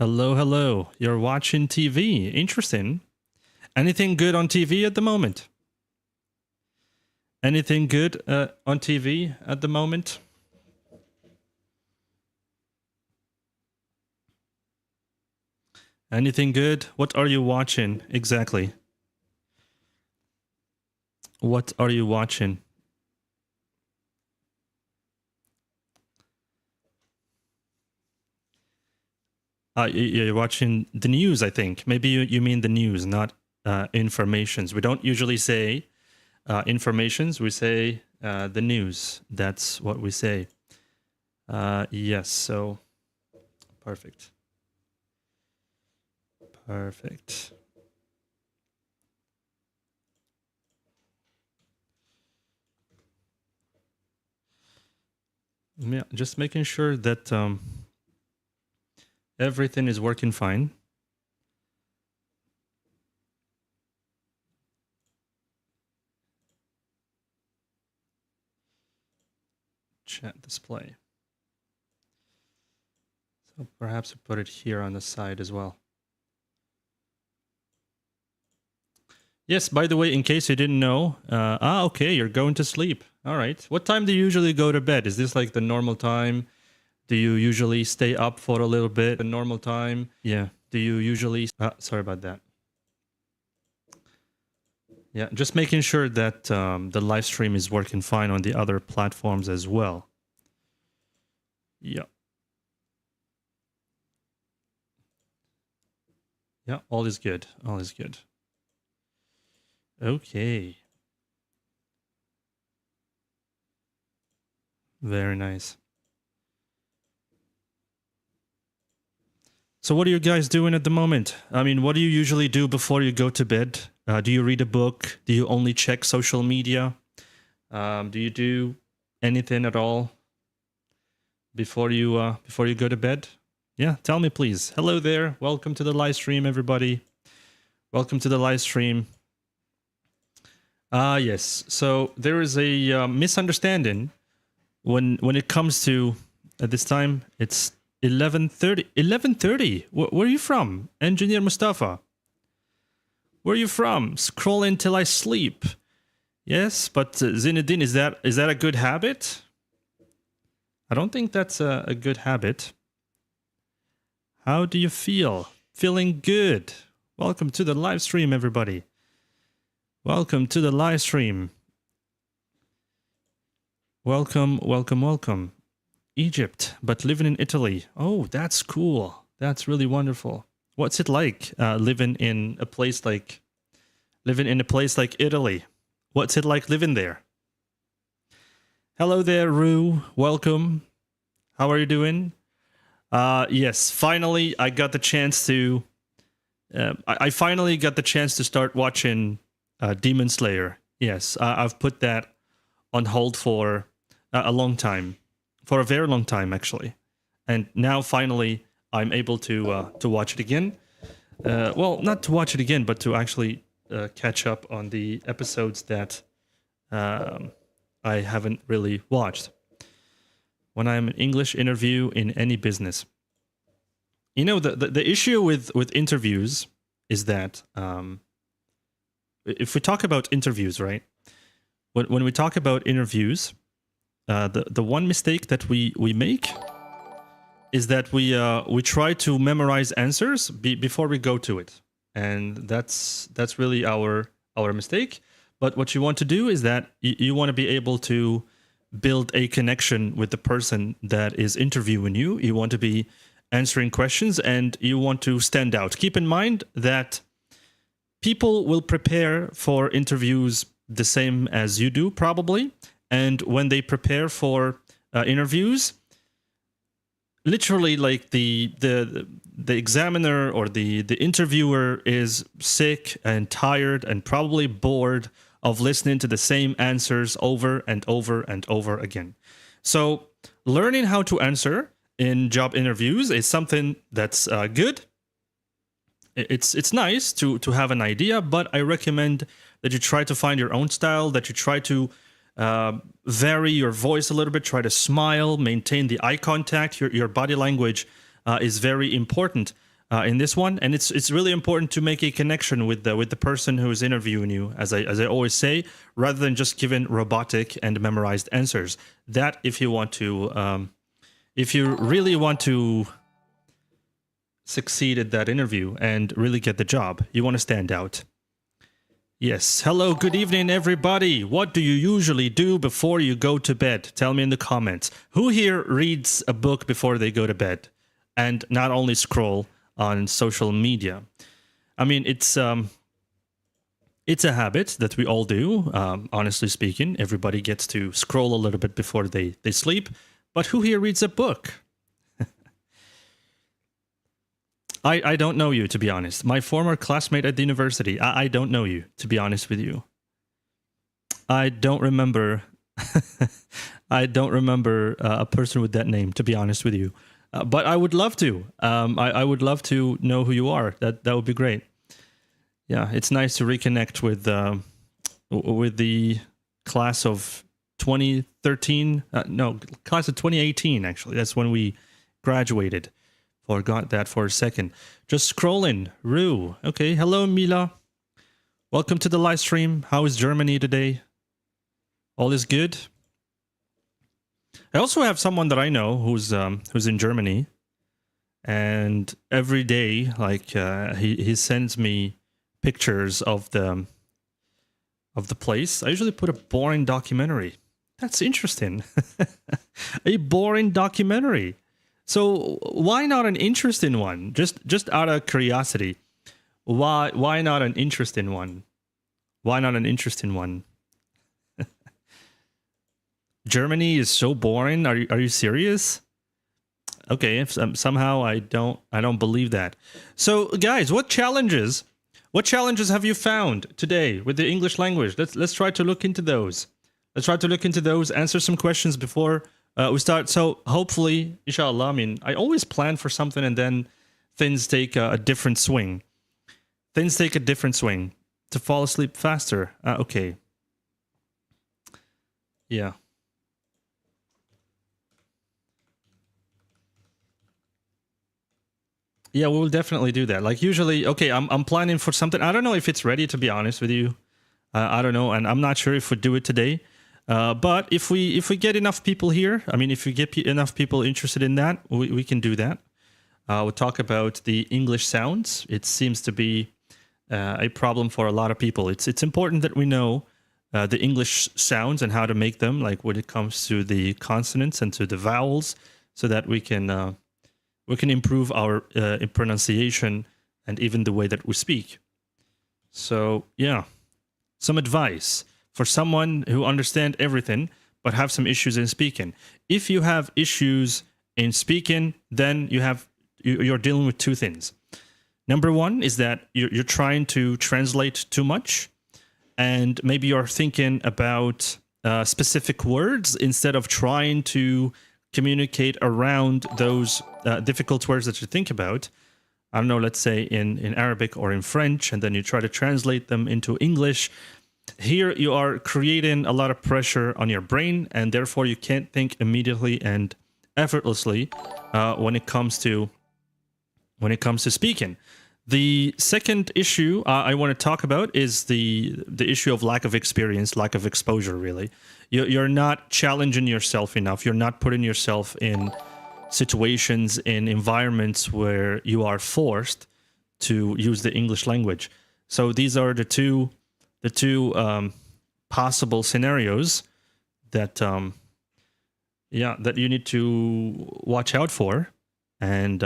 Hello, hello. You're watching TV. Interesting. Anything good on TV at the moment? Anything good on TV at the moment? Anything good? What are you watching exactly? What are you watching? You're watching the news, I think. Maybe you mean the news, not informations. We don't usually say informations. We say the news. That's what we say. Yes, so perfect. Perfect. Yeah, just making sure that everything is working fine. Chat display. So perhaps we put it here on the side as well. Yes, by the way, in case you didn't know, okay, you're going to sleep. All right. What time do you usually go to bed? Is this like the normal time? Do you usually stay up for a little bit? The normal time? Yeah. Do you usually... sorry about that. Yeah, just making sure that the live stream is working fine on the other platforms as well. Yeah. Yeah, all is good. All is good. Okay. Very nice. So what are you guys doing at the moment? I mean, what do you usually do before you go to bed? Do you read a book? Do you only check social media? Do you do anything at all before you go to bed? Yeah, tell me please. Hello there. Welcome to the live stream, everybody. Welcome to the live stream. Yes. So there is a misunderstanding when it comes to at this time. It's 11:30. 11:30. Where are you from, Engineer Mustafa? Where are you from? Scrolling till I sleep. Yes, but Zinedine, is that a good habit? I don't think that's a good habit. How do you feel? Feeling good. Welcome to the live stream, everybody. Welcome to the live stream. Welcome, welcome, welcome. Egypt, but living in Italy. Oh, that's cool. That's really wonderful. What's it like living in a place like Italy? What's it like living there? Hello there, Rue. Welcome. How are you doing? Yes, finally I got the chance to I finally got the chance to start watching Demon Slayer. Yes, I've put that on hold for a long time. For a very long time, actually. And now, finally, I'm able to watch it again. Well, not to watch it again, but to actually catch up on the episodes that I haven't really watched. When I'm an English interview in any business. You know, the issue with interviews is that if we talk about interviews, right? When we talk about interviews, the one mistake that we make is that we try to memorize answers before we go to it, and that's really our mistake. But what you want to do is that you want to be able to build a connection with the person that is interviewing you. You want to be answering questions, and you want to stand out. Keep in mind that people will prepare for interviews the same as you do, probably. And when they prepare for interviews, literally, like the examiner or the interviewer is sick and tired and probably bored of listening to the same answers over and over and over again. So learning how to answer in job interviews is something that's good. It's nice to have an idea, but I recommend that you try to find your own style, that you try to vary your voice a little bit, try to smile, maintain the eye contact. Your body language is very important. in this one, and it's really important to make a connection with the person who is interviewing you, as I always say, rather than just giving robotic and memorized answers. That if you want to, if you really want to succeed at that interview and really get the job, you want to stand out. Yes. Hello, good evening, everybody. What do you usually do before you go to bed? Tell me in the comments. Who here reads a book before they go to bed and not only scroll on social media? I mean, it's a habit that we all do. Honestly speaking, everybody gets to scroll a little bit before they sleep. But who here reads a book? I don't know you, to be honest. My former classmate at the university, I don't know you, to be honest with you. I don't remember. I don't remember a person with that name, to be honest with you. But I would love to. I would love to know who you are. That would be great. Yeah, it's nice to reconnect with the class of 2013. No, class of 2018. Actually, that's when we graduated. Forgot that for a second. Just scrolling. Rue. Okay. Hello, Mila. Welcome to the live stream. How is Germany today? All is good. I also have someone that I know who's in Germany, and every day, like he sends me pictures of the place. I usually put a boring documentary. That's interesting. A boring documentary. So why not an interesting one? Just out of curiosity, why not an interesting one? Why not an interesting one? Germany is so boring. Are you serious? Okay, if, somehow I don't believe that. So guys, what challenges have you found today with the English language? Let's try to look into those. Answer some questions before we start. So hopefully, inshallah, I mean, I always plan for something and then things take a different swing. To fall asleep faster. Okay. Yeah. Yeah, we will definitely do that. Like usually, okay, I'm planning for something. I don't know if it's ready, to be honest with you. I don't know, and I'm not sure if we do it today. But if we get enough people here, I mean, if we get enough people interested in that, we can do that. We'll talk about the English sounds. It seems to be a problem for a lot of people. It's important that we know the English sounds and how to make them, like when it comes to the consonants and to the vowels, so that we can improve our pronunciation and even the way that we speak. So yeah, some advice for someone who understands everything but have some issues in speaking. If you have issues in speaking, then you're dealing with two things. Number one is that you're trying to translate too much, and maybe you're thinking about specific words instead of trying to communicate around those difficult words that you think about. I don't know, let's say in Arabic or in French, and then you try to translate them into English. Here you are creating a lot of pressure on your brain, and therefore you can't think immediately and effortlessly when it comes to speaking. The second issue I want to talk about is the issue of lack of experience, lack of exposure, really. You're not challenging yourself enough. You're not putting yourself in situations, in environments where you are forced to use the English language. So these are the two possible scenarios that that you need to watch out for. And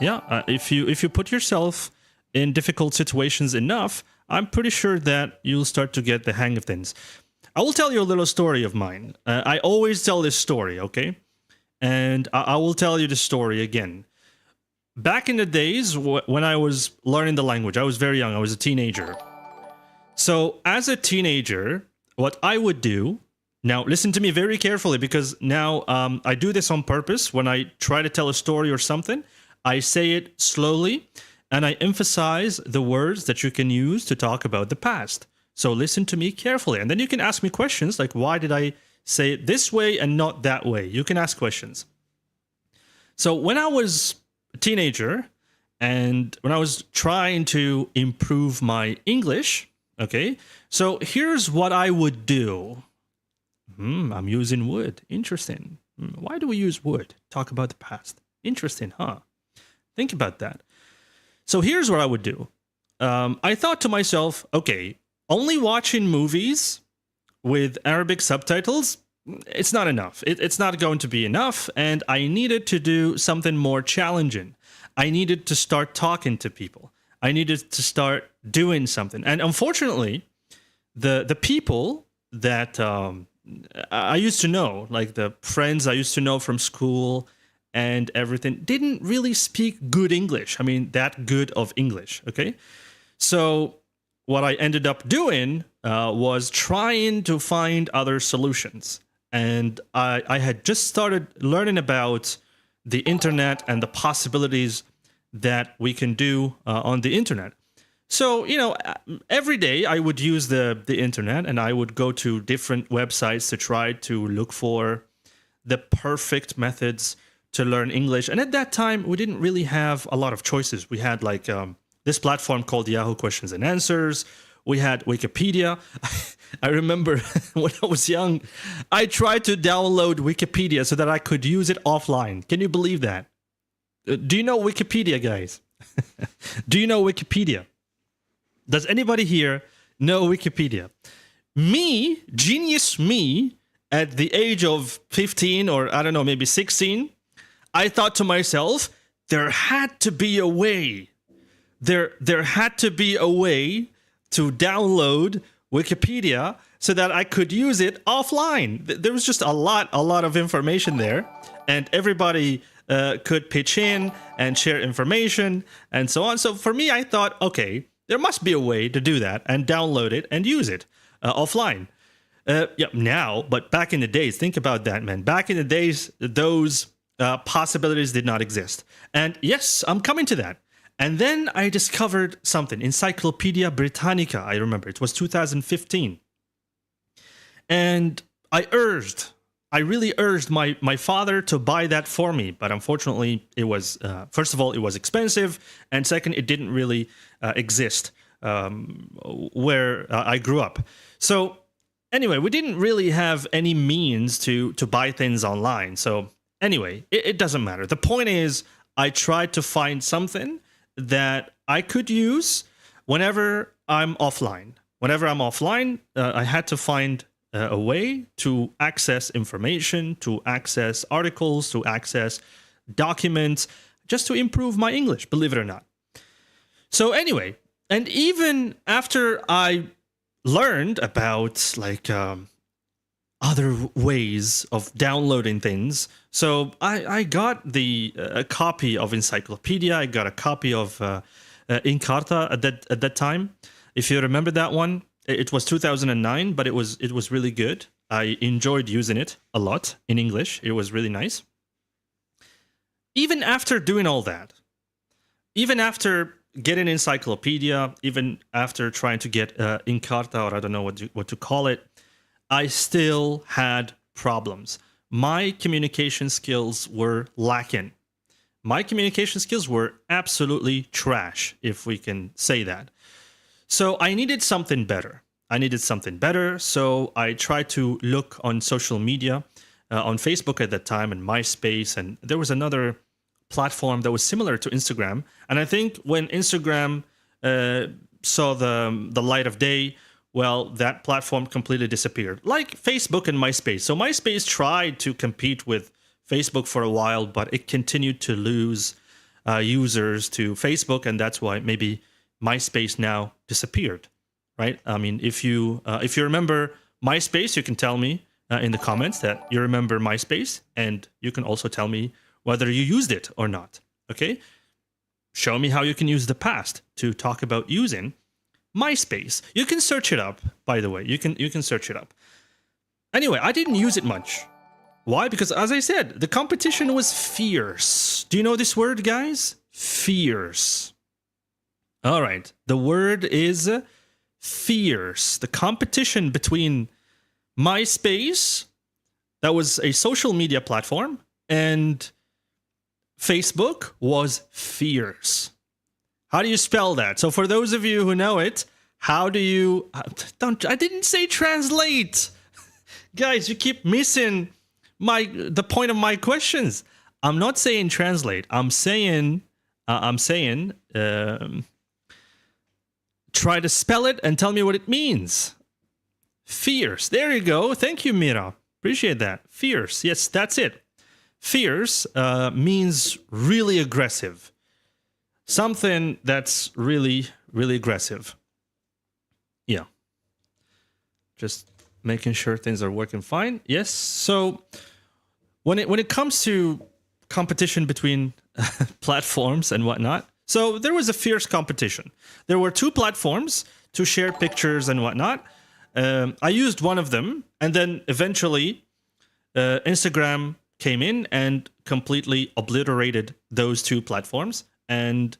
if you put yourself in difficult situations enough, I'm pretty sure that you'll start to get the hang of things. I will tell you a little story of mine. I always tell this story, okay? And I will tell you the story again. Back in the days when I was learning the language, I was very young. I was a teenager. So as a teenager, what I would do, now listen to me very carefully, because now I do this on purpose. When I try to tell a story or something, I say it slowly, and I emphasize the words that you can use to talk about the past. So listen to me carefully, and then you can ask me questions like, why did I say it this way and not that way? You can ask questions. So when I was a teenager, and when I was trying to improve my English, okay, so here's what I would do. I'm using would. Interesting. Why do we use would? Talk about the past. Interesting, huh? Think about that. So here's what I would do. I thought to myself, okay, only watching movies with Arabic subtitles, it's not enough. It's not going to be enough, and I needed to do something more challenging. I needed to start talking to people. I needed to start doing something. And unfortunately, the people that I used to know, like the friends I used to know from school and everything, didn't really speak good English. I mean, that good of English, okay? So what I ended up doing was trying to find other solutions. And I had just started learning about the internet and the possibilities that we can do on the internet. So, you know, every day I would use the internet, and I would go to different websites to try to look for the perfect methods to learn English. And at that time, we didn't really have a lot of choices. We had like this platform called Yahoo Questions and Answers. We had Wikipedia. I remember when I was young, I tried to download Wikipedia so that I could use it offline. Can you believe that? Do you know Wikipedia, guys? Do you know Wikipedia? Does anybody here know Wikipedia? Me, genius me, at the age of 15 or I don't know, maybe 16, I thought to myself, there had to be a way. There had to be a way to download Wikipedia so that I could use it offline. There was just a lot of information there, and everybody could pitch in and share information and so on. So for me, I thought, okay, there must be a way to do that and download it and use it offline. Now, but back in the days, think about that, man. Back in the days, those possibilities did not exist. And yes, I'm coming to that. And then I discovered something, Encyclopedia Britannica, I remember. It was 2015. And I really urged my father to buy that for me. But unfortunately, it was, first of all, it was expensive. And second, it didn't really exist where I grew up. So anyway, we didn't really have any means to buy things online. So anyway, it doesn't matter. The point is, I tried to find something that I could use whenever I'm offline. Whenever I'm offline, I had to find a way to access information, to access articles, to access documents, just to improve my English, believe it or not. So anyway, and even after I learned about like other ways of downloading things, so I got a copy of Encyclopedia. I got a copy of Encarta at that time. If you remember that one, it was 2009, but it was really good. I enjoyed using it a lot in English. It was really nice. Even after doing all that, even after getting Encyclopedia, even after trying to get Encarta, or I don't know what to call it, I still had problems. My communication skills were lacking. My communication skills were absolutely trash, if we can say that. So I needed something better. So I tried to look on social media, on Facebook at that time, and MySpace, and there was another platform that was similar to Instagram. And I think when Instagram saw the light of day, well, that platform completely disappeared, like Facebook and MySpace. So MySpace tried to compete with Facebook for a while, but it continued to lose users to Facebook, and that's why maybe MySpace now disappeared, right? I mean, if you remember MySpace, you can tell me in the comments that you remember MySpace, and you can also tell me whether you used it or not, okay? Show me how you can use the past to talk about using MySpace. You can search it up, by the way. You can search it up. Anyway, I didn't use it much. Why? Because as I said, the competition was fierce. Do you know this word, guys? Fierce. All right. The word is fierce. The competition between MySpace, that was a social media platform, and Facebook was fierce. How do you spell that? So for those of you who know it, how do you... I didn't say translate. Guys, you keep missing the point of my questions. I'm not saying translate. I'm saying try to spell it and tell me what it means. Fierce. There you go. Thank you, Mira. Appreciate that. Fierce. Yes, that's it. Fierce means really aggressive. Something that's really, really aggressive. Yeah. Just making sure things are working fine. Yes. So when it comes to competition between platforms and whatnot, so there was a fierce competition. There were 2 platforms to share pictures and whatnot. I used one of them, and then eventually Instagram came in and completely obliterated those 2 platforms, and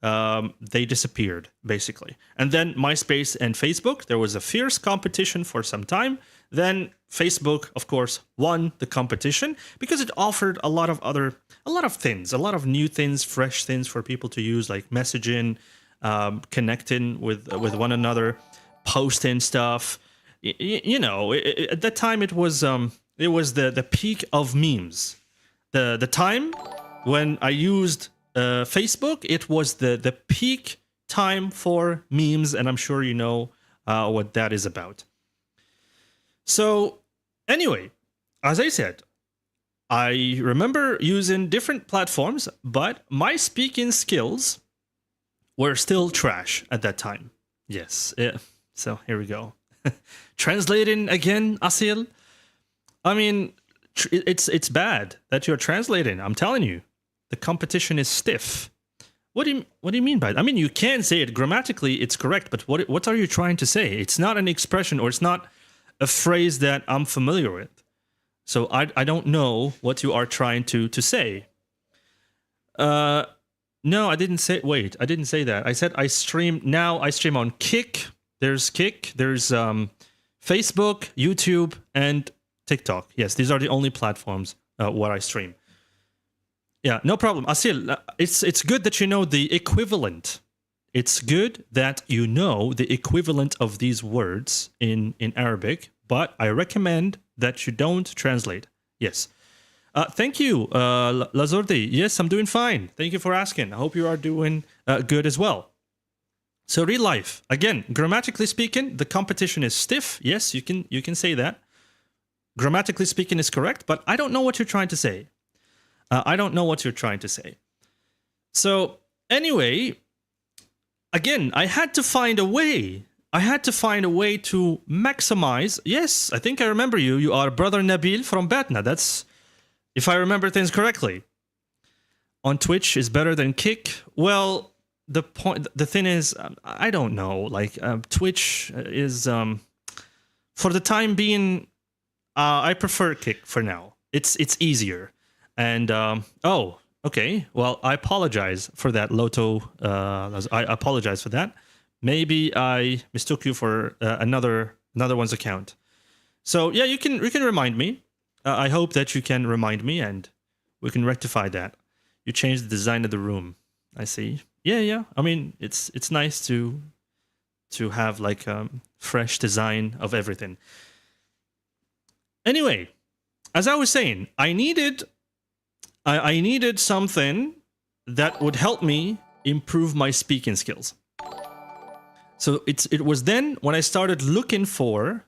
they disappeared, basically. And then MySpace and Facebook, there was a fierce competition for some time. Then Facebook, of course, won the competition because it offered a lot of things, a lot of new things, fresh things for people to use, like messaging, connecting with one another, posting stuff. You know, at that time it was the peak of memes. The time when I used Facebook, it was the peak time for memes, and I'm sure you know what that is about. So anyway, as I said, I remember using different platforms, but my speaking skills were still trash at that time. Yes. Yeah. So here we go. Translating again, Asil. I mean, it's bad that you're translating. I'm telling you, the competition is stiff. What do you mean by that? I mean, you can say it grammatically, it's correct, but what are you trying to say? It's not an expression, or it's not a phrase that I'm familiar with. So I don't know what you are trying to say. No, I didn't say. Wait, I didn't say that. I said I stream now. I stream on Kick. There's Kick. There's Facebook, YouTube, and TikTok. Yes, these are the only platforms where I stream. Yeah, no problem. Asil, it's good that you know the equivalent. It's good that you know the equivalent of these words in Arabic, but I recommend that you don't translate. Yes. Thank you, Lazordi. Yes, I'm doing fine. Thank you for asking. I hope you are doing good as well. So real life. Again, grammatically speaking, the competition is stiff. Yes, you can say that. Grammatically speaking is correct, but I don't know what you're trying to say. I don't know what you're trying to say. So anyway, again, I had to find a way. I had to find a way to maximize. Yes, I think I remember you. You are Brother Nabil from Batna. That's, if I remember things correctly. On Twitch is better than Kick. Well, the thing is, I don't know. Like Twitch is, for the time being, I prefer Kick for now. It's easier. And oh, okay. Well, I apologize for that, Loto. I apologize for that. Maybe I mistook you for another one's account. So yeah, you can remind me. I hope that you can remind me, and we can rectify that. You changed the design of the room. I see. Yeah. I mean, it's nice to have like fresh design of everything. Anyway, as I was saying, I needed something that would help me improve my speaking skills. So it was then when I started looking for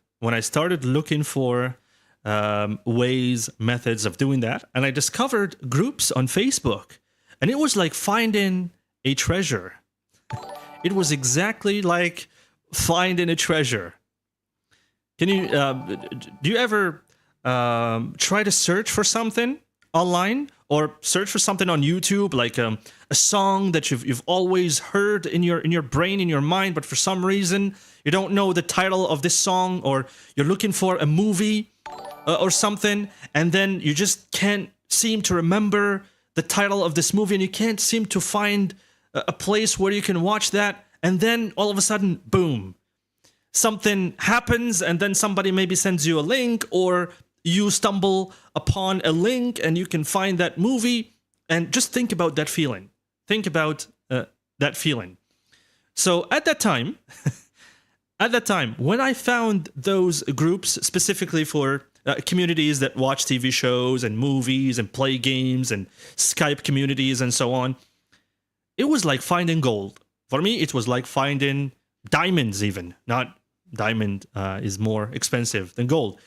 ways, methods of doing that, and I discovered groups on Facebook, and it was like finding a treasure. It was exactly like finding a treasure. Can you do you ever try to search for something online, or search for something on YouTube, like a song that you've always heard in your brain, in your mind, but for some reason you don't know the title of this song, or you're looking for a movie or something, and then you just can't seem to remember the title of this movie, and you can't seem to find a place where you can watch that, and then all of a sudden, boom, something happens, and then somebody maybe sends you a link, or you stumble upon a link and you can find that movie. And just think about that feeling. Think about that feeling. So at that time, when I found those groups specifically for communities that watch TV shows and movies and play games and Skype communities and so on, it was like finding gold. For me, it was like finding diamonds even. Not diamond is more expensive than gold.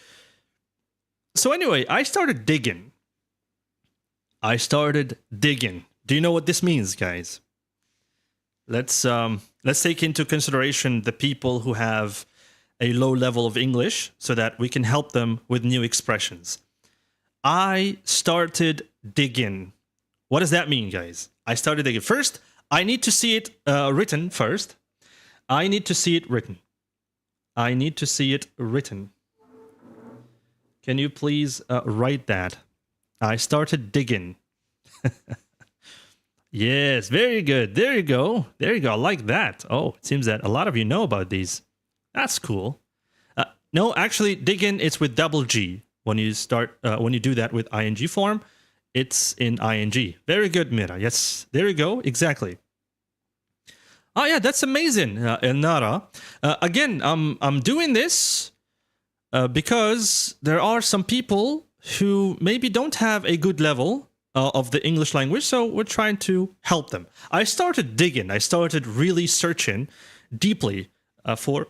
So anyway, I started digging. Do you know what this means, guys? Let's take into consideration the people who have a low level of English so that we can help them with new expressions. I started digging. What does that mean, guys? I started digging. First, I need to see it written first. I need to see it written. Can you please write that? I started digging. Yes, very good. There you go. I like that. Oh, it seems that a lot of you know about these. That's cool. No, actually, digging, it's with double G. When you do that with ing form, it's in ing. Very good, Mira. Yes, there you go. Exactly. Oh yeah, that's amazing, Nara. Again, I'm doing this because there are some people who maybe don't have a good level of the English language, so we're trying to help them. I started digging. I started really searching deeply for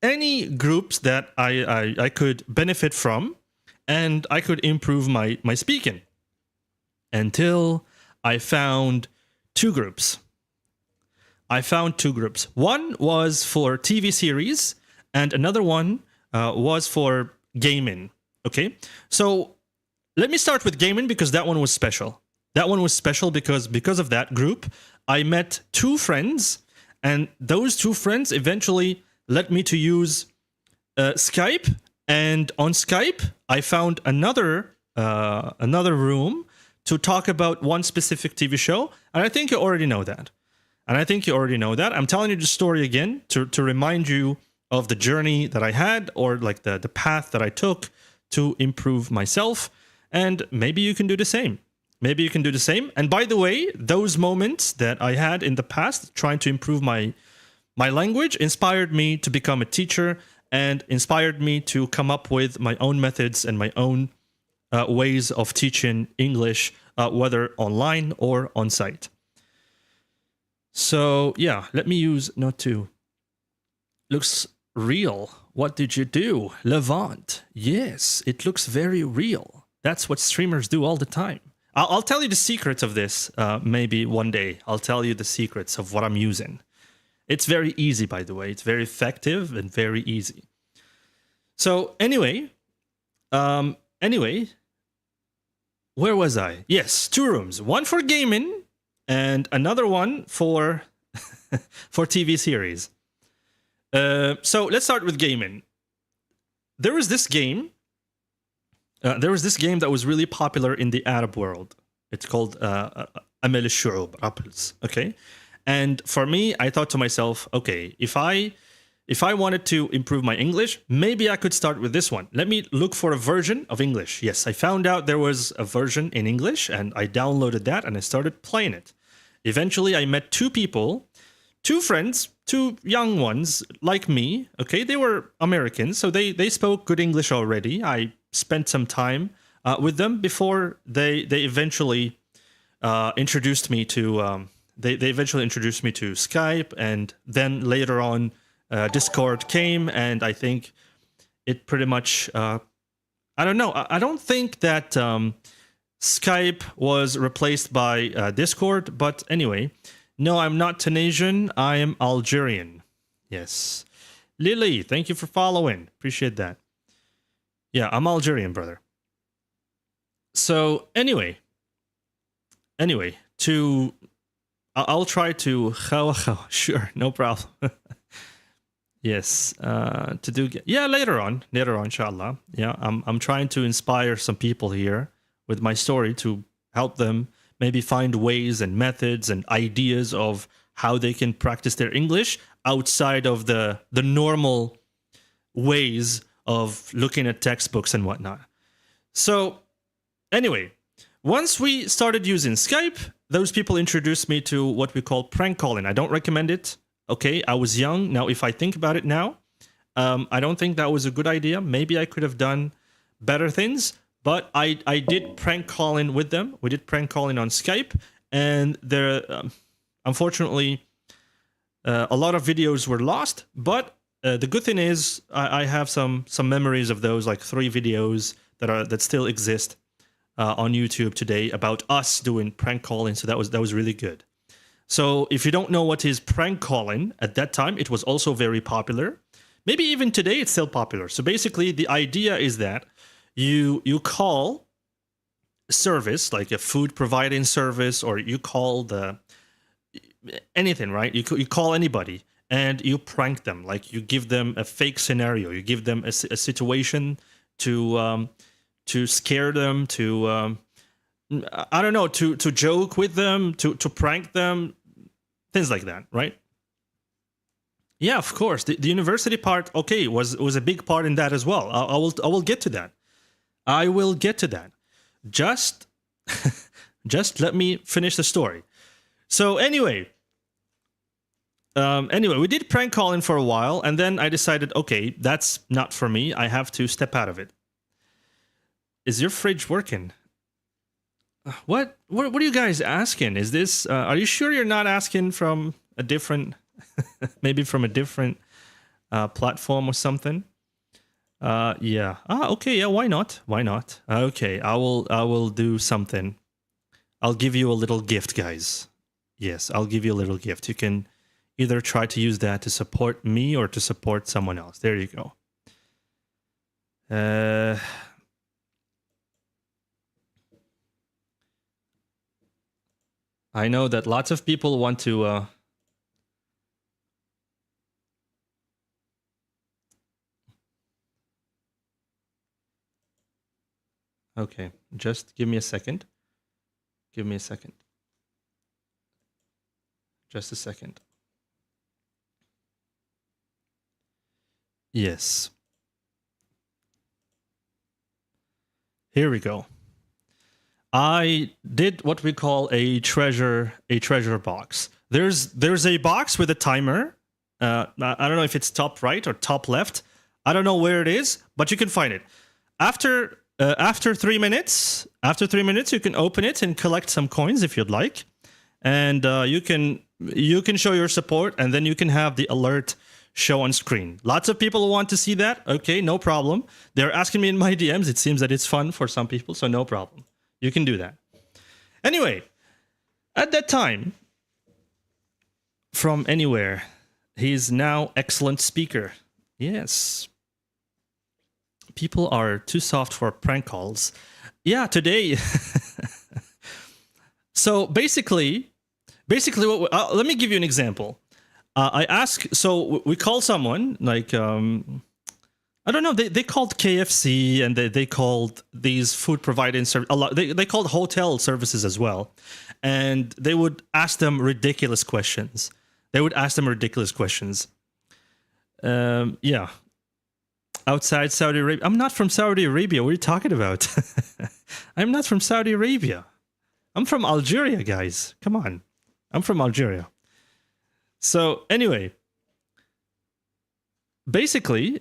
any groups that I could benefit from, and I could improve my speaking. Until I found two groups. One was for TV series, and another one was for gaming. Okay, so let me start with gaming because that one was special. Because of that group, I met two friends, and those two friends eventually led me to use Skype. And on Skype, I found another room to talk about one specific TV show, and I think you already know that. I'm telling you the story again to remind you of the journey that I had, or like the path that I took to improve myself. And maybe you can do the same. And by the way, those moments that I had in the past trying to improve my language inspired me to become a teacher and inspired me to come up with my own methods and my own ways of teaching English, whether online or on site. So yeah, let me use Note 2. Looks real. What did you do? Levant. Yes, it looks very real. That's what streamers do all the time. I'll tell you the secrets of this maybe one day. I'll tell you the secrets of what I'm using. It's very easy, by the way. It's very effective and very easy. So anyway, where was I? Yes, two rooms. One for gaming and another one for for TV series. So let's start with gaming. There was this game that was really popular in the Arab world. It's called Amal al-Shu'ub, Apples. Okay, and for me, I thought to myself, okay, if I wanted to improve my English, maybe I could start with this one. Let me look for a version of English. Yes, I found out there was a version in English, and I downloaded that and I started playing it. Eventually, I met two people, two friends, two young ones like me. Okay, they were Americans, so they spoke good English already. I spent some time with them before they eventually introduced me to they eventually introduced me to Skype, and then later on Discord came, and I think it pretty much I don't know. I don't think that Skype was replaced by Discord, but anyway, no, I'm not Tunisian. I am Algerian. Yes, Lily, thank you for following. Appreciate that. Yeah, I'm Algerian, brother. So anyway, I'll try to sure, no problem. Yes, later on, inshallah. Yeah, I'm trying to inspire some people here with my story to help them maybe find ways and methods and ideas of how they can practice their English outside of the normal ways of looking at textbooks and whatnot. So anyway, Once we started using Skype, those people introduced me to what we call prank calling. I don't recommend it. Okay, I was young. Now, if I think about it now, I don't think that was a good idea. Maybe I could have done better things, but I did prank calling with them. We did prank calling on Skype, and there, unfortunately, a lot of videos were lost. But the good thing is, I have some memories of those, like 3 videos that still exist on YouTube today about us doing prank calling. So that was really good. So if you don't know what is prank calling, at that time it was also very popular. Maybe even today it's still popular. So basically the idea is that you call a service, like a food providing service, or you call anything, right? You call anybody and you prank them. Like you give them a fake scenario. You give them a situation to scare them, to I don't know, to joke with them, to prank them, things like that, right? Yeah, of course. The university part, okay, was a big part in that as well. I will get to that. I will get to that. Just let me finish the story. So anyway, we did prank calling for a while, and then I decided, okay, that's not for me. I have to step out of it. Is your fridge working? What are you guys asking? Is this? Are you sure you're not asking from a different, maybe from a different platform or something? Yeah. Okay. Yeah. Why not? Why not? Okay. I will do something. I'll give you a little gift, guys. Yes, I'll give you a little gift. You can either try to use that to support me or to support someone else. There you go. I know that lots of people want to okay, just give me a second. Give me a second. Just a second. Yes. Here we go. I did what we call a treasure box. There's a box with a timer. I don't know if it's top right or top left. I don't know where it is, but you can find it. After 3 minutes, you can open it and collect some coins if you'd like, and you can show your support, and then you can have the alert show on screen. Lots of people want to see that. Okay, no problem. They're asking me in my DMs. It seems that it's fun for some people, so no problem. You can do that. Anyway, at that time, from anywhere, he's now excellent speaker. Yes. People are too soft for prank calls. Yeah, today. So basically, let me give you an example. I ask, so we call someone like, I don't know, they called KFC, and they called these food providing service a lot. They called hotel services as well, and they would ask them ridiculous questions. Yeah. Outside Saudi Arabia. I'm not from Saudi Arabia. What are you talking about? I'm not from Saudi Arabia. I'm from Algeria, guys. Come on. I'm from Algeria. So anyway, basically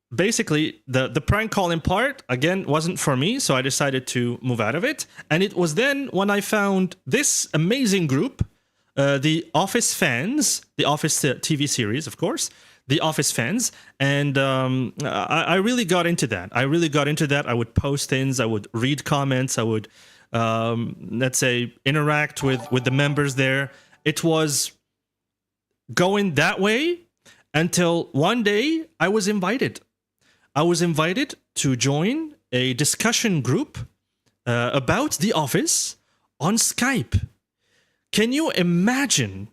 the prank calling part again wasn't for me, so I decided to move out of it. And it was then when I found this amazing group, the Office fans, the Office TV series, of course, the Office fans, and I really got into that. I would post things, I would read comments, I would let's say interact with the members there. It was going that way until one day I was invited to join a discussion group about The Office on Skype. Can you imagine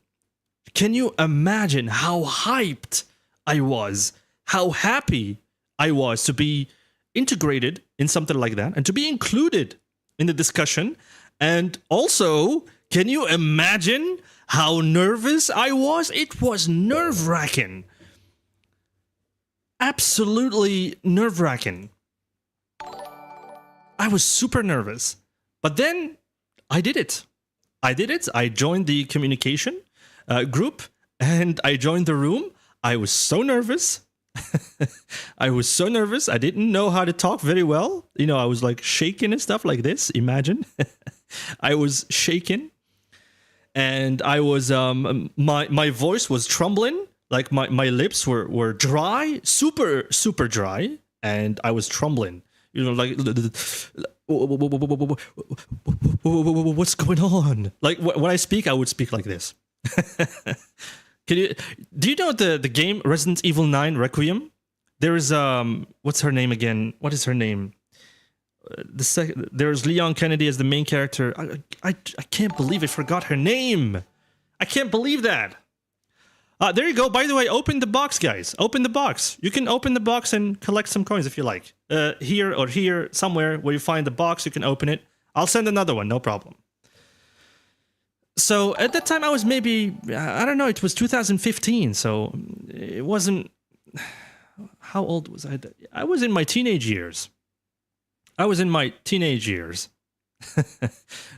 how hyped I was, how happy I was to be integrated in something like that and to be included in the discussion? And also, can you imagine how nervous I was? It was nerve-wracking. Absolutely nerve-wracking. I was super nervous. But then I did it. I joined the communication group, and I joined the room. I was so nervous. I was so nervous. I didn't know how to talk very well. I was like shaking and stuff like this. Imagine. I was shaking, and I was my voice was trembling. Like my lips were dry, super super dry, and I was trembling. Like, what's going on? Like when I speak, I would speak like this. Do you know the game Resident Evil 9 Requiem? There is what's her name again? What is her name? There's Leon Kennedy as the main character. I can't believe I forgot her name. I can't believe that. There you go. By the way, open the box, guys. Open the box. You can open the box and collect some coins if you like. Here or here, somewhere where you find the box, you can open it. I'll send another one, no problem. So at that time, I was maybe, I don't know, it was 2015. So it wasn't, how old was I? I was in my teenage years.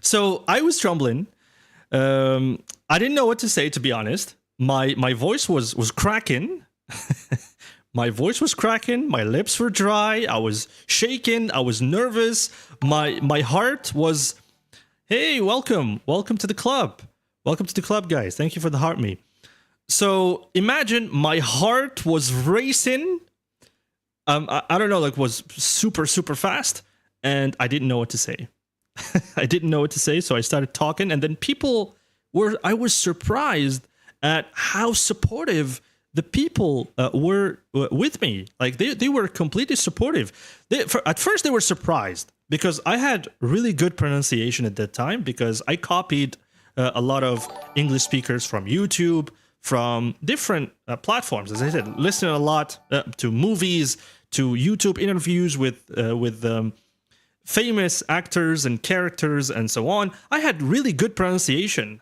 So I was trembling. I didn't know what to say, to be honest. My voice was cracking. My voice was cracking. My lips were dry. I was shaking. I was nervous. My heart was, hey, welcome to the club. Welcome to the club, guys. Thank you for the heart me. So imagine my heart was racing. I don't know, like was super, super fast. And I didn't know what to say. So I started talking, and then I was surprised at how supportive the people were with me. Like they were completely supportive. At first they were surprised because I had really good pronunciation at that time, because I copied a lot of English speakers from YouTube, from different platforms. As I said, listening a lot to movies, to YouTube interviews with famous actors and characters and so on. I had really good pronunciation.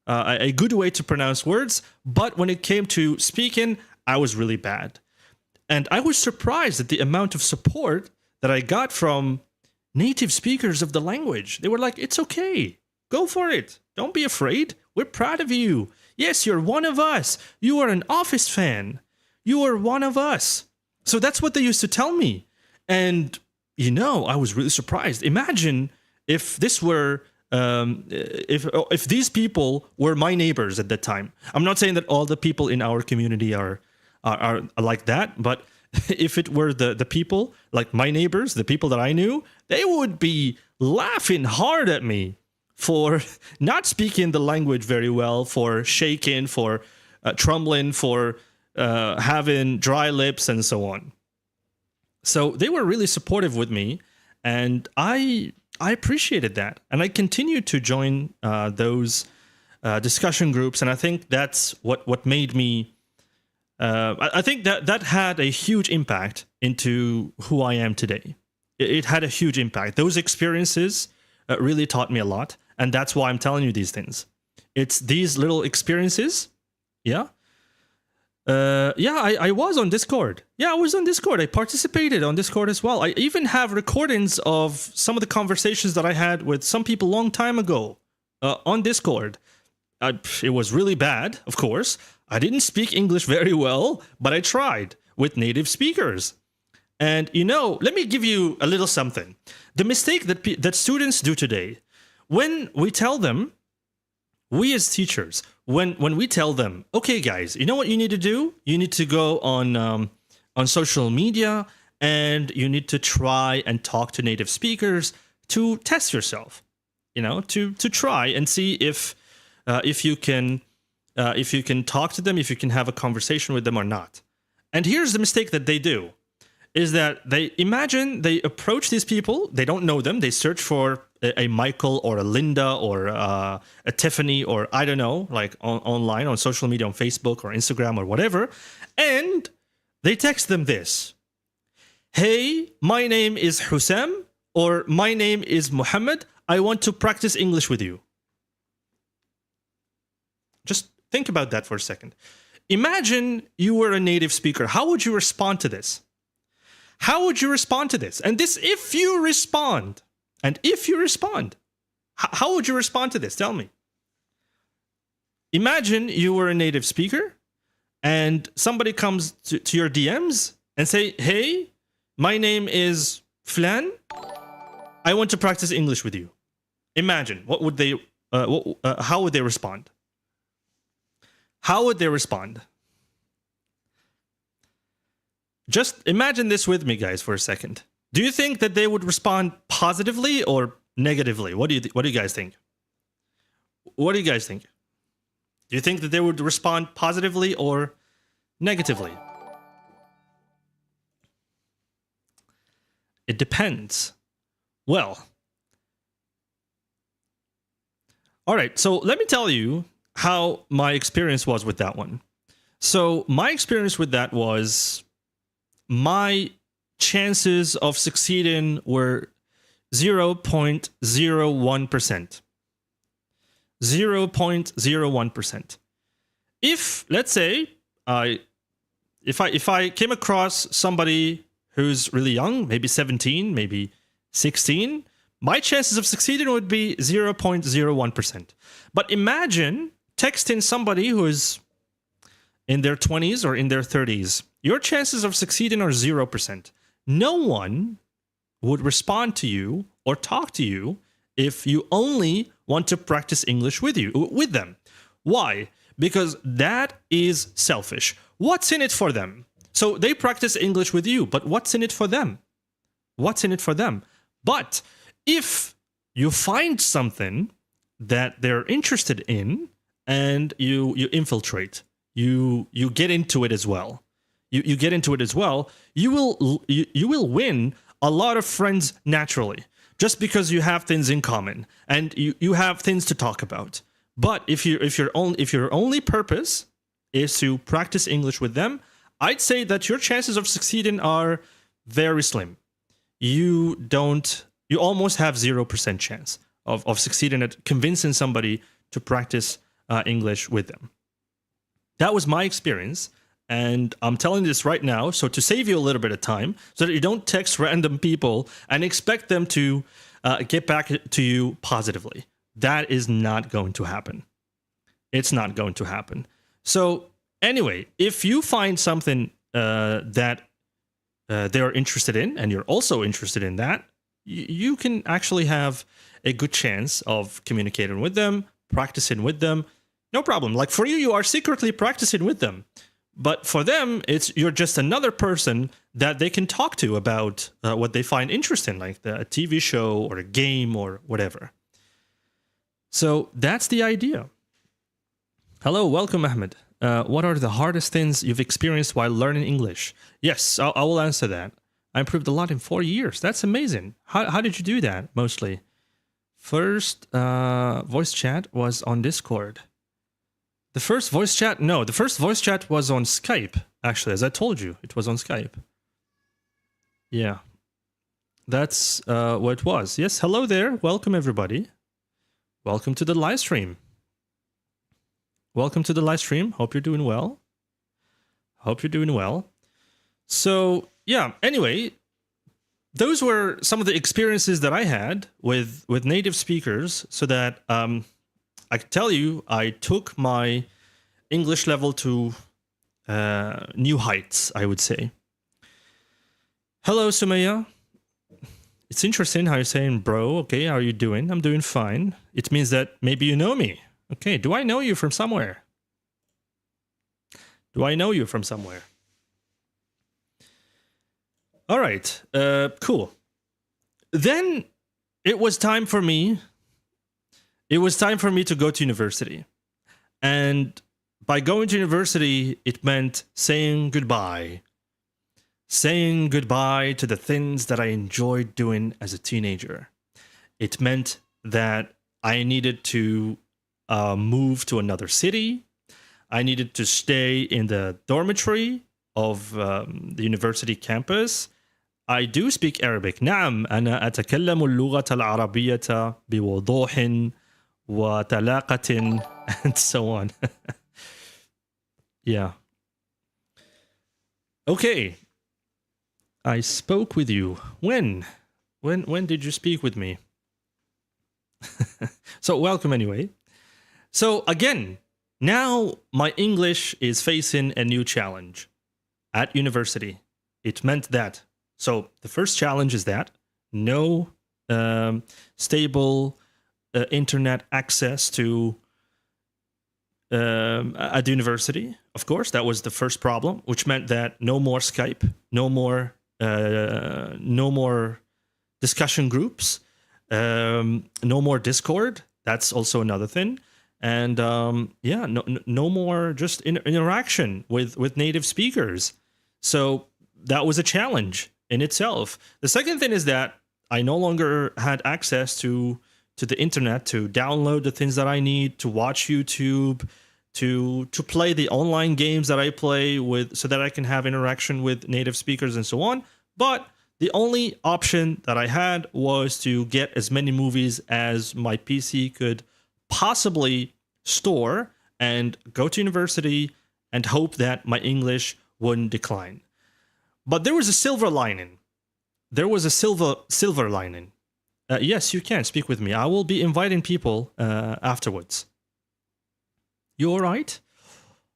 A good way to pronounce words, but when it came to speaking, I was really bad. And I was surprised at the amount of support that I got from native speakers of the language. They were like, it's okay, go for it, don't be afraid, we're proud of you. Yes, you're one of us, you are an Office fan, you are one of us. So that's what they used to tell me. And, I was really surprised. Imagine if this were... if these people were my neighbors at that time. I'm not saying that all the people in our community are like that, but if it were the people, like my neighbors, the people that I knew, they would be laughing hard at me for not speaking the language very well, for shaking, for trembling, for having dry lips, and so on. So they were really supportive with me, and I appreciated that, and I continued to join those discussion groups, and I think that's what made me. I think that had a huge impact into who I am today. It had a huge impact. Those experiences really taught me a lot, and that's why I'm telling you these things. It's these little experiences, yeah. I was on Discord. Yeah, I was on Discord. I participated on Discord as well. I even have recordings of some of the conversations that I had with some people a long time ago on Discord. It was really bad, of course. I didn't speak English very well, but I tried with native speakers. And, let me give you a little something. The mistake that students do today, when we tell them, we as teachers, when we tell them, okay, guys, you know what you need to do? You need to go on social media, and you need to try and talk to native speakers to test yourself. To try and see if you can talk to them, if you can have a conversation with them or not. And here's the mistake that they do, is that they approach these people, they don't know them, they search for a Michael or a Linda or a Tiffany, or I don't know, like online, on social media, on Facebook or Instagram or whatever, and they text them this: hey, my name is Hussam, or my name is Muhammad, I want to practice English with you. Just think about that for a second. Imagine you were a native speaker. How would you respond to this? How would you respond to this? And if you respond, How would you respond to this? Tell me. Imagine you were a native speaker and somebody comes to your DMs and say, hey, my name is Flan. I want to practice English with you. Imagine, what would they, how would they respond? How would they respond? Just imagine this with me, guys, for a second. Do you think that they would respond positively or negatively? What do you guys think? What do you guys think? Do you think that they would respond positively or negatively? It depends. Well, all right, so let me tell you how my experience was with that one. So my experience with that was my chances of succeeding were 0.01%. 0.01%. If, let's say, if I came across somebody who's really young, maybe 17, maybe 16, my chances of succeeding would be 0.01%. But imagine texting somebody who is in their 20s or in their 30s. Your chances of succeeding are 0%. No one would respond to you or talk to you if you only want to practice English with them. Why? Because that is selfish. What's in it for them? So they practice English with you, but what's in it for them? What's in it for them? But if you find something that they're interested in and you infiltrate, you get into it as well. You get into it as well, you will win a lot of friends naturally, just because you have things in common and you have things to talk about. But if your only purpose is to practice English with them, I'd say that your chances of succeeding are very slim. You almost have 0% chance of succeeding at convincing somebody to practice English with them. That was my experience. And I'm telling you this right now, so to save you a little bit of time, so that you don't text random people and expect them to get back to you positively. That is not going to happen. It's not going to happen. So anyway, if you find something that they're interested in, and you're also interested in that, you can actually have a good chance of communicating with them, practicing with them. No problem. Like for you, you are secretly practicing with them. But for them, you're just another person that they can talk to about what they find interesting, like a TV show or a game or whatever. So that's the idea. Hello, welcome, Ahmed. What are the hardest things you've experienced while learning English? Yes, I will answer that. I improved a lot in 4 years. That's amazing. How did you do that, mostly? First voice chat was on Discord. The first voice chat? No, the first voice chat was on Skype, actually. As I told you, it was on Skype. Yeah. That's what it was. Yes, hello there. Welcome, everybody. Welcome to the live stream. Welcome to the live stream. Hope you're doing well. Hope you're doing well. So, yeah, anyway, those were some of the experiences that I had with native speakers, so that I can tell you, I took my English level to new heights, I would say. Hello, Sumaya. It's interesting how you're saying, bro. Okay, how are you doing? I'm doing fine. It means that maybe you know me. Okay, do I know you from somewhere? Do I know you from somewhere? All right, cool. Then it was time for me. It was time for me to go to university. And by going to university, it meant saying goodbye. Saying goodbye to the things that I enjoyed doing as a teenager. It meant that I needed to move to another city. I needed to stay in the dormitory of the university campus. I do speak Arabic. نعم أنا أتكلم اللغة العربية بوضوح وطلاقة and so on. Yeah. Okay. I spoke with you. When did you speak with me? So welcome anyway. So again, now my English is facing a new challenge at university. It meant that. So the first challenge is that no stable internet access to at the university. Of course, that was the first problem, which meant that no more Skype, no more discussion groups, no more Discord. That's also another thing. And no more just interaction with native speakers. So that was a challenge in itself. The second thing is that I no longer had access to the internet to download the things that I need, to watch YouTube, to play the online games that I play with, so that I can have interaction with native speakers and so on. But the only option that I had was to get as many movies as my PC could possibly store and go to university and hope that my English wouldn't decline. But there was a silver lining. There was a silver lining. Yes, you can speak with me. I will be inviting people afterwards. You all right?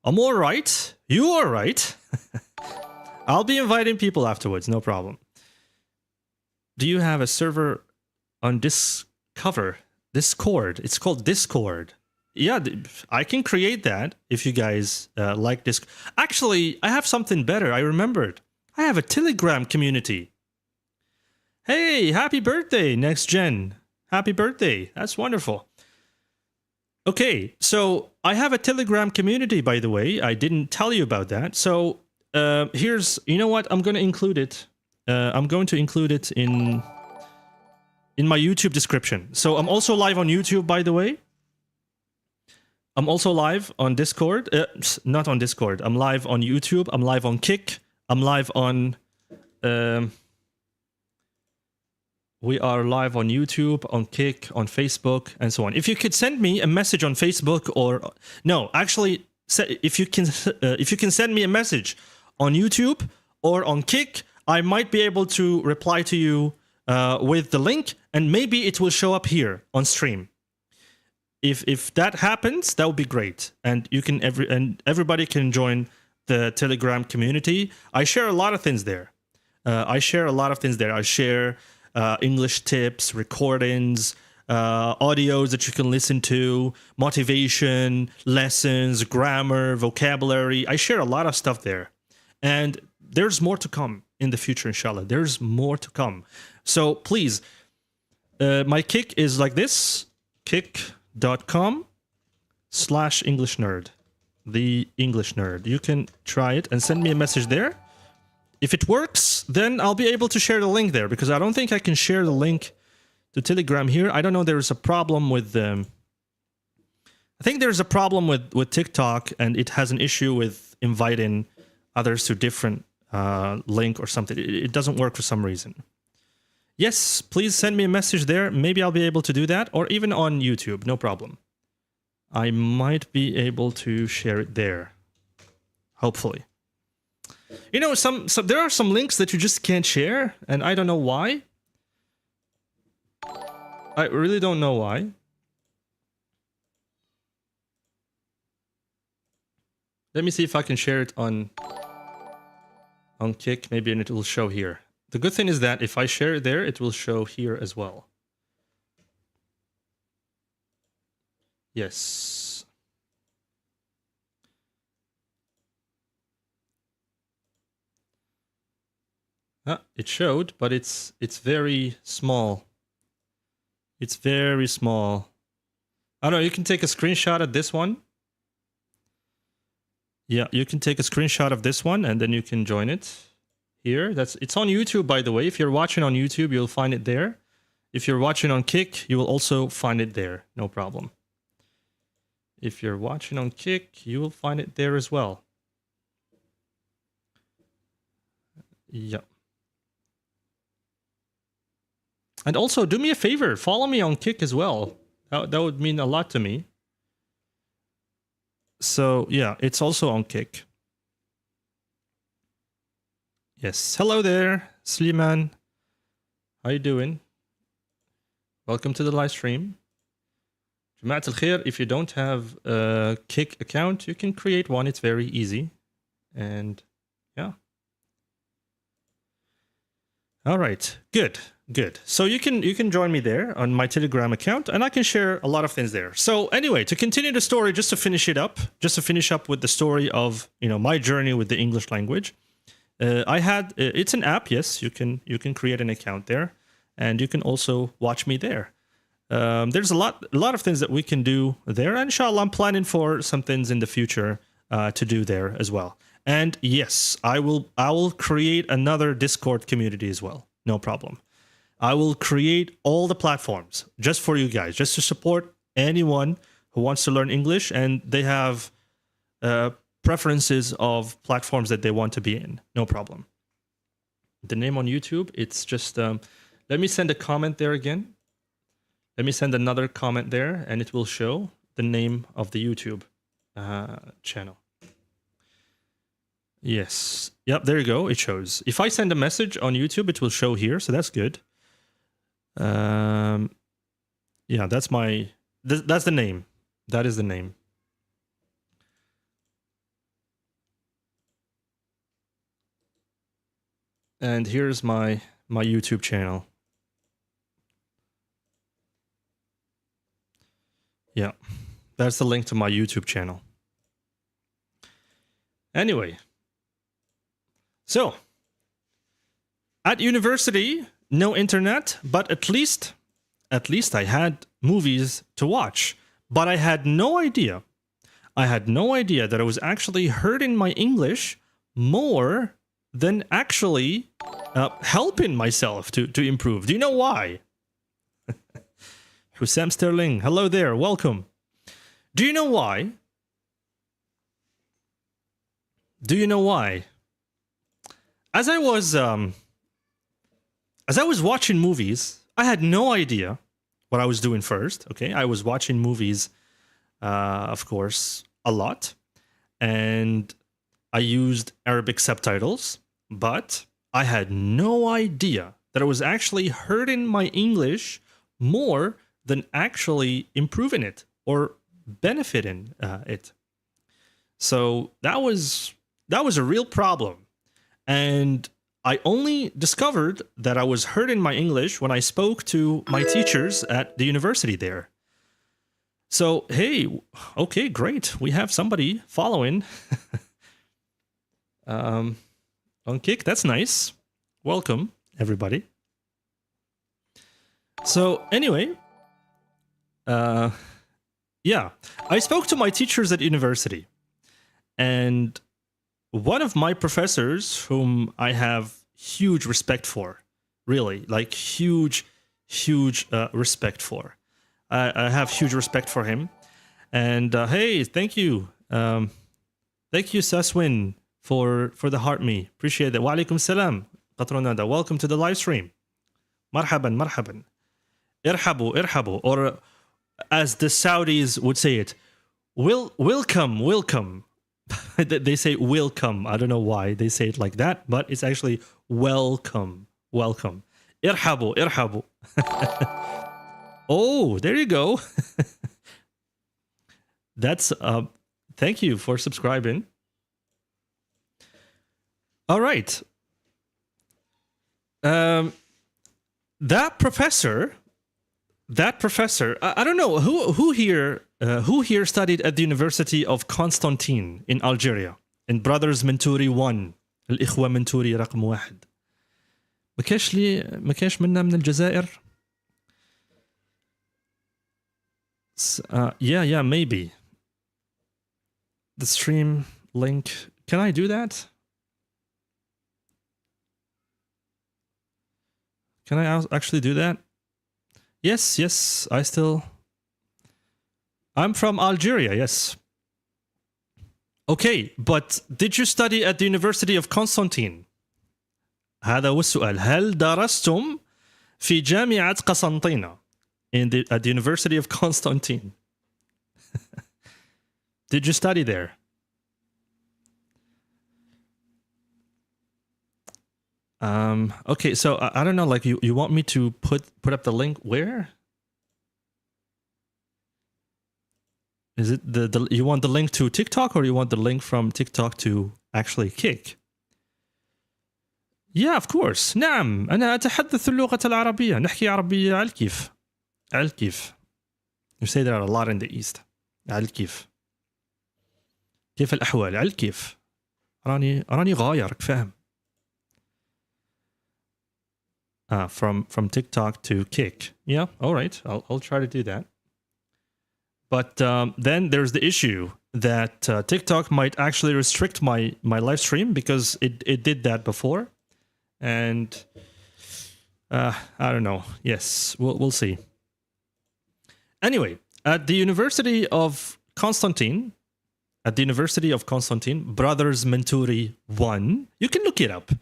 I'm all right. You all right? I'll be inviting people afterwards. No problem. Do you have a server on Discover? Discord. It's called Discord. Yeah, I can create that if you guys like Discord. Actually, I have something better. I remembered. I have a Telegram community. Hey, happy birthday, Next Gen. Happy birthday. That's wonderful. Okay, so I have a Telegram community, by the way. I didn't tell you about that. So here's, you know what? I'm going to include it. I'm going to include it in my YouTube description. So I'm also live on YouTube, by the way. I'm also live on Discord. Not on Discord. I'm live on YouTube. I'm live on Kick. I'm live on... we are live on YouTube, on Kick, on Facebook, and so on. If you could send me a message on Facebook or... No, actually, if you can send me a message on YouTube or on Kick, I might be able to reply to you with the link, and maybe it will show up here on stream. If that happens, that would be great, and you can everybody can join the Telegram community. I share a lot of things there. I share English tips, recordings, audios that you can listen to, motivation, lessons, grammar, vocabulary. I share a lot of stuff there, and there's more to come in the future, inshallah. There's more to come. So please, my Kick is like this, kick.com/English Nerd, the English Nerd. You can try it and send me a message there. If it works, then I'll be able to share the link there, because I don't think I can share the link to Telegram here. I don't know, there's a problem with... I think there's a problem with TikTok, and it has an issue with inviting others to different link or something. It doesn't work for some reason. Yes, please send me a message there. Maybe I'll be able to do that, or even on YouTube, no problem. I might be able to share it there, hopefully. You know, there are some links that you just can't share, and I don't know why. I really don't know why. Let me see if I can share it on Kick, maybe, and it will show here. The good thing is that if I share it there, it will show here as well. Yes. It showed, but it's very small. It's very small. I don't know, you can take a screenshot of this one. Yeah, you can take a screenshot of this one, and then you can join it here. It's on YouTube, by the way. If you're watching on YouTube, you'll find it there. If you're watching on Kick, you will also find it there. No problem. If you're watching on Kick, you will find it there as well. Yeah. And also, do me a favor, follow me on Kick as well. That would mean a lot to me. So, yeah, it's also on Kick. Yes, hello there, Sliman. How you doing? Welcome to the live stream. Jama'at al-Khair, if you don't have a Kick account, you can create one. It's very easy. And yeah. All right, good. So you can join me there on my Telegram account, and I can share a lot of things there. So anyway, to continue the story, just to finish up with the story of my journey with the English language. I had it's an app. Yes, you can create an account there, and you can also watch me there. There's a lot of things that we can do there. And inshallah, I'm planning for some things in the future to do there as well. And yes, I will create another Discord community as well. No problem. I will create all the platforms just for you guys, just to support anyone who wants to learn English and they have preferences of platforms that they want to be in. No problem. The name on YouTube, it's just, let me send a comment there again. Let me send another comment there and it will show the name of the YouTube channel. Yes. Yep, there you go. It shows. If I send a message on YouTube, it will show here, so that's good. Yeah, that's that's the name. That is the name. And here's my YouTube channel. Yeah. That's the link to my YouTube channel. Anyway, so at university, no internet, but at least I had movies to watch. But I had no idea that I was actually hurting my English more than actually helping myself to improve. Do you know why? Hussam Sterling, hello there, welcome. Do you know why? As I was watching movies, I had no idea what I was doing first. Okay, I was watching movies, of course, a lot, and I used Arabic subtitles, but I had no idea that I was actually hurting my English more than actually improving it or benefiting it. So that was a real problem. And I only discovered that I was hurting my English when I spoke to my teachers at the university there. So, hey, okay, great. We have somebody following on Kick. That's nice. Welcome, everybody. So, anyway, yeah, I spoke to my teachers at university. And one of my professors, whom I have huge respect for, really, like huge respect for. I have huge respect for him. And hey, thank you. Thank you, Saswin, for the heart me. Appreciate that. Wa alaikum salam. Qatronada. Welcome to the live stream. Marhaban, marhaban. Irhabu, irhabu. Or as the Saudis would say it, welcome. They say welcome. I don't know why they say it like that, but it's actually welcome. Irhabu. Oh, there you go. That's thank you for subscribing. All right. That professor, I don't know who here studied at the University of Constantine in Algeria, in Brothers Menturi 1, الإخوة منتوري رقم 1. ما كاش منا من الجزائر. Yeah, maybe. The stream link. Can I do that? Can I actually do that? Yes, I'm from Algeria, yes. Okay, but did you study at the University of Constantine? هذا هو السؤال. هل درستم في جامعة قسنطينة at the University of Constantine? Did you study there? Okay, so I don't know, like you want me to put up the link where? Is it the you want the link to TikTok or you want the link from TikTok to actually Kick? Yeah, of course. نعم أنا أتحدث اللغة العربية. نحكي عربية على الكيف. على الكيف. You say that a lot in the East. على الكيف. كيف الأحوال؟ على الكيف. راني غايرك فاهم. From TikTok to Kick. Yeah, all right. I'll try to do that. But then there's the issue that TikTok might actually restrict my live stream because it did that before. And I don't know. Yes, we'll see. Anyway, at the University of Constantine, Brothers Menturi 1, you can look it up.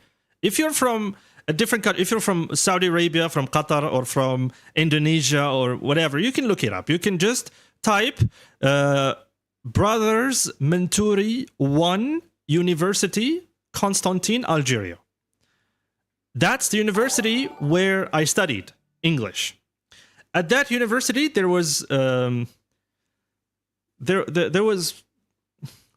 If you're from a different country, if you're from Saudi Arabia, from Qatar, or from Indonesia, or whatever, you can look it up. You can just type Brothers Menturi 1 University, Constantine, Algeria. That's the university where I studied English. At that university, there was there was,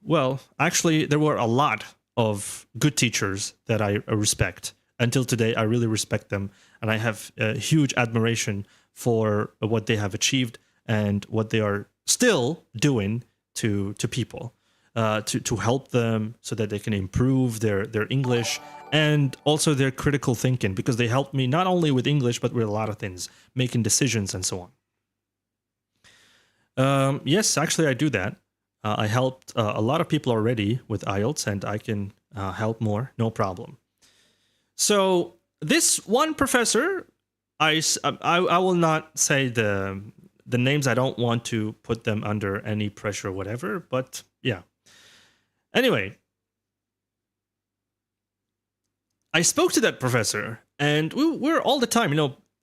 well, actually, there were a lot of good teachers that I respect. Until today, I really respect them, and I have a huge admiration for what they have achieved and what they are still doing to people, to help them so that they can improve their English and also their critical thinking, because they helped me not only with English but with a lot of things, making decisions and so on. Yes, actually I do that. I helped a lot of people already with IELTS, and I can help more, no problem. So this one professor, I will not say the names. I don't want to put them under any pressure or whatever, but yeah. Anyway, I spoke to that professor, and we're all the time,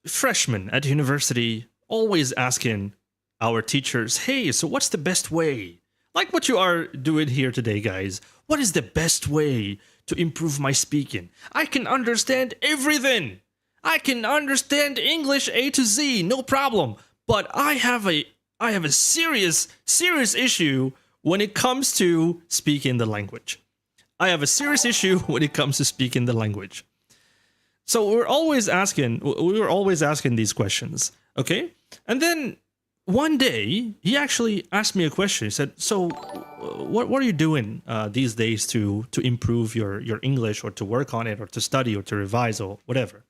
freshmen at university, always asking our teachers, hey, so what's the best way? Like what you are doing here today, guys. What is the best way to improve my speaking? I can understand everything. I can understand English A to Z, no problem. But I have a serious issue when it comes to speaking the language. I have a serious issue when it comes to speaking the language. So we were always asking these questions, okay? And then one day, he actually asked me a question. He said, so what are you doing these days to improve your English, or to work on it, or to study, or to revise, or whatever?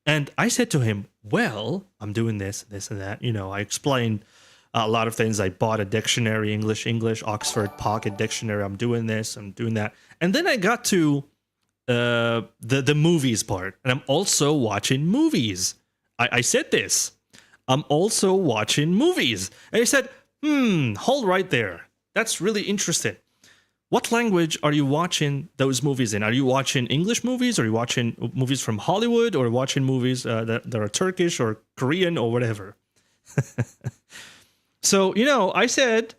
And I said to him, well, I'm doing this, and that. I explained a lot of things. I bought a dictionary, English, Oxford Pocket Dictionary. I'm doing this, I'm doing that. And then I got to the movies part. And I'm also watching movies. I said this. I'm also watching movies. And he said, hold right there. That's really interesting. What language are you watching those movies in? Are you watching English movies? Are you watching movies from Hollywood? Or watching movies that are Turkish or Korean or whatever? So, I said,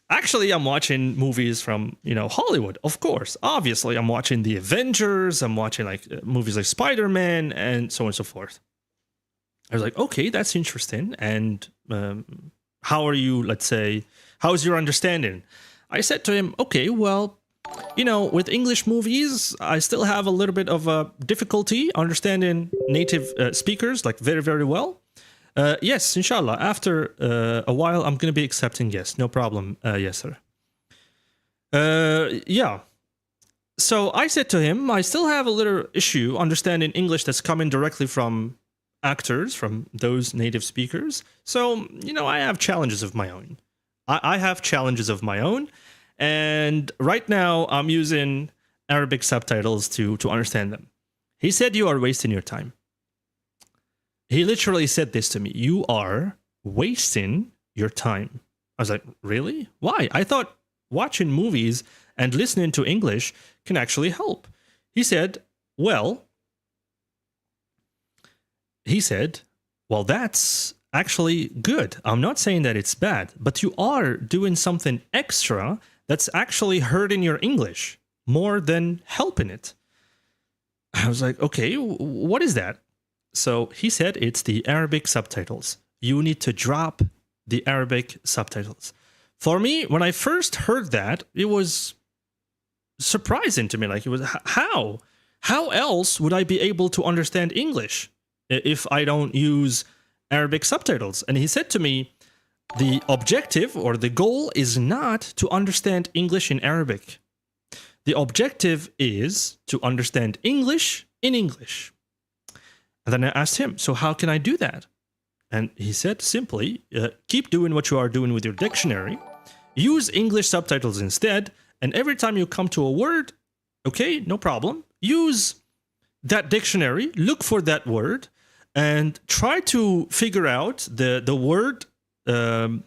actually, I'm watching movies from, Hollywood, of course. Obviously, I'm watching The Avengers. I'm watching movies like Spider-Man and so on and so forth. I was like, okay, that's interesting. And how are you, let's say, how's your understanding? I said to him, okay, well, with English movies, I still have a little bit of a difficulty understanding native speakers, very, very well. Yes, inshallah. After a while, I'm going to be accepting yes. No problem. Yes, sir. Yeah. So I said to him, I still have a little issue understanding English that's coming directly from actors, from those native speakers. So, I have challenges of my own. I have challenges of my own. And right now, I'm using Arabic subtitles to understand them. He said, you are wasting your time. He literally said this to me. You are wasting your time. I was like, really? Why? I thought watching movies and listening to English can actually help. He said, well, that's actually good. I'm not saying that it's bad, but you are doing something extra that's actually hurting your English more than helping it. I was like, okay, what is that? So he said it's the Arabic subtitles. You need to drop the Arabic subtitles. For me, when I first heard that, it was surprising to me. Like, it was, how? How else would I be able to understand English if I don't use Arabic subtitles? And he said to me, the objective or the goal is not to understand English in Arabic. The objective is to understand English in English. And then I asked him, so how can I do that? And he said simply, keep doing what you are doing with your dictionary, use English subtitles instead, and every time you come to a word, okay, no problem, use that dictionary, look for that word, and try to figure out the word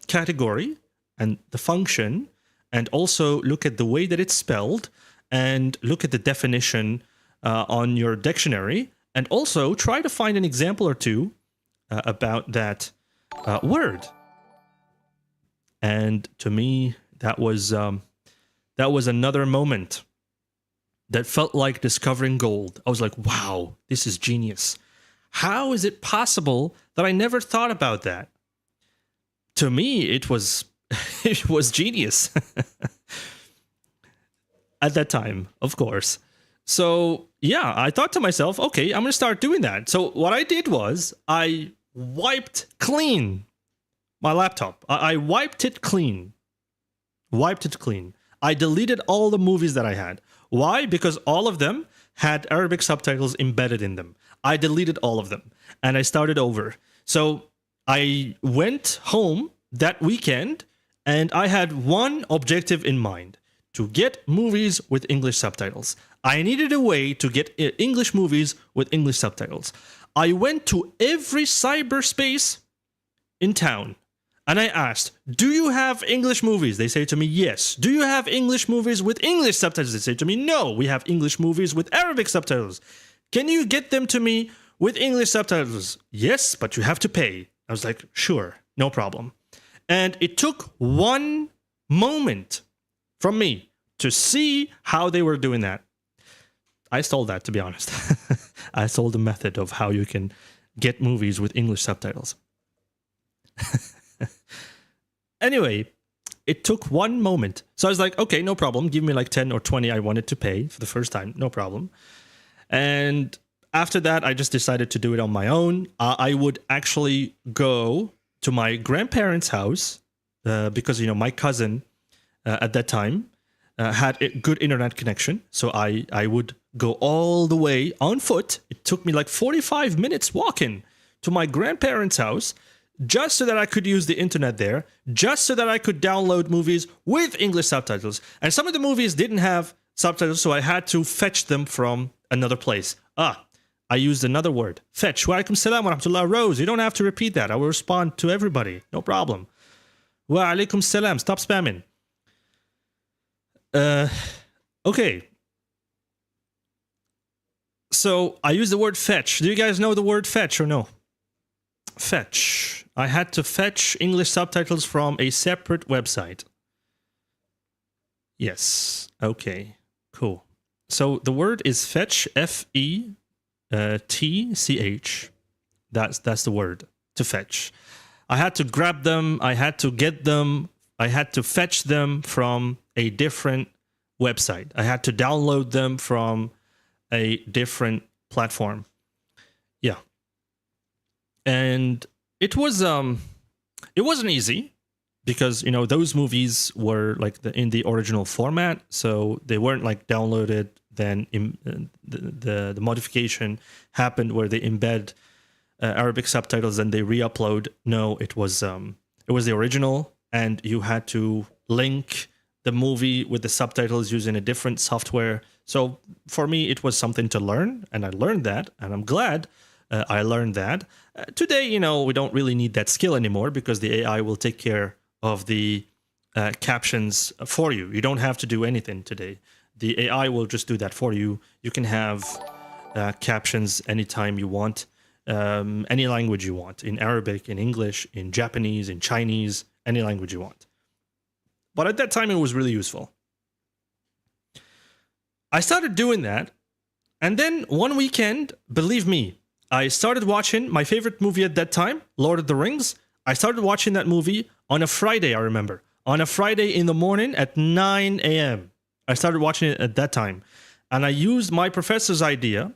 category and the function, and also look at the way that it's spelled, and look at the definition on your dictionary, and also try to find an example or two about that word. And to me, that was another moment that felt like discovering gold. I was like, wow, this is genius. How is it possible that I never thought about that? To me, it was it was genius at that time, of course. So yeah, I thought to myself, okay, I'm gonna start doing that. So what I did was I wiped clean my laptop. I wiped it clean. Wiped it clean. I deleted all the movies that I had. Why? Because all of them had Arabic subtitles embedded in them. I deleted all of them and I started over. So I went home that weekend and I had one objective in mind: to get movies with English subtitles. I needed a way to get English movies with English subtitles. I went to every cyberspace in town and I asked, do you have English movies? They say to me, yes. Do you have English movies with English subtitles? They say to me, no, we have English movies with Arabic subtitles. Can you get them to me with English subtitles? Yes, but you have to pay. I was like, sure, no problem. And it took one moment from me to see how they were doing that. I stole that, to be honest. I stole the method of how you can get movies with English subtitles. Anyway, it took one moment. So I was like, okay, no problem. Give me like 10 or 20 I wanted to pay for the first time. No problem. And after that, I just decided to do it on my own. I would actually go to my grandparents' house because, you know, my cousin at that time had a good internet connection. So I would go all the way on foot. It took me like 45 minutes walking to my grandparents' house just so that I could use the internet there, just so that I could download movies with English subtitles. And some of the movies didn't have subtitles, so I had to fetch them from another place. I used another word. Fetch. Wa alaikum salam wa rahmatullah. Rose, you don't have to repeat that. I will respond to everybody. No problem. Wa alaikum salam. Stop spamming. Okay. So I use the word fetch. Do you guys know the word fetch or no? Fetch. I had to fetch English subtitles from a separate website. Yes. Okay. Cool. So the word is fetch. F-E-T-C-H. That's the word, to fetch. I had to grab them. I had to get them. I had to fetch them from a different website. I had to download them from a different platform. Yeah. And it wasn't easy because, you know, those movies were like in the original format, so they weren't like downloaded. Then the modification happened where they embed Arabic subtitles and they re-upload. No, it was the original, and you had to link the movie with the subtitles using a different software. So for me, it was something to learn, and I learned that, and I'm glad I learned that. Today, you know, we don't really need that skill anymore because the AI will take care of the captions for you. You don't have to do anything today. The AI will just do that for you. You can have captions anytime you want, any language you want, in Arabic, in English, in Japanese, in Chinese, any language you want. But at that time, it was really useful. I started doing that, and then one weekend, believe me, I started watching my favorite movie at that time, Lord of the Rings. I started watching that movie on a Friday, I remember. On a Friday in the morning at 9 a.m. I started watching it at that time. And I used my professor's idea,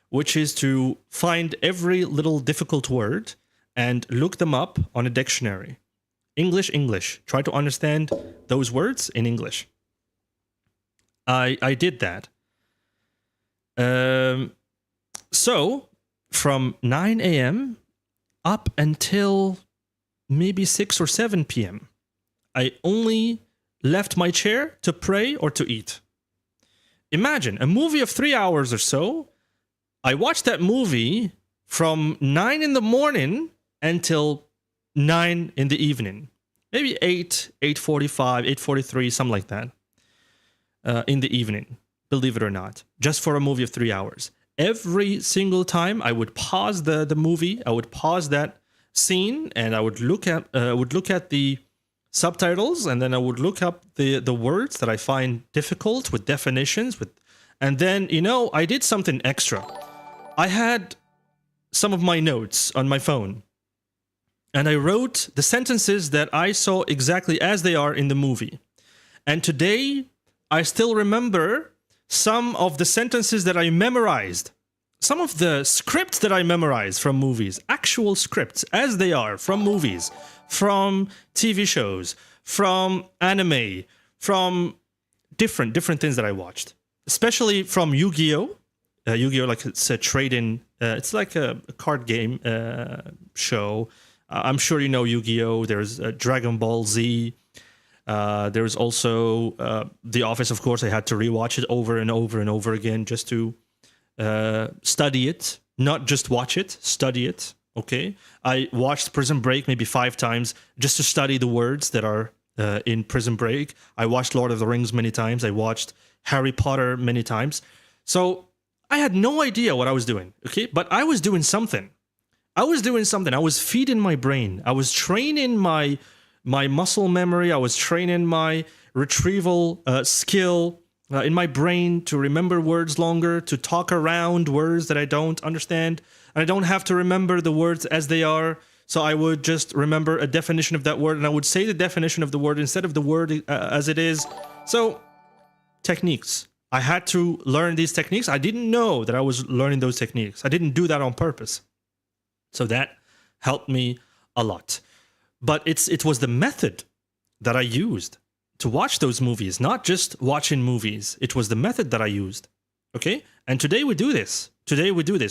which is to find every little difficult word and look them up on a dictionary. English. Try to understand those words in English. I did that. So, from 9 a.m. up until maybe 6 or 7 p.m., I only left my chair to pray or to eat. Imagine, a movie of 3 hours or so. I watched that movie from 9 in the morning until 9 in the evening. Maybe 8, 8:45, 8:43, something like that. In the evening, believe it or not. Just for a movie of 3 hours. Every single time I would pause the movie, I would pause that scene, and I would look at the subtitles, and then I would look up the words that I find difficult with definitions, and then, I did something extra. I had some of my notes on my phone, and I wrote the sentences that I saw exactly as they are in the movie. And today, I still remember some of the sentences that I memorized. Some of the scripts that I memorized from movies, actual scripts as they are from movies, from TV shows, from anime, from different things that I watched. Especially from Yu-Gi-Oh! Yu-Gi-Oh! Like it's a trade-in, it's like a card game show. I'm sure you know Yu-Gi-Oh! There's Dragon Ball Z. There's also The Office, of course. I had to rewatch it over and over and over again just to study it, not just watch it, study it. Okay, I watched Prison Break maybe 5 times just to study the words that are in Prison Break. I watched Lord of the Rings many times. I watched Harry Potter many times. So I had no idea what I was doing. Okay, but I was doing something. I was feeding my brain. I was training my muscle memory. I was training my retrieval skill in my brain to remember words longer, to talk around words that I don't understand. And I don't have to remember the words as they are. So I would just remember a definition of that word, and I would say the definition of the word instead of the word as it is. So, techniques. I had to learn these techniques. I didn't know that I was learning those techniques. I didn't do that on purpose. So that helped me a lot. But it was the method that I used to watch those movies, not just watching movies. It was the method that I used. Okay? And today we do this.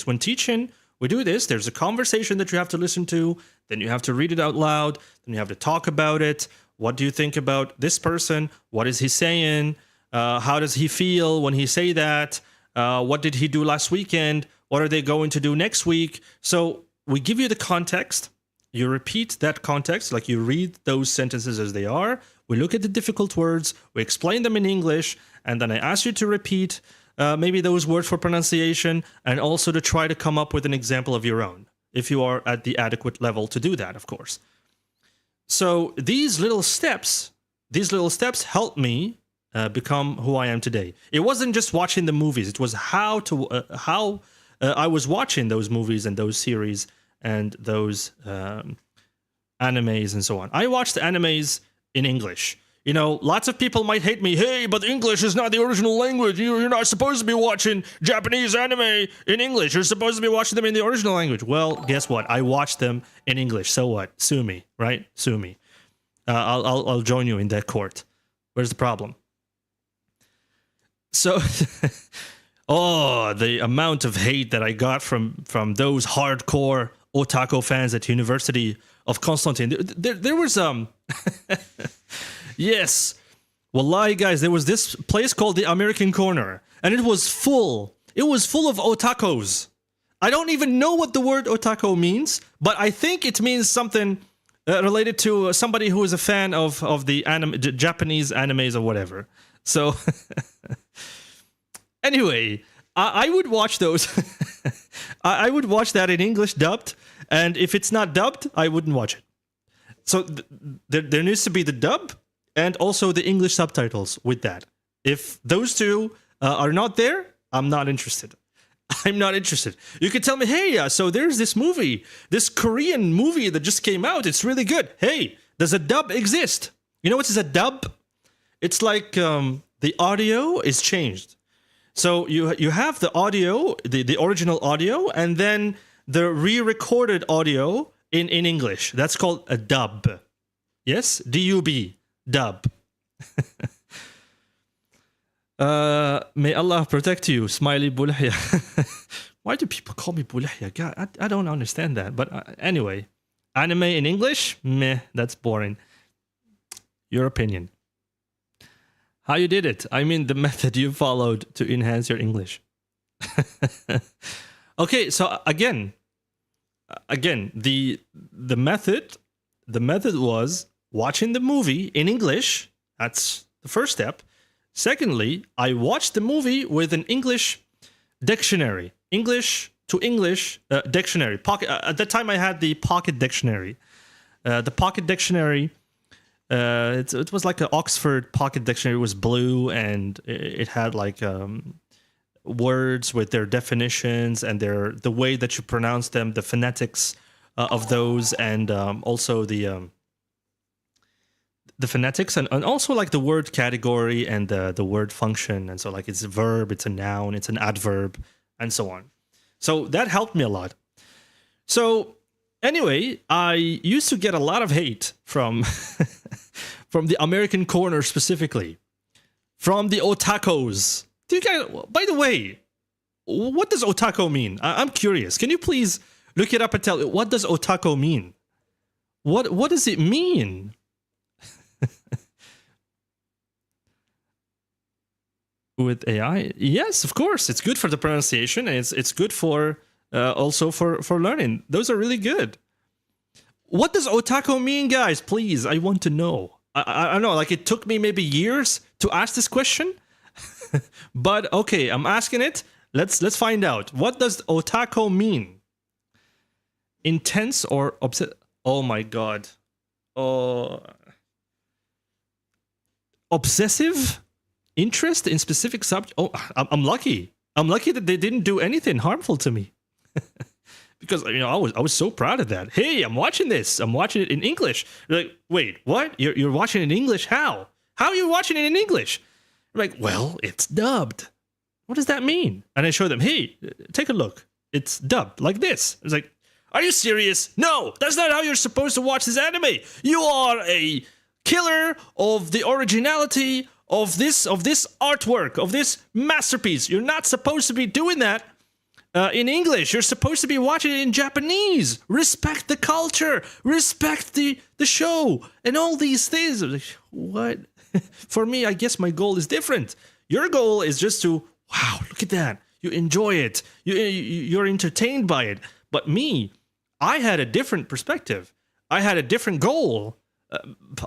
When teaching, we do this. There's a conversation that you have to listen to. Then you have to read it out loud. Then you have to talk about it. What do you think about this person? What is he saying? How does he feel when he say that? What did he do last weekend? What are they going to do next week? So we give you the context. You repeat that context, like you read those sentences as they are. We look at the difficult words. We explain them in English. And then I ask you to repeat maybe those words for pronunciation, and also to try to come up with an example of your own, if you are at the adequate level to do that, of course. So these little steps helped me become who I am today. It wasn't just watching the movies. It was how I was watching those movies and those series and those animes and so on. I watched animes in English. You know, lots of people might hate me. Hey, but English is not the original language. You're not supposed to be watching Japanese anime in English. You're supposed to be watching them in the original language. Well, guess what? I watched them in English. So what? Sue me, right? Sue me. I'll join you in that court. Where's the problem? So, the amount of hate that I got from those hardcore otaku fans at University of Constantine. There was yes. Wallahi, guys, there was this place called the American Corner, and it was full. It was full of otakos. I don't even know what the word otaku means, but I think it means something related to somebody who is a fan of the Japanese animes or whatever. So, anyway, I would watch those. I would watch that in English dubbed, and if it's not dubbed, I wouldn't watch it. So there needs to be the dub and also the English subtitles with that. If those two are not there, I'm not interested. I'm not interested. You could tell me, hey, so there's this movie, this Korean movie that just came out. It's really good. Hey, does a dub exist? You know what is a dub? It's like the audio is changed. So you have the audio, the original audio, and then the re-recorded audio in English. That's called a dub. Yes? D-U-B. Dub. May Allah protect you, Smiley Bulahya. Why do people call me Bulahya? God, I don't understand that. But anyway, anime in English? Meh, that's boring. Your opinion. How you did it? I mean, the method you followed to enhance your English. Okay, so again, the method was watching the movie in English. That's the first step. Secondly, I watched the movie with an English dictionary, English to English dictionary. Pocket. At that time, I had the Pocket Dictionary. The Pocket Dictionary. It was like an Oxford Pocket Dictionary. It was blue, and it had like words with their definitions and the way that you pronounce them, the phonetics of those, and also the phonetics and also like the word category and the word function. And so like it's a verb, it's a noun, it's an adverb, and so on. So that helped me a lot. So anyway, I used to get a lot of hate from from the American corner specifically, from the otakos. Do you guys, by the way, what does otaku mean? I'm curious. Can you please look it up and tell me, what does otaku mean? What does it mean? With AI? Yes, of course. It's good for the pronunciation, and it's good for also for learning. Those are really good. What does otaku mean, guys? Please, I want to know. I don't know, like it took me maybe years to ask this question. But okay, I'm asking it. Let's find out. What does otaku mean? Intense or obsessed? Oh my god. Oh. Obsessive interest in specific subject. Oh, I'm lucky. I'm lucky that they didn't do anything harmful to me. Because I was so proud of that. Hey, I'm watching this. I'm watching it in English. You're like, wait, what? You're watching it in English? How? How are you watching it in English? I'm like, well, it's dubbed. What does that mean? And I show them, hey, take a look. It's dubbed like this. It's like, are you serious? No, that's not how you're supposed to watch this anime. You are a killer of the originality of this artwork, of this masterpiece. You're not supposed to be doing that in English. You're supposed to be watching it in Japanese. Respect the culture. Respect the show. And all these things. Like, what? For me, I guess my goal is different. Your goal is just to, wow, look at that. You enjoy it. You're entertained by it. But me, I had a different perspective. I had a different goal.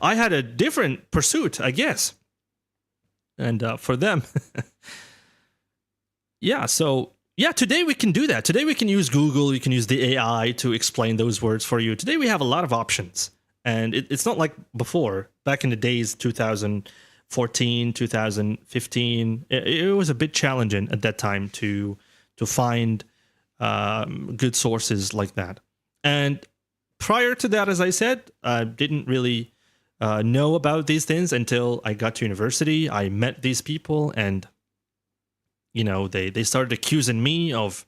I had a different pursuit, I guess. And for them, yeah, so, yeah, today we can do that. Today we can use Google, we can use the AI to explain those words for you. Today we have a lot of options. And it's not like before, back in the days, 2014, 2015, it was a bit challenging at that time to find good sources like that. And prior to that, as I said, I didn't really know about these things until I got to university. I met these people, and they started accusing me of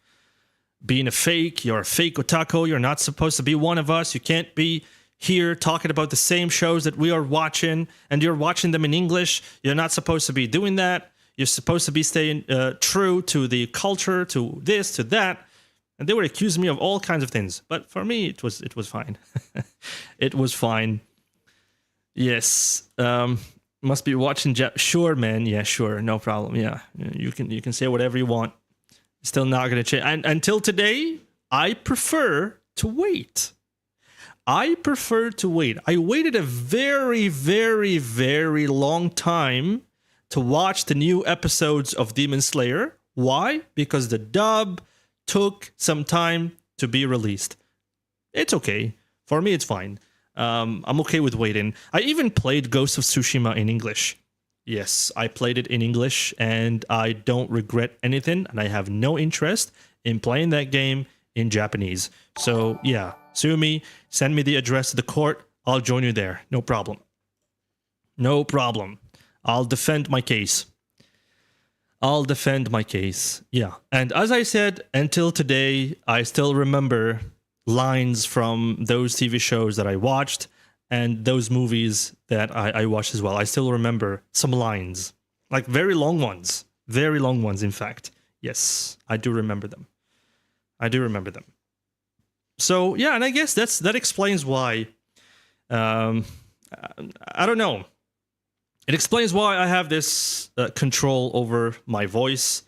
being a fake. You're a fake otaku. You're not supposed to be one of us. You can't be here talking about the same shows that we are watching, and you're watching them in English. You're not supposed to be doing that. You're supposed to be staying true to the culture, to this, to that. And they were accusing me of all kinds of things. But for me, it was fine. It was fine. Yes. Must be watching. Sure, man. Yeah, sure. No problem. Yeah. You can say whatever you want. Still not going to change. And until today, I prefer to wait. I waited a very, very, very long time to watch the new episodes of Demon Slayer. Why? Because the dub took some time to be released. It's okay. For me, it's fine. I'm okay with waiting. I even played Ghost of Tsushima in English. Yes, I played it in English, and I don't regret anything, and I have no interest in playing that game in Japanese. So yeah, sue me, send me the address to the court. I'll join you there. No problem. No problem. I'll defend my case. I'll defend my case. Yeah. And as I said, until today, I still remember lines from those TV shows that I watched and those movies that I watched as well. I still remember some lines, like very long ones, in fact. Yes, I do remember them. I do remember them. So yeah, and I guess that explains why. I don't know. It explains why I have this control over my voice.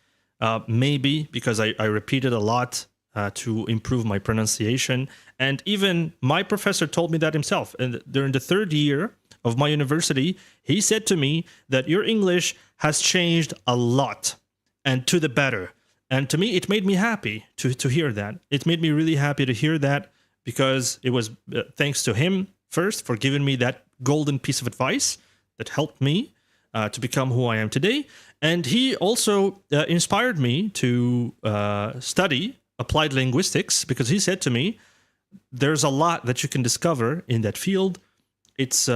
Maybe because I repeat it a lot to improve my pronunciation. And even my professor told me that himself. And during the third year of my university, he said to me that your English has changed a lot and to the better. And to me, it made me happy to hear that. It made me really happy to hear that because it was thanks to him first for giving me that golden piece of advice that helped me to become who I am today. And he also inspired me to study applied linguistics because he said to me, there's a lot that you can discover in that field. It's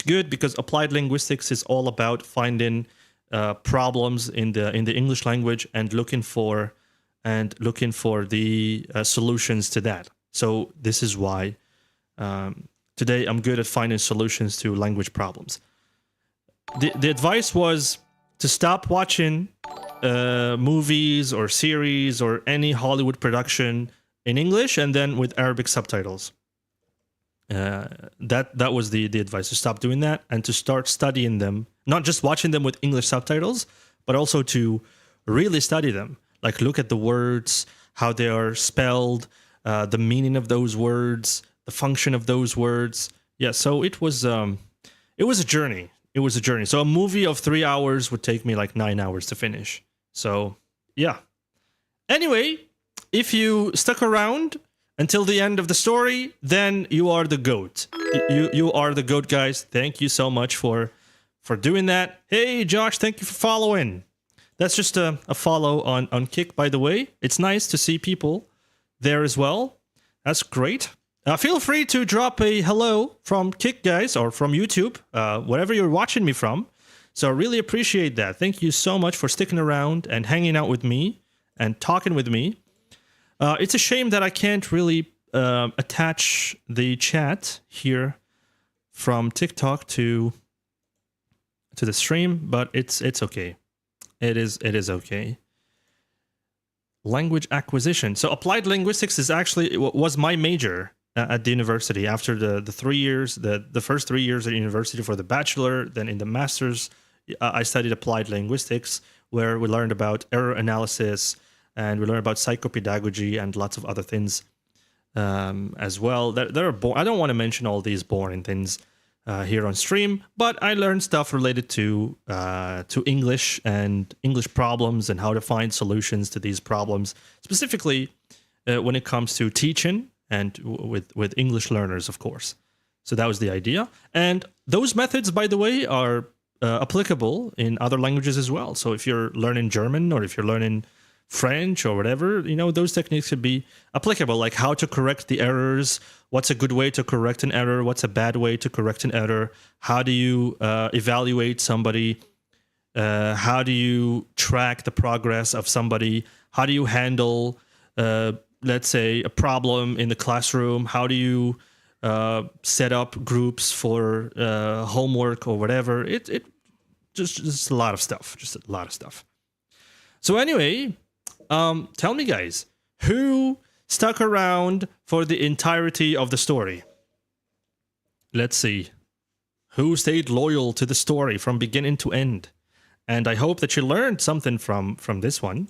good because applied linguistics is all about finding problems in the English language and looking for the solutions to that. So this is why today I'm good at finding solutions to language problems. The advice was to stop watching movies or series or any Hollywood production in English and then with Arabic subtitles. That was the advice, to stop doing that and to start studying them, not just watching them with English subtitles, but also to really study them. Like look at the words, how they are spelled, the meaning of those words, the function of those words. Yeah, so it was a journey. It was a journey. So a movie of 3 hours would take me like 9 hours to finish. So yeah. Anyway, if you stuck around until the end of the story, then you are the GOAT. You are the GOAT, guys. Thank you so much for doing that. Hey, Josh, thank you for following. That's just a follow on Kick, by the way. It's nice to see people there as well. That's great. Feel free to drop a hello from Kick, guys, or from YouTube, wherever you're watching me from. So I really appreciate that. Thank you so much for sticking around and hanging out with me and talking with me. It's a shame that I can't really attach the chat here from TikTok to the stream, but it's okay. It is okay. Language acquisition. So applied linguistics was my major at the university. After the 3 years, the first 3 years at university for the bachelor, then in the master's, I studied applied linguistics, where we learned about error analysis and we learned about psychopedagogy and lots of other things as well. I don't want to mention all these boring things here on stream, but I learned stuff related to English and English problems and how to find solutions to these problems, specifically when it comes to teaching and with English learners, of course. So that was the idea. And those methods, by the way, are applicable in other languages as well. So if you're learning German or if you're learning French or whatever, those techniques could be applicable, like how to correct the errors, what's a good way to correct an error, what's a bad way to correct an error, how do you evaluate somebody, how do you track the progress of somebody, how do you handle, let's say, a problem in the classroom, how do you set up groups for homework or whatever. It just a lot of stuff, So anyway, tell me, guys, who stuck around for the entirety of the story? Let's see. Who stayed loyal to the story from beginning to end? And I hope that you learned something from this one.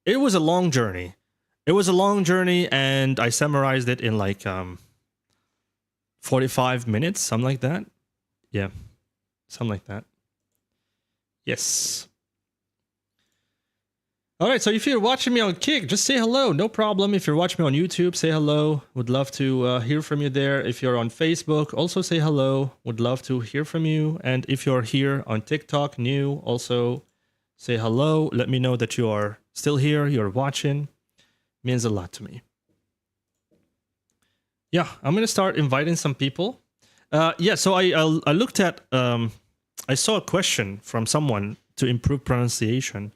It was a long journey. And I summarized it in like 45 minutes, something like that. Yeah, something like that. Yes. All right, so if you're watching me on Kick, just say hello. No problem. If you're watching me on YouTube, say hello. Would love to hear from you there. If you're on Facebook, also say hello. Would love to hear from you. And if you're here on TikTok, new, also say hello. Let me know that you are still here, you're watching. Means a lot to me. Yeah, I'm gonna start inviting some people. Yeah, so I looked at I saw a question from someone to improve pronunciation.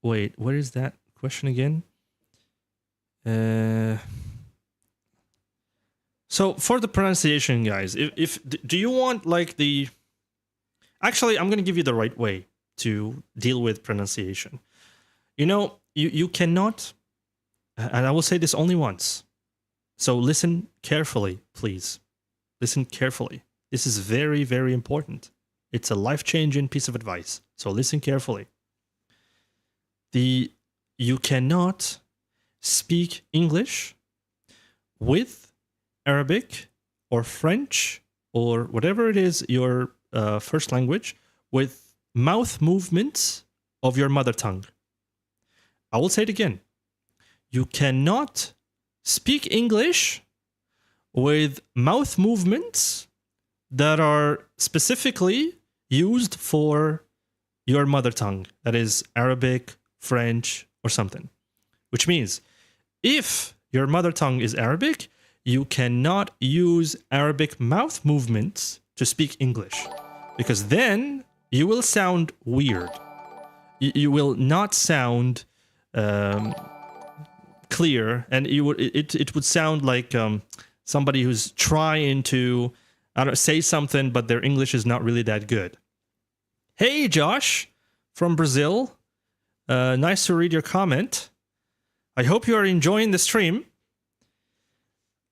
Wait, what is that question again? So for the pronunciation, guys, if do you want like the... Actually, I'm gonna give you the right way to deal with pronunciation. You know, you cannot, and I will say this only once. So listen carefully, please. Listen carefully. This is very, very important. It's a life-changing piece of advice. So listen carefully. You cannot speak English with Arabic or French or whatever it is your first language with mouth movements of your mother tongue. I will say it again. You cannot speak English with mouth movements that are specifically used for your mother tongue. That is Arabic, French, or something. Which means if your mother tongue is Arabic, you cannot use Arabic mouth movements to speak English, because then you will sound weird. You will not sound clear, and it would sound like somebody who's trying to, I don't know, say something, but their English is not really that good. Hey, Josh from Brazil. Nice to read your comment. I hope you are enjoying the stream.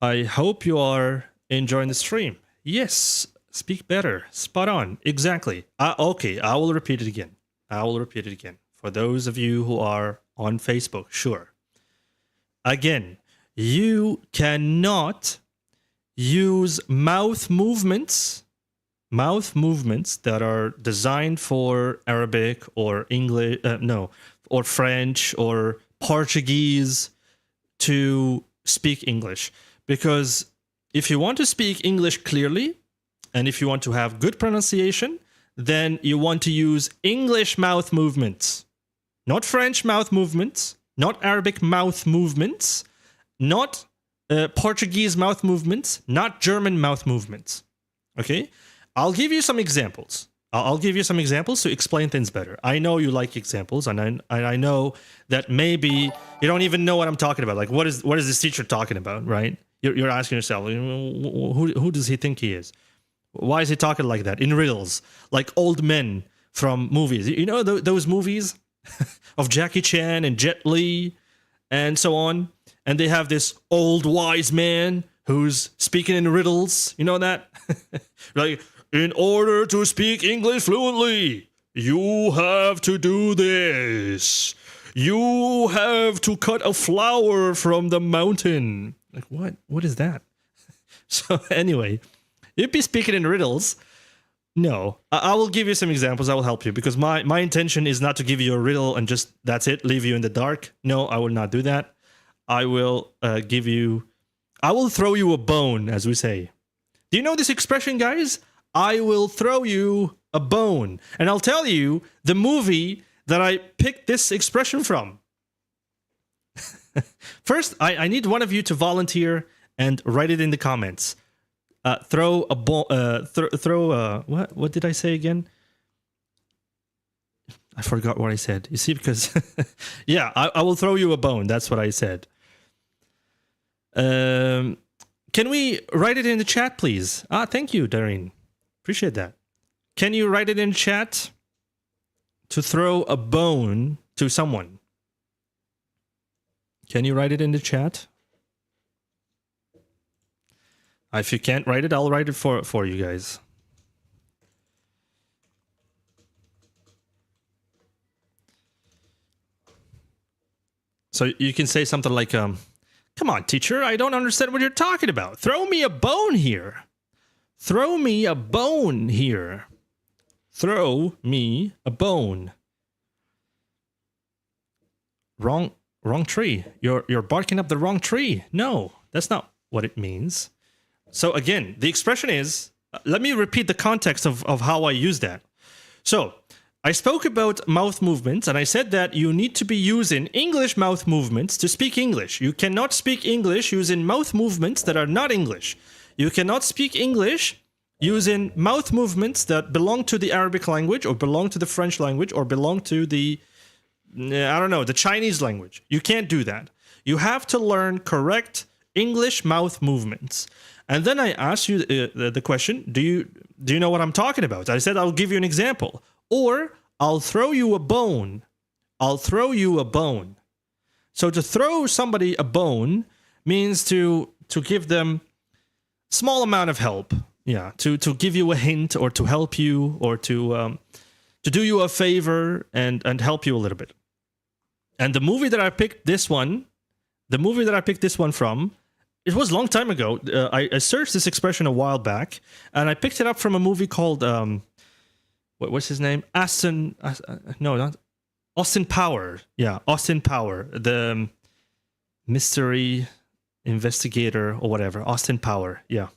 I hope you are enjoying the stream. Yes, speak better. Spot on. Exactly. Okay, I will repeat it again. I will repeat it again. For those of you who are on Facebook, sure. Again, you cannot use mouth movements that are designed for Arabic or English, or French or Portuguese to speak English. Because if you want to speak English clearly, and if you want to have good pronunciation, then you want to use English mouth movements, not French mouth movements, not Arabic mouth movements, not Portuguese mouth movements, not German mouth movements. Okay? I'll give you some examples. I'll give you some examples to explain things better. I know you like examples, and I know that maybe you don't even know what I'm talking about. Like, what is this teacher talking about, right? You're asking yourself, who does he think he is? Why is he talking like that? In riddles, like old men from movies. You know those movies of Jackie Chan and Jet Li and so on? And they have this old wise man who's speaking in riddles. You know that? Like, in order to speak English fluently, you have to do this. You have to cut a flower from the mountain. Like, what? What is that? So anyway, you'd be speaking in riddles. No, I will give you some examples. I will help you, because my intention is not to give you a riddle and just, that's it, leave you in the dark. No, I will not do that. I will I will throw you a bone, as we say. Do you know this expression, guys? I will throw you a bone. And I'll tell you the movie that I picked this expression from. First, I need one of you to volunteer and write it in the comments. Throw a bone. What did I say again? I forgot what I said. You see, because yeah, I will throw you a bone. That's what I said. Can we write it in the chat, please? Thank you, Dareen. Appreciate that. Can you write it in chat? To throw a bone to someone. Can you write it in the chat? If you can't write it, I'll write it for you guys. So you can say something like, come on, teacher, I don't understand what you're talking about. Throw me a bone here. Throw me a bone here. Throw me a bone. Wrong tree. You're barking up the wrong tree. No, that's not what it means. So again, the expression is, let me repeat the context of how I use that. So I spoke about mouth movements, and I said that you need to be using English mouth movements to speak English. You cannot speak English using mouth movements that are not English. You cannot speak English using mouth movements that belong to the Arabic language or belong to the French language or belong to the, I don't know, the Chinese language. You can't do that. You have to learn correct English mouth movements. And then I asked you the question, do you know what I'm talking about? I said, I'll give you an example. Or, I'll throw you a bone. I'll throw you a bone. So to throw somebody a bone means to give them small amount of help. Yeah, to give you a hint or to help you or to do you a favor and help you a little bit. And the movie that I picked this one from, it was a long time ago. I searched this expression a while back, and I picked it up from a movie called what's his name? Austin Power. Yeah, Austin Power, the mystery investigator or whatever. Austin Power. Yeah.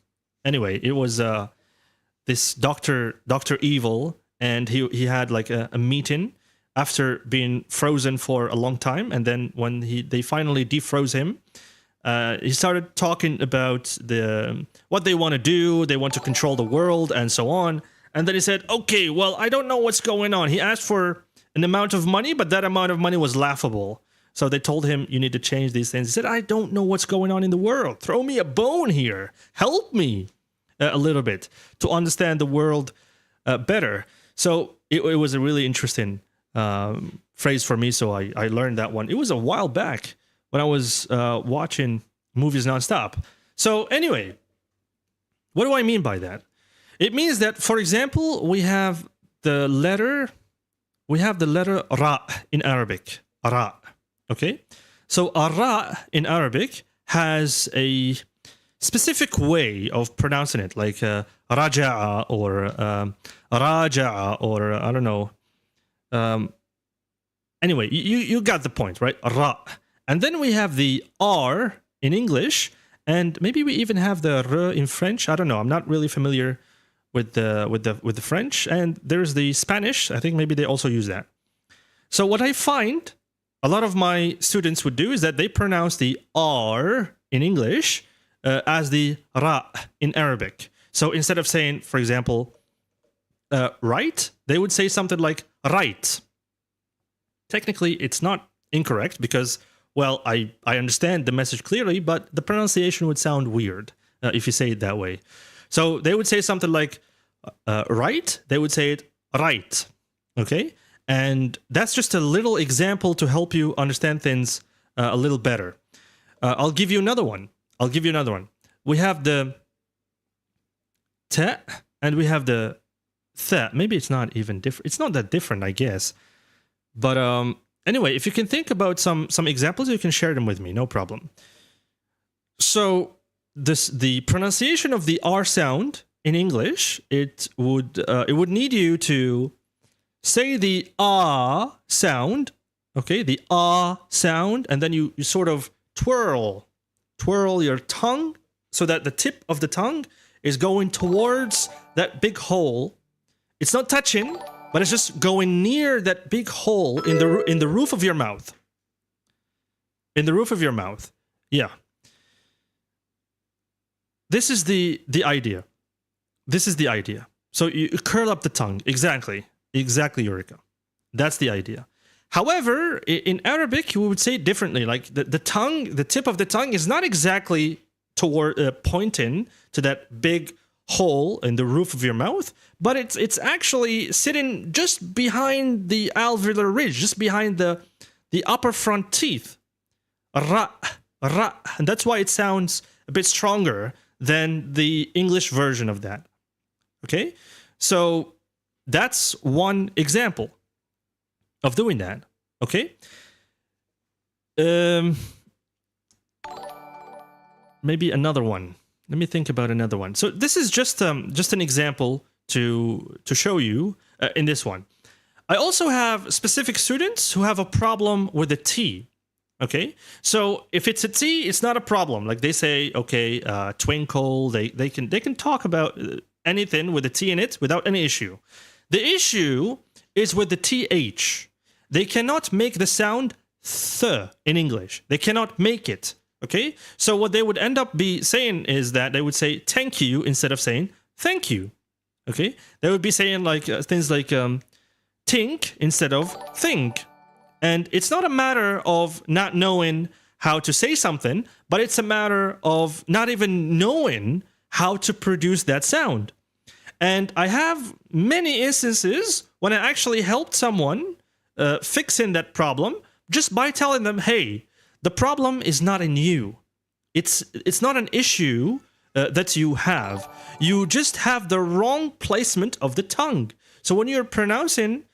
Anyway, it was this Dr. Evil, and he had like a meeting after being frozen for a long time, and then when they finally defroze him, he started talking about what they want to do. They want to control the world and so on. And then he said, okay, well, I don't know what's going on. He asked for an amount of money, but that amount of money was laughable. So they told him, you need to change these things. He said, I don't know what's going on in the world. Throw me a bone here. Help me a little bit to understand the world better. So it was a really interesting phrase for me. So I learned that one. It was a while back when I was watching movies nonstop. So anyway, what do I mean by that? It means that, for example, we have the letter ra in Arabic. Ra. Okay? So ra in Arabic has a specific way of pronouncing it, like raja'a or raja'a or I don't know. Anyway, you got the point, right? Ra. And then we have the R in English, and maybe we even have the R in French. I don't know. I'm not really familiar with the French, and there's the Spanish. I think maybe they also use that. So what I find a lot of my students would do is that they pronounce the R in English as the Ra in Arabic. So instead of saying, for example, right, they would say something like right. Technically, it's not incorrect because, well, I understand the message clearly, but the pronunciation would sound weird if you say it that way. So they would say something like right, they would say it right, okay? And that's just a little example to help you understand things a little better. I'll give you another one. We have the ta and we have the tha. Maybe it's not even different. It's not that different, I guess. But anyway, if you can think about some examples, you can share them with me, no problem. So the pronunciation of the R sound in English, it would need you to say the ah sound, okay, the ah sound, and then you sort of twirl your tongue so that the tip of the tongue is going towards that big hole. It's not touching, but it's just going near that big hole in the roof of your mouth. In the roof of your mouth. Yeah. This is the idea. This is the idea. So you curl up the tongue. Exactly, Eureka. That's the idea. However, in Arabic, we would say it differently. Like the tongue, the tip of the tongue is not exactly toward pointing to that big hole in the roof of your mouth, but it's actually sitting just behind the alveolar ridge, just behind the upper front teeth. Ra, ra. And that's why it sounds a bit stronger than the English version of that. Okay? So that's one example of doing that. Okay? Maybe another one. Let me think about another one. So this is just an example to show you in this one. I also have specific students who have a problem with the T. Okay, so if it's a T, it's not a problem. Like they say, okay, twinkle. They can talk about anything with a T in it without any issue. The issue is with the TH. They cannot make the sound th in English. They cannot make it. Okay? So what they would end up be saying is that they would say thank you instead of saying thank you. Okay? They would be saying like things like think instead of think. And it's not a matter of not knowing how to say something, but it's a matter of not even knowing how to produce that sound. And I have many instances when I actually helped someone fixing that problem just by telling them, hey, the problem is not in you. It's not an issue that you have. You just have the wrong placement of the tongue. So when you're pronouncing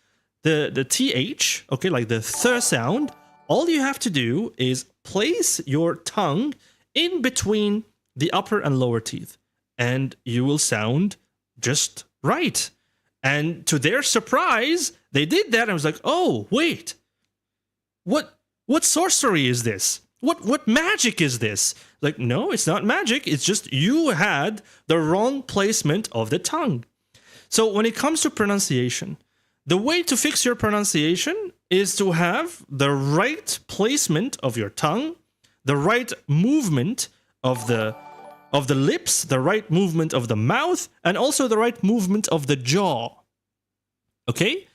the TH, okay, like the th sound, all you have to do is place your tongue in between the upper and lower teeth, and you will sound just right. And to their surprise, they did that and was like, oh, wait, what sorcery is this? What magic is this? Like, no, it's not magic. It's just you had the wrong placement of the tongue. So when it comes to pronunciation, the way to fix your pronunciation is to have the right placement of your tongue, the right movement of the lips, the right movement of the mouth, and also the right movement of the jaw. Okay?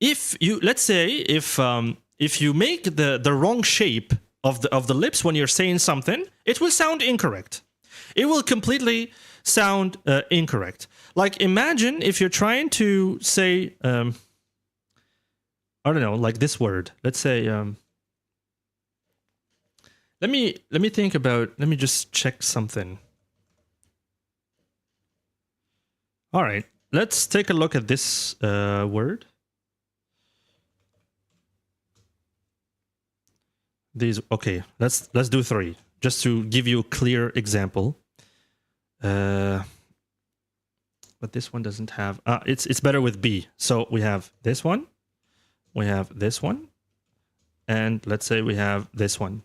If you, let's say, if you make the wrong shape of the lips when you're saying something, it will sound incorrect. It will completely sound incorrect. Like, imagine if you're trying to say, I don't know, like this word. Let's say, let me think about. Let me just check something. All right, let's take a look at this word. These, okay, let's do 3 just to give you a clear example. But this one doesn't have. It's better with B. So we have this one, we have this one, and let's say we have this one.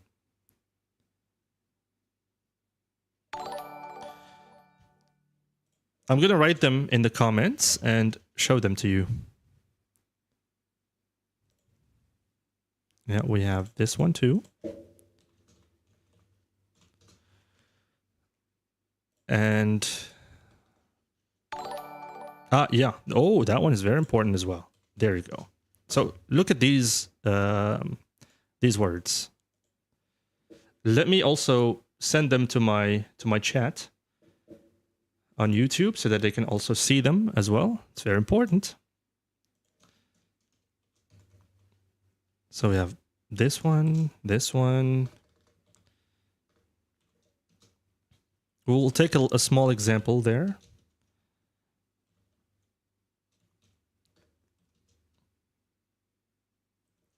I'm gonna write them in the comments and show them to you. Yeah, we have this one too. And yeah. Oh, that one is very important as well. There you go. So look at these words. Let me also send them to my chat on YouTube so that they can also see them as well. It's very important. So we have this one, this one. We'll take a small example there.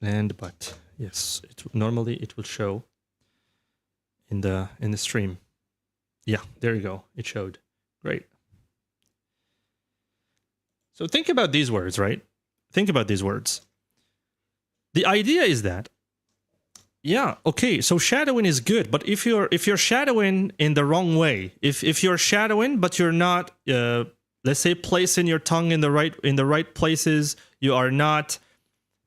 And but yes, normally it will show in the stream. Yeah, there you go. It showed. Great. So think about these words, right? Think about these words. The idea is that, yeah, okay, so shadowing is good, but if you're shadowing in the wrong way, if you're shadowing but you're not, let's say, placing your tongue in the right places, you are not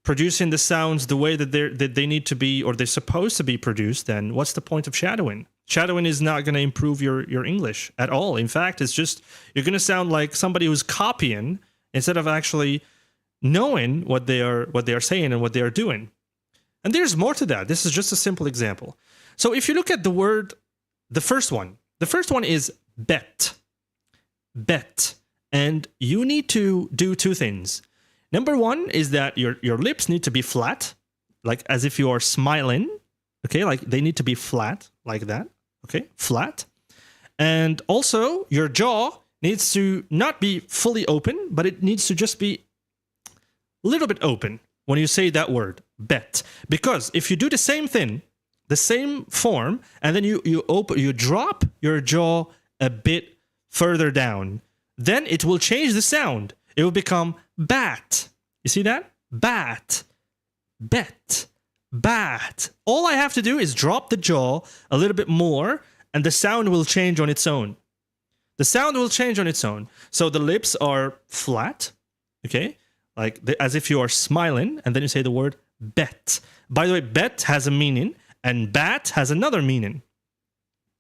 producing the sounds the way that they need to be or they're supposed to be produced, then what's the point of shadowing? Shadowing is not going to improve your English at all. In fact, it's just you're going to sound like somebody who's copying instead of actually knowing what they are saying and what they are doing. And there's more to that. This is just a simple example. So if you look at the word, the first one is bet. Bet. And you need to do 2 things. Number 1 is that your lips need to be flat, like as if you are smiling. Okay, like they need to be flat, like that. Okay, flat. And also your jaw needs to not be fully open, but it needs to just be a little bit open when you say that word, bet. Because if you do the same thing, the same form, and then you drop your jaw a bit further down, then it will change the sound. It will become bat. You see that? Bat. Bet. Bat. All I have to do is drop the jaw a little bit more, and the sound will change on its own. The sound will change on its own. So the lips are flat, okay? like as if you are smiling, and then you say the word bet. By the way, bet has a meaning, and bat has another meaning.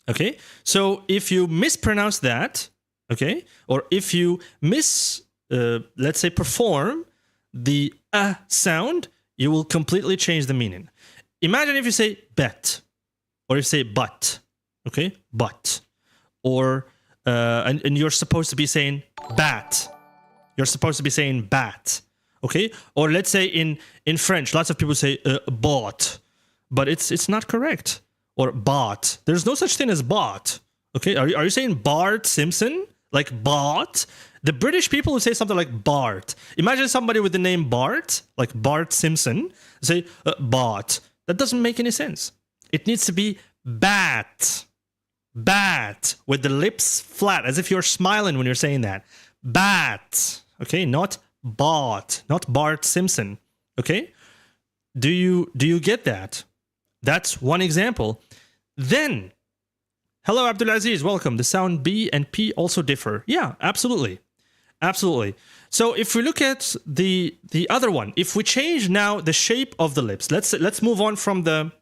Okay, so if you mispronounce that, okay, or if you let's say, perform the sound, you will completely change the meaning. Imagine if you say bet, or if you say but, okay, but, or and you're supposed to be saying bat. You're supposed to be saying bat, okay? Or let's say in French, lots of people say bought, but it's not correct. Or bought. There's no such thing as bought, okay? Are you saying Bart Simpson? Like bought? The British people who say something like Bart. Imagine somebody with the name Bart, like Bart Simpson, say bought. That doesn't make any sense. It needs to be bat. Bat, with the lips flat, as if you're smiling when you're saying that. Bat, okay, not bought, not Bart Simpson, okay? Do you get that? That's one example. Then, hello Abdulaziz, welcome. The sound B and P also differ. Yeah, absolutely. Absolutely. So if we look at the other one, if we change now the shape of the lips, let's move on from the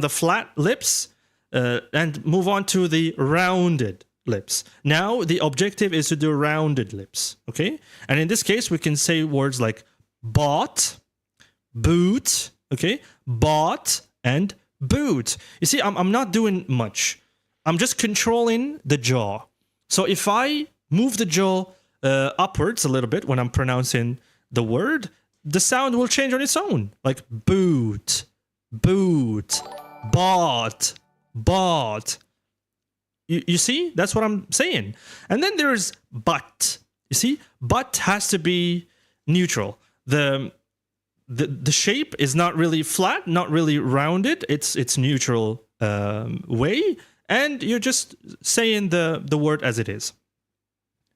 flat lips and move on to the rounded lips. Now the objective is to do rounded lips, okay? And in this case, we can say words like bought, boot, okay? Bought and boot. You see, I'm not doing much. I'm just controlling the jaw. So if I move the jaw upwards a little bit when I'm pronouncing the word, the sound will change on its own. Like boot, boot, bought, bought. You see? That's what I'm saying. And then there's but. You see? But has to be neutral. The shape is not really flat, not really rounded. It's neutral way. And you're just saying the word as it is.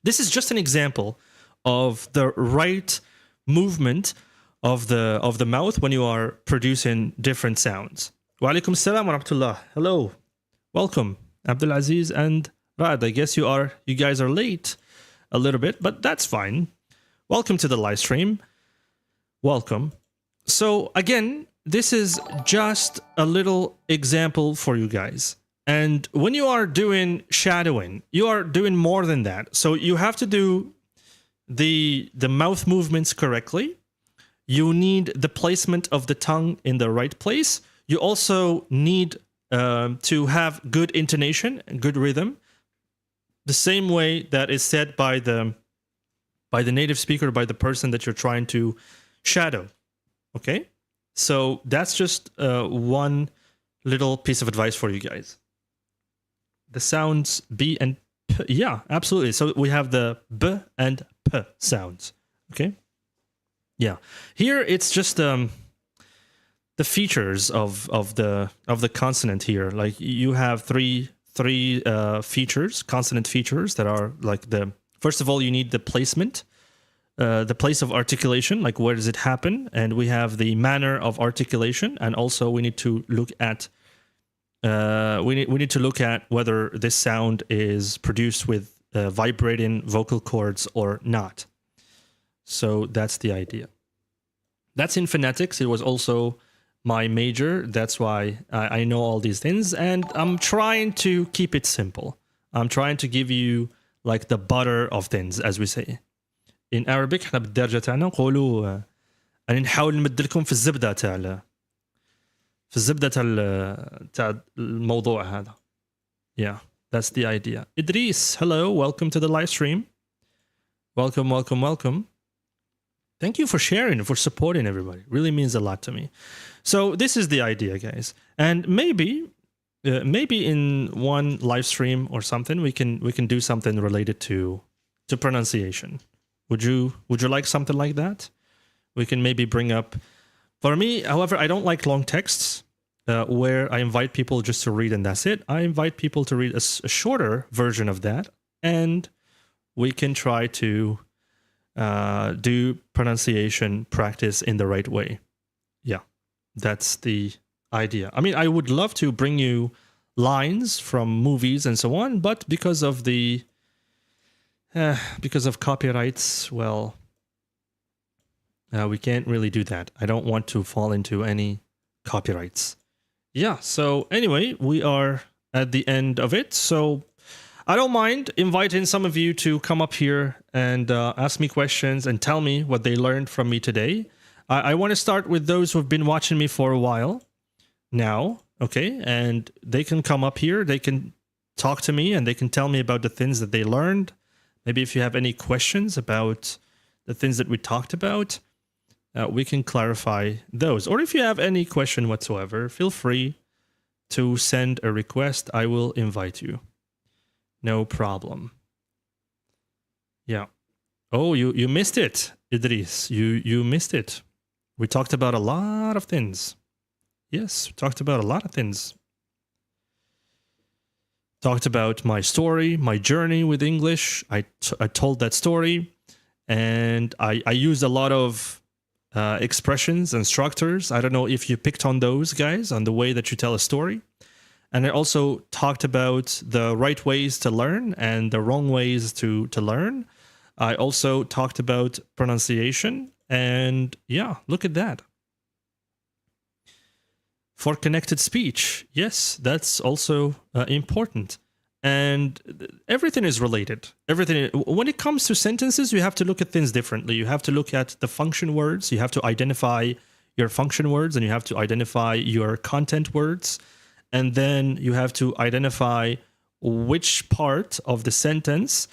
This is just an example of the right movement of the mouth when you are producing different sounds. Wa alaikum salam wa rahmatullah. Hello. Welcome, Abdulaziz and Rad. I guess you guys are late a little bit, but that's fine. Welcome to the live stream. Welcome. So again, this is just a little example for you guys. And when you are doing shadowing, you are doing more than that. So you have to do the mouth movements correctly. You need the placement of the tongue in the right place. You also need to have good intonation and good rhythm, the same way that is said by the native speaker, by the person that you're trying to shadow. Okay, so that's just one little piece of advice for you guys. The sounds B and P, yeah, absolutely. So we have the B and P sounds. Okay, yeah. Here it's just the features of the consonant here. Like you have three features, consonant features that are like first of all, you need the placement, the place of articulation, like where does it happen, and we have the manner of articulation, and also we need to look at we need to look at whether this sound is produced with vibrating vocal cords or not. So that's the idea. That's in phonetics. It was also my major. That's why I know all these things, and I'm trying to keep it simple. I'm trying to give you like the butter of things, as we say. In Arabic احنا بالدرجة تاعنا نقولوا أنا نحاول نمد لكم في الزبدة تاع الموضوع هذا. Yeah, that's the idea. Idris, hello, welcome to the live stream. Welcome, welcome, welcome. Thank you for sharing, for supporting everybody. It really means a lot to me. So this is the idea, guys. And maybe in one live stream or something, we can do something related to pronunciation. Would you like something like that? We can maybe bring up. For me, however, I don't like long texts where I invite people just to read and that's it. I invite people to read a shorter version of that, and we can try to do pronunciation practice in the right way. Yeah, that's the idea. I mean, I would love to bring you lines from movies and so on, but because of copyrights, well, We can't really do that. I don't want to fall into any copyrights. Yeah, so anyway, we are at the end of it. So I don't mind inviting some of you to come up here and ask me questions and tell me what they learned from me today. I want to start with those who have been watching me for a while now, okay? And they can come up here, they can talk to me, and they can tell me about the things that they learned. Maybe if you have any questions about the things that we talked about, we can clarify those. Or if you have any question whatsoever, feel free to send a request. I will invite you. No problem. Yeah. Oh, you missed it, Idris. You missed it. We talked about a lot of things. Yes, we talked about a lot of things. Talked about my story, my journey with English. I told that story, and I used a lot of expressions and structures. I don't know if you picked on those, guys, on the way that you tell a story. And I also talked about the right ways to learn and the wrong ways to learn. I also talked about pronunciation. And yeah, look at that. For connected speech, yes, that's also important. And everything is related. Everything. When it comes to sentences, you have to look at things differently. You have to look at the function words. You have to identify your function words, and you have to identify your content words. And then you have to identify which part of the sentence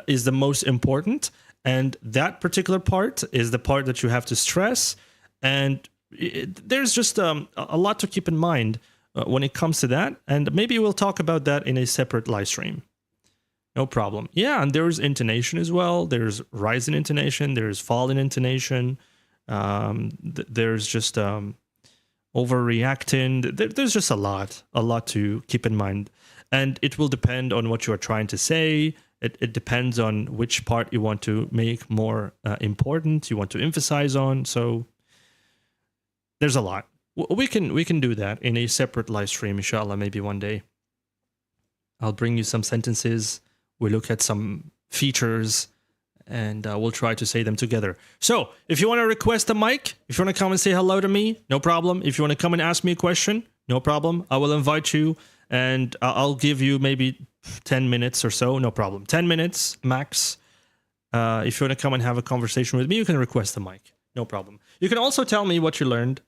is the most important. And that particular part is the part that you have to stress. And there's just a lot to keep in mind when it comes to that. And maybe we'll talk about that in a separate live stream. No problem. Yeah, and there's intonation as well. There's rise in intonation. There's fall in intonation. There's just overreacting. There's just a lot to keep in mind. And it will depend on what you are trying to say. It depends on which part you want to make more important, you want to emphasize on. So there's a lot. We can do that in a separate live stream, inshallah, maybe one day. I'll bring you some sentences. We'll look at some features, and we'll try to say them together. So if you want to request a mic, if you want to come and say hello to me, no problem. If you want to come and ask me a question, no problem. I will invite you, and I'll give you maybe 10 minutes or so, no problem. 10 minutes max. If you want to come and have a conversation with me, you can request a mic, no problem. You can also tell me what you learned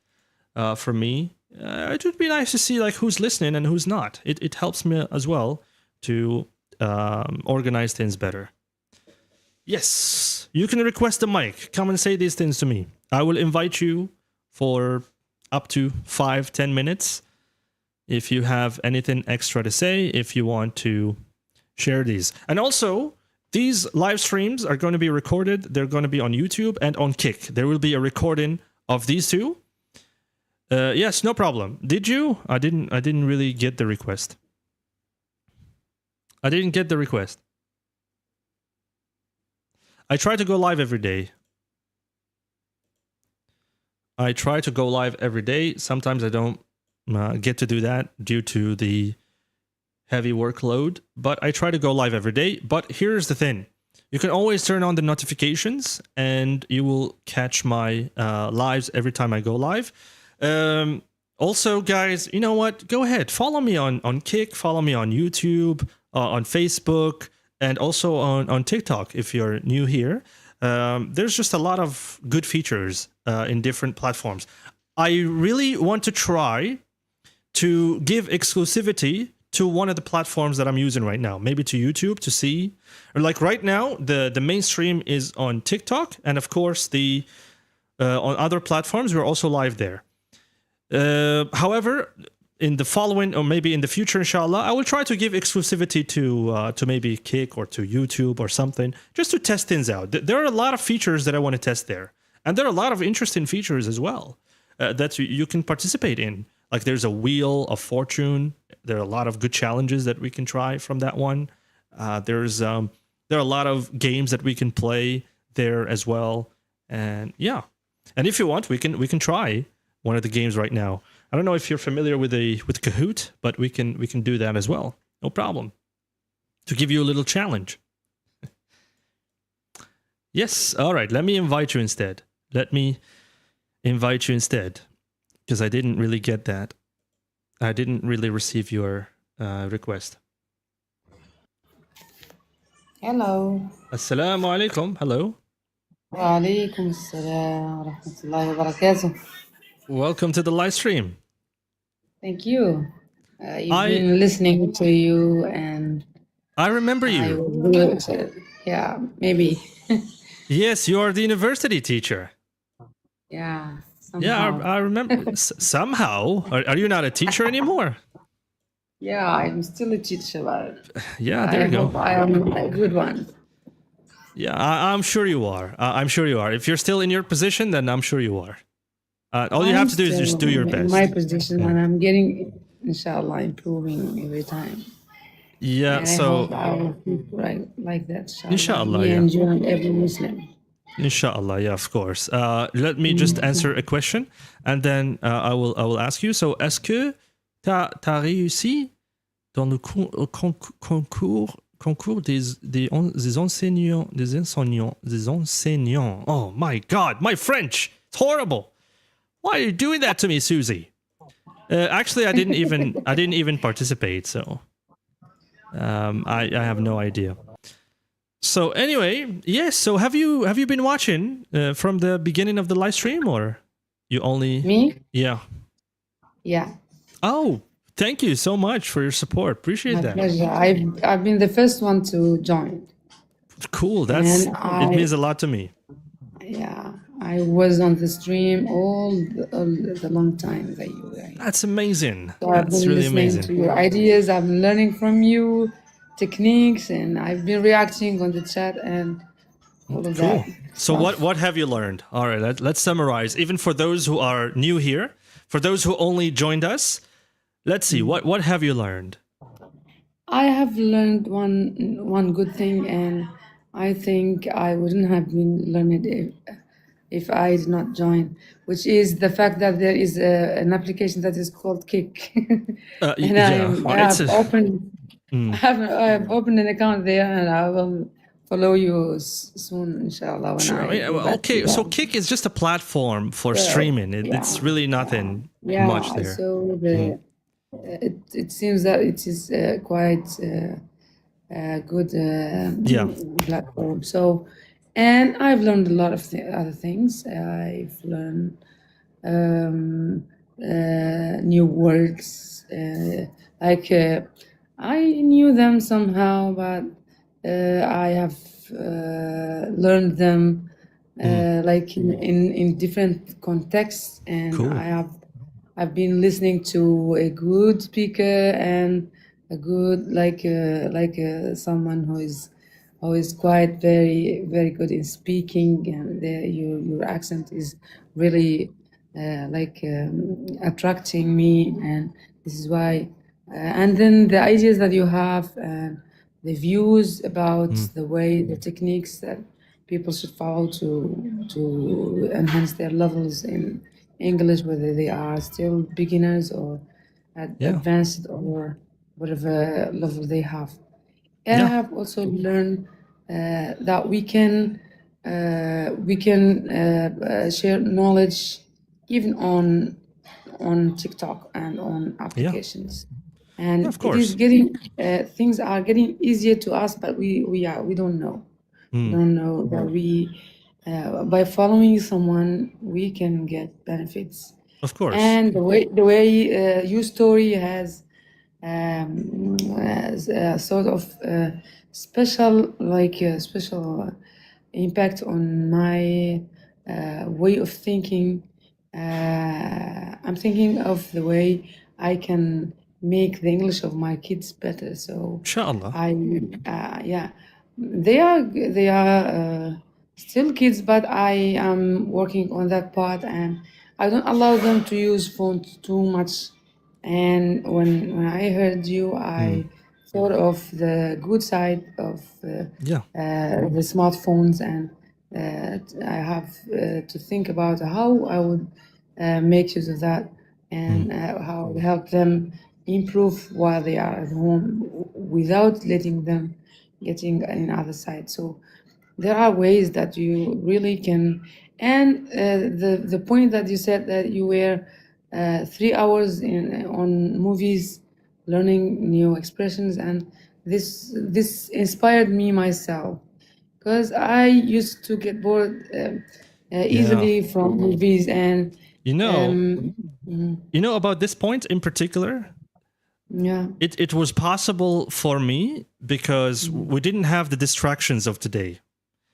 from me. It would be nice to see like who's listening and who's not. It helps me as well to organize things better. Yes, you can request a mic. Come and say these things to me. I will invite you for up to 5-10 minutes. If you have anything extra to say, if you want to share these. And also, these live streams are going to be recorded. They're going to be on YouTube and on Kick. There will be a recording of these two. Yes, no problem. Did you? I didn't really get the request. I didn't get the request. I try to go live every day. I try to go live every day. Sometimes I don't get to do that due to the heavy workload, but I try to go live every day. But here's the thing. You can always turn on the notifications and you will catch my lives every time I go live. Also, guys, you know what? Go ahead. Follow me on Kick. Follow me on YouTube, on Facebook, and also on TikTok if you're new here. There's just a lot of good features in different platforms. I really want to try to give exclusivity to one of the platforms that I'm using right now, maybe to YouTube to see. Or like right now, the mainstream is on TikTok, and of course the on other platforms we're also live there. However, in the following or maybe in the future, inshallah, I will try to give exclusivity to maybe Kick or to YouTube or something, just to test things out. There are a lot of features that I want to test there, and there are a lot of interesting features as well that you can participate in. Like there's a Wheel of Fortune. There are a lot of good challenges that we can try from that one. There are a lot of games that we can play there as well. And yeah, and if you want, we can try one of the games right now. I don't know if you're familiar with Kahoot, but we can do that as well. No problem. To give you a little challenge. Yes. All right. Let me invite you instead. let me invite you instead, because I didn't really get that. I didn't really receive your request. Hello. Assalamu alaikum. Hello. وعليكم السلام ورحمة الله وبركاته. Welcome to the live stream. Thank you. You've been listening to you, and I remember you. Yeah, maybe. Yes, you are the university teacher. Yeah. Somehow. Yeah, I remember. Somehow, are you not a teacher anymore? Yeah, I'm still a teacher, but yeah, there you go. I am a good one. Yeah, I'm sure you are. I'm sure you are. If you're still in your position, then I'm sure you are. All you have to do is just do your best. In my position, and I'm getting, inshallah, improving every time. Yeah, and so I hope our people like that. Inshallah, Me yeah. and you and every Muslim. Inshallah, yeah, of course. Let me just answer a question, and then I will ask you. So, est-ce que t'as réussi dans le concours des enseignants? Oh my God, my French! It's horrible. Why are you doing that to me, Susie? Actually, I didn't even participate, so I have no idea. So anyway, yes. So have you been watching from the beginning of the live stream, or you only me? Yeah. Yeah. Oh, thank you so much for your support. Appreciate My that. pleasure. I've been the first one to join. Cool. It means a lot to me. Yeah, I was on the stream all the long time that you were here. That's amazing. So I've That's been really listening amazing. to your ideas. I've been learning from you techniques, and I've been reacting on the chat and all of that. So what have you learned? All right, let's summarize. Even for those who are new here, for those who only joined us, let's see what have you learned? I have learned one good thing, and I think I wouldn't have been learned if I did not join, which is the fact that there is an application that is called Kick. And I have opened an account there, and I will follow you soon, inshallah. Okay, so Kick is just a platform for streaming. It's really nothing much there. So it seems that it is quite a good platform. So, and I've learned a lot of other things. I've learned new words. I knew them somehow, but I have learned them like in different contexts, and cool. I've been listening to a good speaker and a good someone who is quite very, very good in speaking, and your accent is really attracting me, and this is why. And then the ideas that you have and the views about the way, the techniques that people should follow to enhance their levels in English, whether they are still beginners or advanced or whatever level they have. And I have also learned that we can share knowledge even on TikTok and on applications. And of course, it is things are getting easier to us, but we don't know. We don't know that by following someone we can get benefits. Of course. And the way your story has a sort of special impact on my way of thinking. I'm thinking of the way I can make the English of my kids better. So inshallah. They are still kids, but I am working on that part, and I don't allow them to use phones too much. And when I heard you, I thought of the good side of the smartphones, and I have to think about how I would make use of that, and how to help them improve while they are at home without letting them getting on the other side. So there are ways that you really can And the point that you said that you were 3 hours on movies, learning new expressions, and this inspired me myself, because I used to get bored easily from movies. And You know, mhm, you know about this point in particular, yeah, it was possible for me because we didn't have the distractions of today.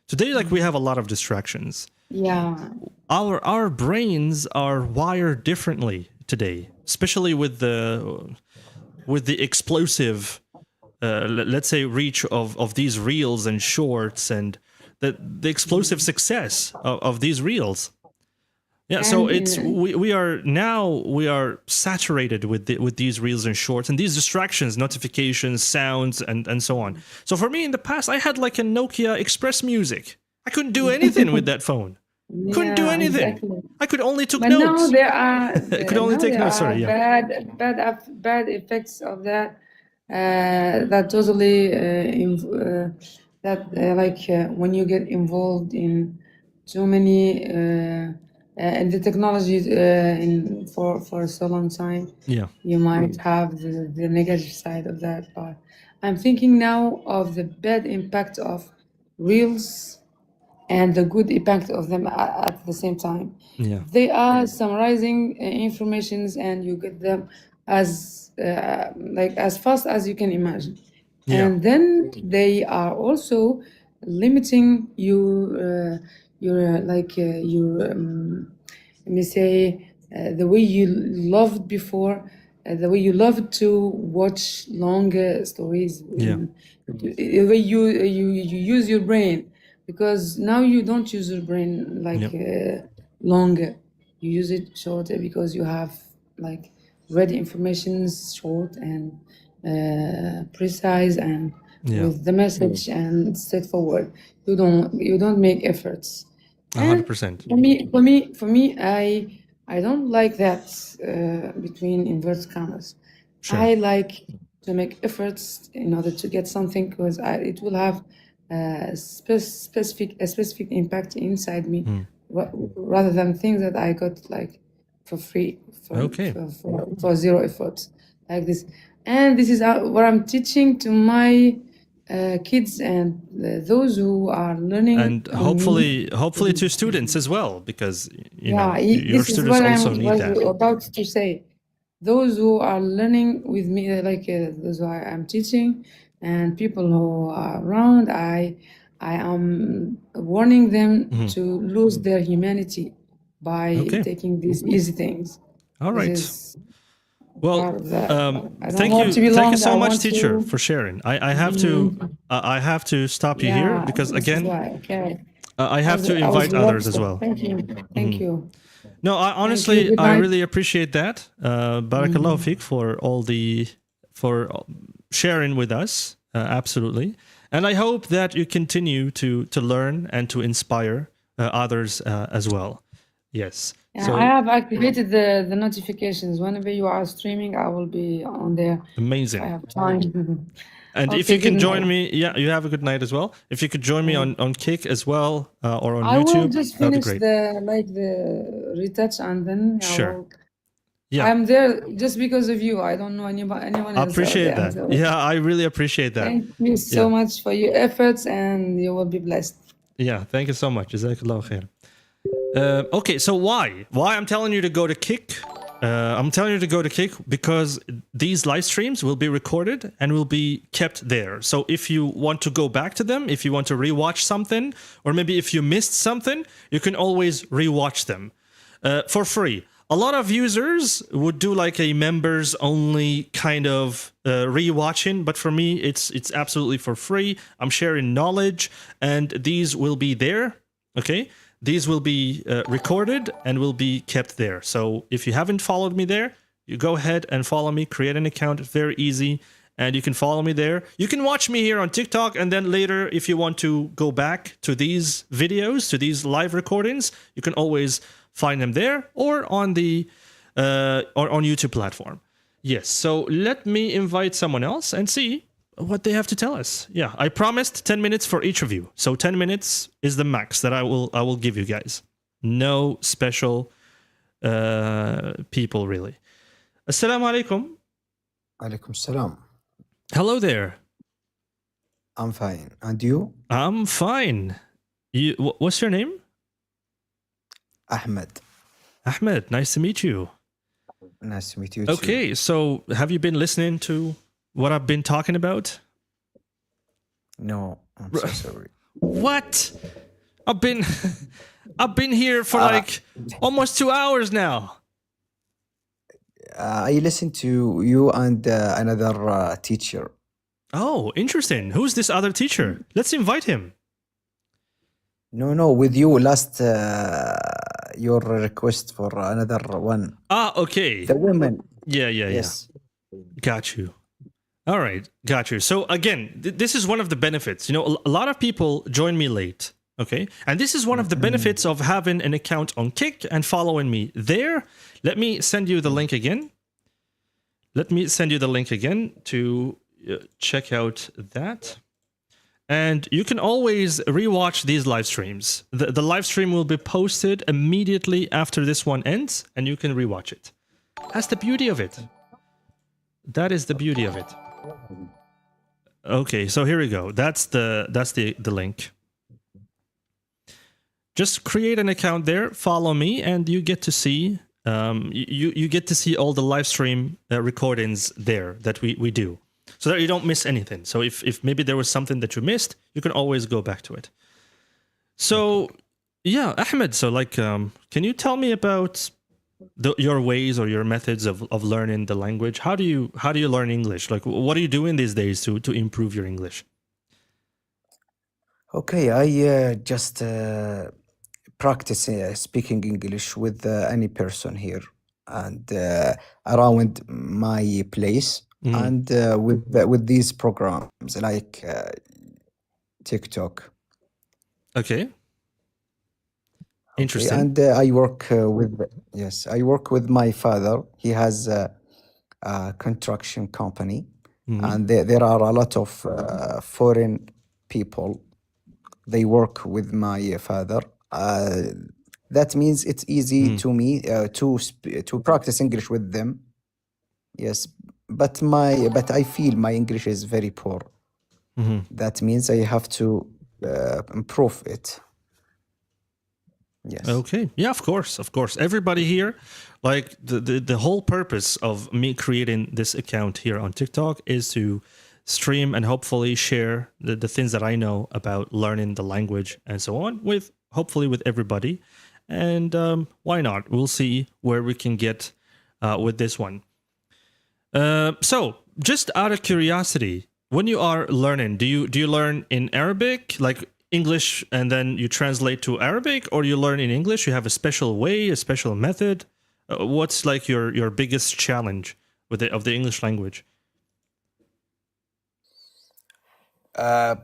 Today, like, we have a lot of distractions. yeah, Our brains are wired differently today, especially with the explosive, let's say, reach of these reels and shorts, and the explosive success of these reels. Yeah, so and it's we are saturated with these reels and shorts and these distractions, notifications, sounds, and so on. So for me in the past, I had like a Nokia Express Music. I couldn't do anything with that phone. Couldn't do yeah, anything. exactly. I could only took But now notes. there are I could only take notes. Sorry, yeah. bad effects of that, that totally when you get involved in too many and the technology in for so long time, Yeah. you might have the negative side of that. But I'm thinking now of the bad impact of reels and the good impact of them at the same time. Yeah. They are summarizing informations, and you get them as as fast as you can imagine. Yeah. And then they are also limiting your let me say the way you loved before, the way you loved to watch longer stories, Yeah. the way you use your brain, because now you don't use your brain like longer. You use it shorter because you have like read information short and precise, and Yeah. with the message and straightforward. You don't make efforts. And 100%. for me, I don't like that between inverted commas. Sure. I like to make efforts in order to get something, because it will have a specific impact inside me, rather than things that I got like for free, Okay. for zero effort, like this. And this is what I'm teaching to my kids and those who are learning And from me. hopefully to students as well, because Yeah, your this is students what I also need was that. about to say. Those who are learning with me, those who I'm teaching, and people who are around, I am warning them to lose their humanity by Okay. taking these easy things. All This right. is Well, part of that. I don't thank want to be you long. so I much, want teacher, to. for sharing. I have to stop you here Yeah, because this is again, why. Okay. I have to I was invite others as relaxed. well. Thank you. Thank you. No, honestly, Good I night. really appreciate that. Barakallahu fiqh for sharing with us. Absolutely, and I hope that you continue to learn and to inspire others as well. Yes. Yeah, So I have activated the notifications. Whenever you are streaming, I will be on there. I amazing. have time. And if Okay, you can good join night. me, yeah, you have a good night as well. If you could join me on Kick as well or on I will YouTube, just that'd be finish great. the retouch, and then Sure. Yeah. I'm there just because of you. I don't know anyone I else out appreciate there. that. So Yeah, I really appreciate that. thank you so much for your efforts, and you will be blessed. Yeah, thank you so much. Jazakallah khair. Okay, so why? Why I'm telling you to go to Kick? I'm telling you to go to Kick because these live streams will be recorded and will be kept there. So if you want to go back to them, if you want to rewatch something, or maybe if you missed something, you can always rewatch them for free. A lot of users would do like a members only kind of rewatching, but for me, it's absolutely for free. I'm sharing knowledge, and these will be there. Okay. These will be recorded and will be kept there. So if you haven't followed me there, you go ahead and follow me, create an account. It's very easy. And you can follow me there. You can watch me here on TikTok. And then later, if you want to go back to these videos, to these live recordings, you can always find them there or on the or on YouTube platform. Yes. So let me invite someone else and see what they have to tell us. Yeah, I promised 10 minutes for each of you. So 10 minutes is the max that I will give you guys. No special people, really. Assalamu alaikum. Alaikum salam. Hello there. I'm fine. And you? I'm fine. What's your name? Ahmed. Ahmed, nice to meet you. Nice to meet you too. Okay, so have you been listening to what I've been talking about? No, I'm so sorry. What? I've been here for like almost 2 hours now. I listened to you and another teacher. Oh, interesting. Who's this other teacher? Let's invite him. No, with you last your request for another one. Okay. The woman. Yeah. Yes. Got you. All right, got you. So again, this is one of the benefits. You know, a lot of people join me late, okay? And this is one of the benefits of having an account on Kick and following me there. Let me send you the link again. To check out that. And you can always rewatch these live streams. The live stream will be posted immediately after this one ends, and you can rewatch it. That's the beauty of it. That is the beauty of it. Okay, so here we go. That's the link. Just create an account there, follow me, and you get to see you get to see all the live stream recordings there that we do, so that you don't miss anything. So if maybe there was something that you missed, you can always go back to it. So yeah, Ahmed. So like, can you tell me about your ways or your methods of learning the language? How do you learn English? Like, what are you doing these days to improve your English? Okay, I just practice speaking English with any person here and around my place, and with these programs like TikTok. Okay. Interesting. Okay, and I work with my father. He has a construction company, and there are a lot of foreign people. They work with my father. That means it's easy to me to practice English with them. Yes, but I feel my English is very poor. That means I have to improve it. Yes. Okay. Yeah, of course. Everybody here, like the whole purpose of me creating this account here on TikTok is to stream and hopefully share the things that I know about learning the language and so on with everybody. And why not? We'll see where we can get with this one. So just out of curiosity, when you are learning, do you learn in Arabic, like English, and then you translate to Arabic, or you learn in English? You have a special way, a special method? What's like your biggest challenge of the English language?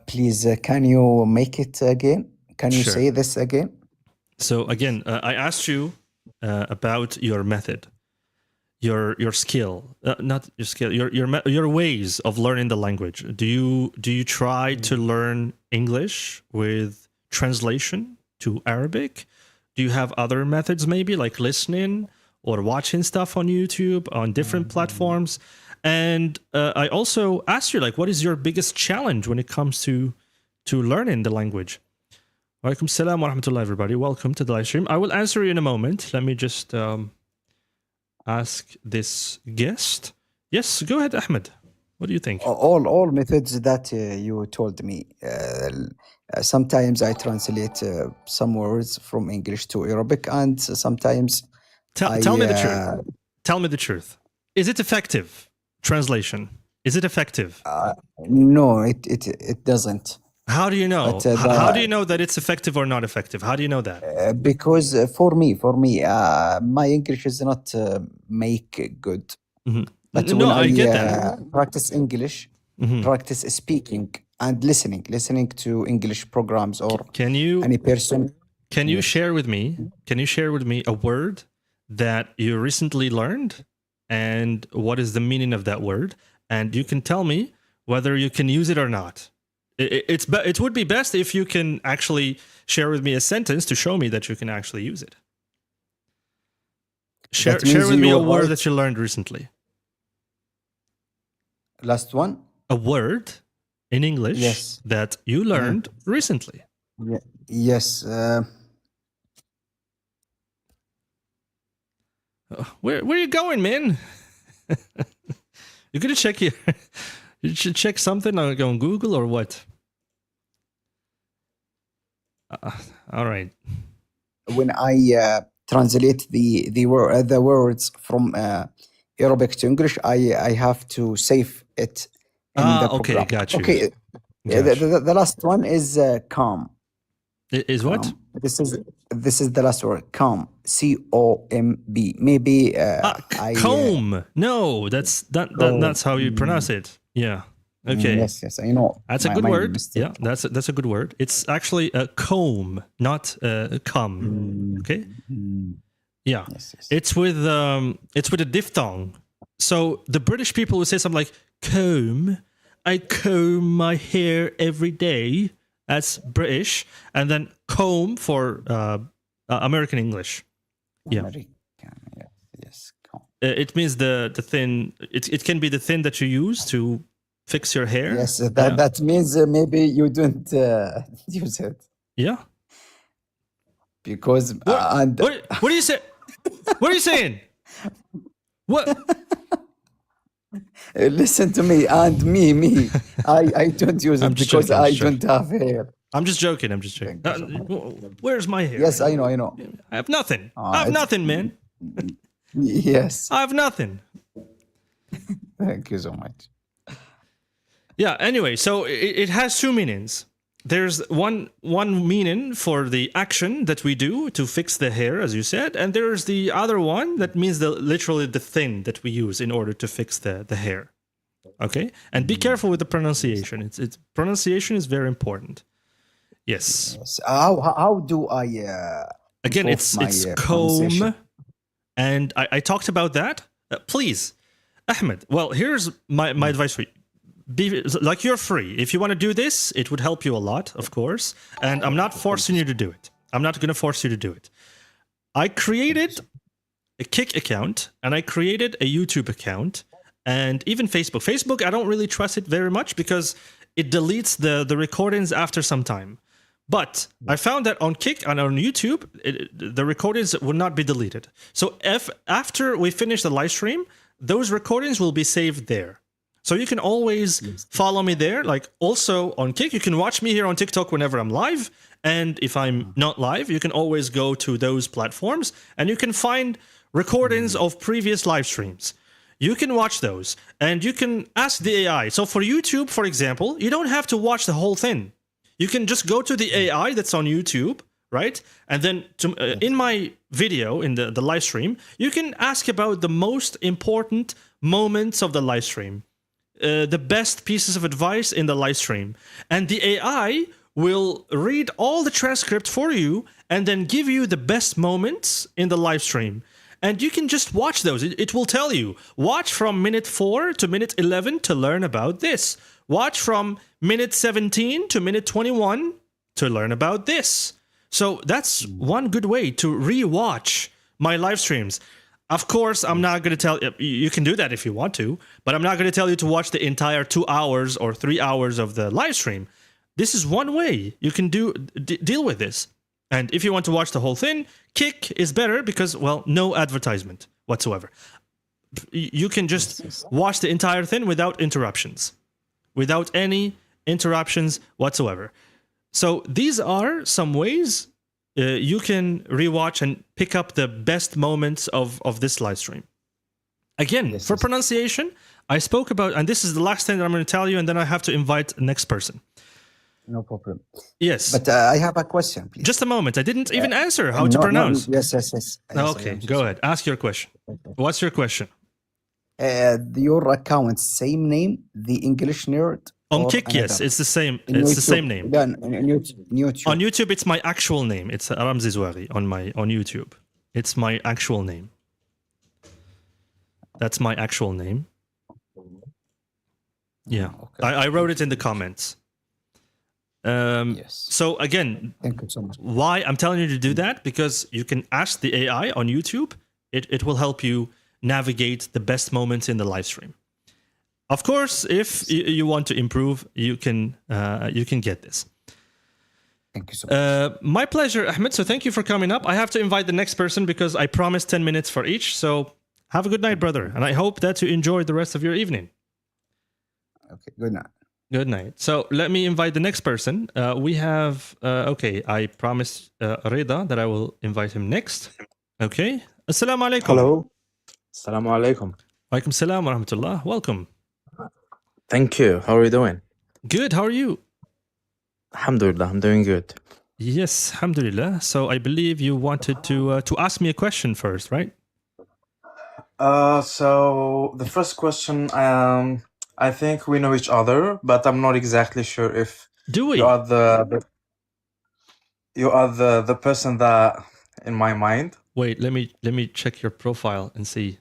Please, can you make it again? Can you Sure. say this again? So again, I asked you about your method, your skill, not your skill, your ways of learning the language. Do you try to learn English with translation to Arabic? Do you have other methods, maybe like listening or watching stuff on YouTube on different platforms? And I also asked you, like, what is your biggest challenge when it comes to learning the language? Walaikum salam wa rahmatullah, everybody. Welcome to the live stream. I will answer you in a moment. Let me just ask this guest. Yes, go ahead, Ahmed. What do you think? All methods that you told me. Sometimes I translate some words from English to Arabic, and sometimes Tell me the truth. Tell me the truth. Is it effective? Translation. Is it effective? No, it doesn't. How do you know? But, How do you know that it's effective or not effective? How do you know that? Because for me, my English is not make good. But No, when I get that. Practice English, practice speaking and listening to English programs or Can you any person. Can you share with me? Can you share with me a word that you recently learned, and what is the meaning of that word? And you can tell me whether you can use it or not. It would be best if you can actually share with me a sentence to show me that you can actually use it. Share with me a word that you learned recently. Last one? A word in English that you learned recently. Yes. Where are you going, man? You're gonna check here. You should check something on Google or what? All right. When I translate the words from Arabic to English, I have to save it in the program. Okay, got you. Okay, the last one is calm. Is what? Calm. This is the last word. Calm. C-O-M-B. Maybe comb. No, that's how you pronounce it. Yeah. Okay. Yes, I know. That's a good word. Mistake. Yeah, that's a good word. It's actually a comb, not a cum. Okay. Yeah. Yes. It's with a diphthong. So the British people would say something like comb. I comb my hair every day. That's British, and then comb for American English. Yeah. Yes. Comb. It means the thin. It can be the thin that you use to fix your hair. Yes, that means maybe you don't use it. Yeah. Because what do you say? What are you saying? What? Listen to me and me. I don't use it because I don't have hair. I'm just joking. Where's my hair? Yes, I know. I have nothing. I have nothing, man. Yes. I have nothing. Thank you so much. Yeah, anyway, so it has two meanings. There's one meaning for the action that we do to fix the hair, as you said, and there's the other one that means literally the thing that we use in order to fix the hair. Okay? And be careful with the pronunciation. It's pronunciation is very important. Yes. How do I again, it's comb, and I talked about that. Please, Ahmed, well, here's my advice for you. You're free. If you want to do this, it would help you a lot, of course. And I'm not forcing you to do it. I'm not going to force you to do it. I created a Kik account and I created a YouTube account and even Facebook. Facebook, I don't really trust it very much because it deletes the recordings after some time. But I found that on Kik and on YouTube, the recordings will not be deleted. So after we finish the live stream, those recordings will be saved there. So you can always follow me there. Like also on Kik, you can watch me here on TikTok whenever I'm live. And if I'm not live, you can always go to those platforms and you can find recordings of previous live streams. You can watch those and you can ask the AI. So for YouTube, for example, you don't have to watch the whole thing. You can just go to the AI that's on YouTube, right? And then in my video, in the live stream, you can ask about the most important moments of the live stream. The best pieces of advice in the live stream. And the AI will read all the transcript for you and then give you the best moments in the live stream. And you can just watch those. It will tell you, watch from minute 4 to minute 11 to learn about this. Watch from minute 17 to minute 21 to learn about this. So that's one good way to re-watch my live streams. Of course, I'm not going to tell you can do that if you want to, but I'm not going to tell you to watch the entire 2 hours or 3 hours of the live stream. This is one way you can deal with this. And if you want to watch the whole thing, Kik is better because, well, no advertisement whatsoever. You can just watch the entire thing without interruptions, without any interruptions whatsoever. So these are some ways you can rewatch and pick up the best moments of this live stream. Again, for pronunciation, I spoke about, and this is the last thing that I'm going to tell you, and then I have to invite the next person. No problem. Yes. But I have a question, please. Just a moment. I didn't even answer how to pronounce. Yes. Okay, go ahead. Ask your question. What's your question? Your account, same name, The English Nerd? On Kik, yes, it's the same. It's the same name. Yeah, on YouTube. On YouTube, it's my actual name. It's Ramzi Zouari on YouTube. It's my actual name. That's my actual name. Yeah, okay. I wrote it in the comments. Yes. So again, Thank you so much. why I'm telling you to do that, because you can ask the AI on YouTube. It will help you navigate the best moments in the live stream. Of course, if you want to improve, you can get this. Thank you so much. My pleasure, Ahmed. So thank you for coming up. I have to invite the next person because I promised 10 minutes for each. So have a good night, brother. And I hope that you enjoy the rest of your evening. Okay, good night. Good night. So let me invite the next person. We have, okay, I promised Reda that I will invite him next. Okay. Assalamu alaikum. Hello. Assalamu alaikum. Alaikum salam wa rahmatullah. Welcome. Thank you. How are you doing? Good. How are you? Alhamdulillah, I'm doing good. Yes, alhamdulillah. So I believe you wanted to ask me a question first, right? So the first question, I think we know each other, but I'm not exactly sure if Do we? you are the person that in my mind. Wait, let me check your profile and see.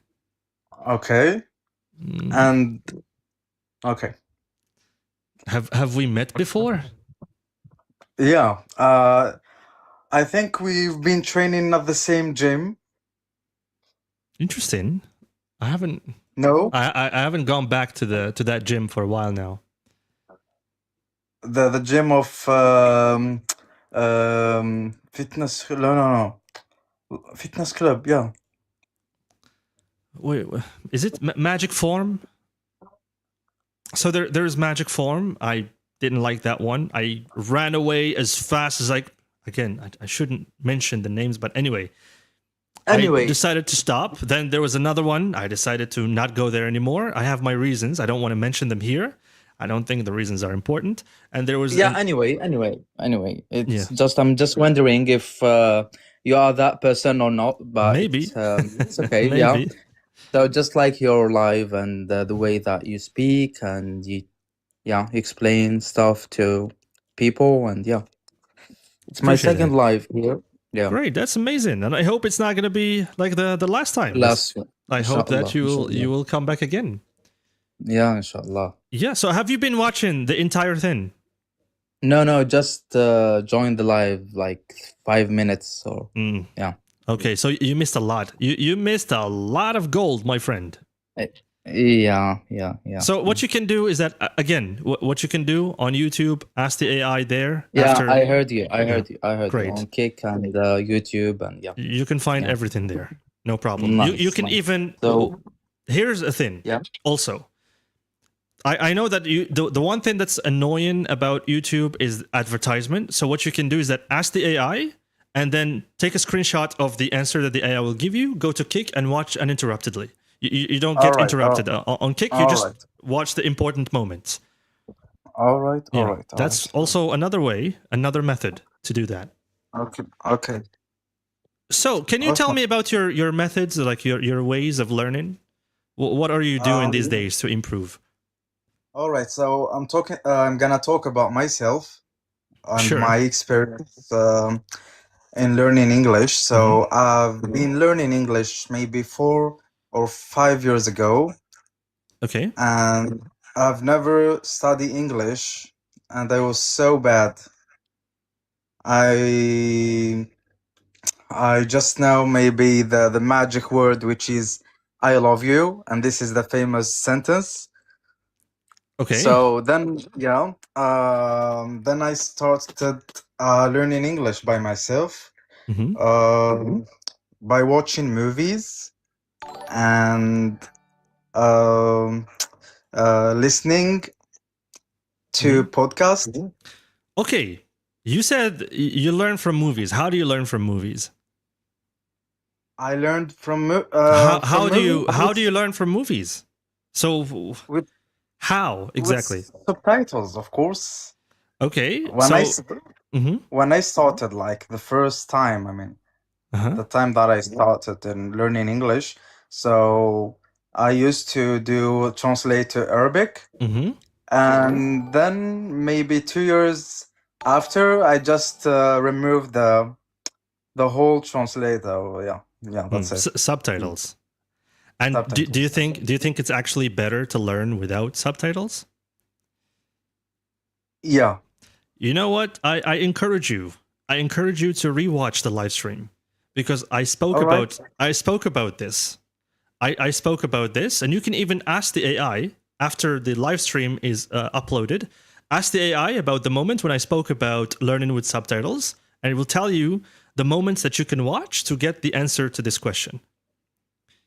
Okay. Mm, And okay. have we met before? Yeah. I think we've been training at the same gym. Interesting. I haven't No? I haven't gone back to that gym for a while now. The gym of fitness. No. Fitness club, yeah. Wait, is it Magic Form? So there's Magic Form. I didn't like that one. I ran away as fast as I shouldn't mention the names, but anyway. I Anyway, decided to stop. Then there was another one. I decided to not go there anymore. I have my reasons. I don't want to mention them here. I don't think the reasons are important. And there was yeah, anyway, it's Yeah. just I'm just wondering if you are that person or not, but Maybe. it's okay, yeah. maybe. So just like your live and the way that you speak and you explain stuff to people, and it's my Appreciate second it. live here. Yeah, Great, that's amazing. And I hope it's not going to be like the last time. last one. I hope that Inshallah, you will come back again. Yeah, inshallah. Yeah, so have you been watching the entire thing? No, just join the live like 5 minutes or Mm. Yeah. Okay, so you missed a lot. You missed a lot of gold, my friend. yeah. So what you can do is that again, what you can do on YouTube, ask the AI there. Yeah, after, I heard you. I heard Great. you on Kick and YouTube and yeah. You can find Yeah. everything there. No problem. Nice, you can nice. even. So Here's a thing. Yeah. Also, I know that the one thing that's annoying about YouTube is advertisement. So what you can do is that ask the AI and then take a screenshot of the answer that the AI will give you. Go to Kick and watch uninterruptedly. You don't get Alright, interrupted on Kick. You just alright. watch the important moments. all right. That's also another way, another method to do that. okay. So, can you tell Awesome. me about your methods, like your ways of learning? What are you doing these days to improve? All right. So I'm gonna talk about myself and Sure. my experience in learning English. So I've been learning English maybe 4 or 5 years ago, Okay. and I've never studied English, and I was so bad. I just know maybe the magic word, which is "I love you," and this is the famous sentence. Okay. So then I started learning English by myself, Mhm. by watching movies and listening to podcasts. Okay. You said you learn from movies. How do you learn from movies? I learned from How do you learn from movies? So with how exactly? with subtitles, of course. Okay. When I started, like the first time, I mean, Uh-huh. the time that I started in learning English, so I used to do translate to Arabic, and then maybe 2 years after, I just removed the whole translator. Yeah, that's it. Subtitles. And do you think it's actually better to learn without subtitles? Yeah. You know what? I encourage you. I encourage you to rewatch the live stream because I spoke All right. about this. I spoke about this, and you can even ask the AI after the live stream is uploaded. Ask the AI about the moment when I spoke about learning with subtitles, and it will tell you the moments that you can watch to get the answer to this question.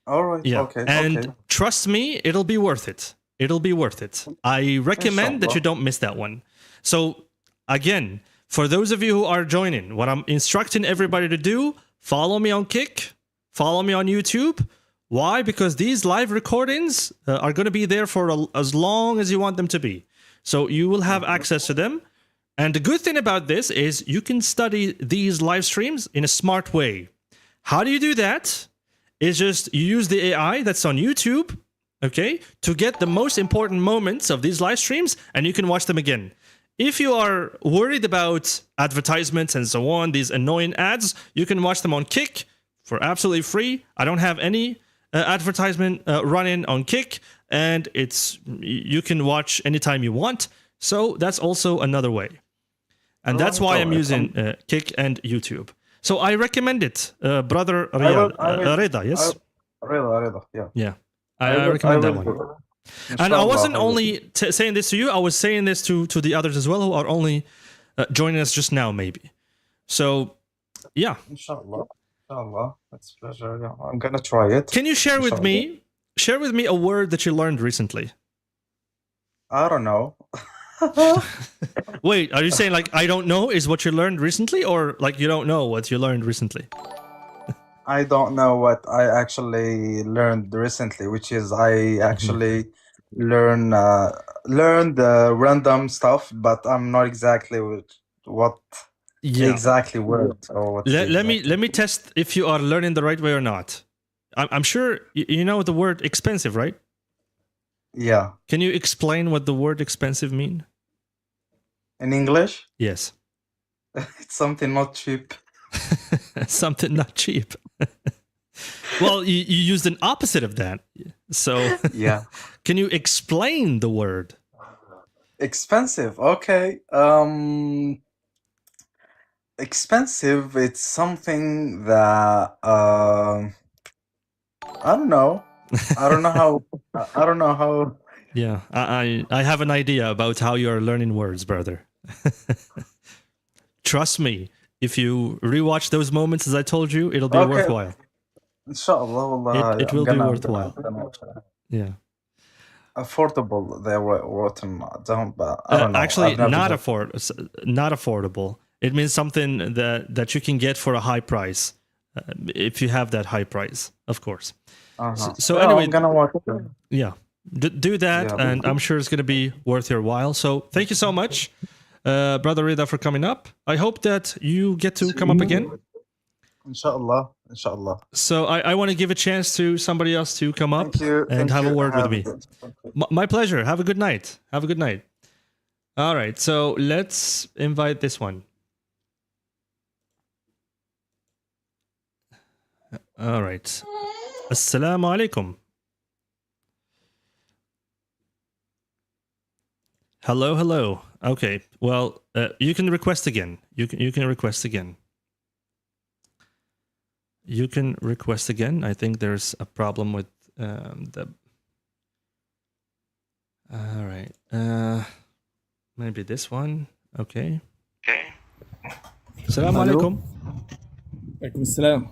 All right. Yeah. Okay. And Okay. trust me, it'll be worth it. It'll be worth it. I recommend that you Inshallah. don't miss that one. So, again, for those of you who are joining, what I'm instructing everybody to do, follow me on Kick, follow me on YouTube. Why? Because these live recordings are going to be there for as long as you want them to be. So you will have access to them. And the good thing about this is you can study these live streams in a smart way. How do you do that? It's just you use the AI that's on YouTube, okay, to get the most important moments of these live streams, and you can watch them again. If you are worried about advertisements and so on, these annoying ads, you can watch them on Kick for absolutely free. I don't have any advertisement running on Kick, and you can watch anytime you want. So that's also another way. And that's why I'm using Kick and YouTube. So I recommend it, brother Riyad. Reda, yes? Reda, yeah. Yeah, I recommend that one. And I Inshallah, wasn't I will. only saying this to you, I was saying this to the others as well who are only joining us just now, maybe. So, yeah. Inshallah. Inshallah. It's a pleasure. Yeah. I'm gonna try it. Can you share with me a word that you learned recently? I don't know. Wait, are you saying like I don't know is what you learned recently, or like you don't know what you learned recently? I don't know what I actually learned recently, which is I actually learned random stuff, but I'm not exactly what exactly word or what. Let me test if you are learning the right way or not. I'm sure you know the word expensive, right? Yeah. Can you explain what the word expensive mean? In English, Yes. it's something not cheap. Something not cheap. Well, you used an opposite of that. So Yeah. can you explain the word? Expensive. Okay. Expensive. It's something that I don't know. I don't know how. I don't know how. Yeah, I have an idea about how you are learning words, brother. Trust me, if you rewatch those moments as I told you, it'll be Okay. worthwhile. Inshallah, wallah, It will be worthwhile. Yeah. Affordable. They were written down, but I don't know. Actually, I've never not done- not affordable. It means something that you can get for a high price, if you have that high price, of course. Uh-huh. So Yeah, anyway, I'm gonna watch them. yeah, do that, Yeah, and I'm sure it's going to be worth your while. So thank you so much, brother Rida, for coming up. I hope that you get to come up again. Inshallah. Inshallah. So I want to give a chance to somebody else to come up Thank you. and Thank have a you. word with Have me. it. My pleasure. Have a good night. Have a good night. All right. So let's invite this one. All right. Assalamu alaikum. Hello, hello. Okay. Well, you can request again. You can request again. You can request again. I think there's a problem with the. All right. Maybe this one. Okay. Assalamu alaikum. Alaikum assalam.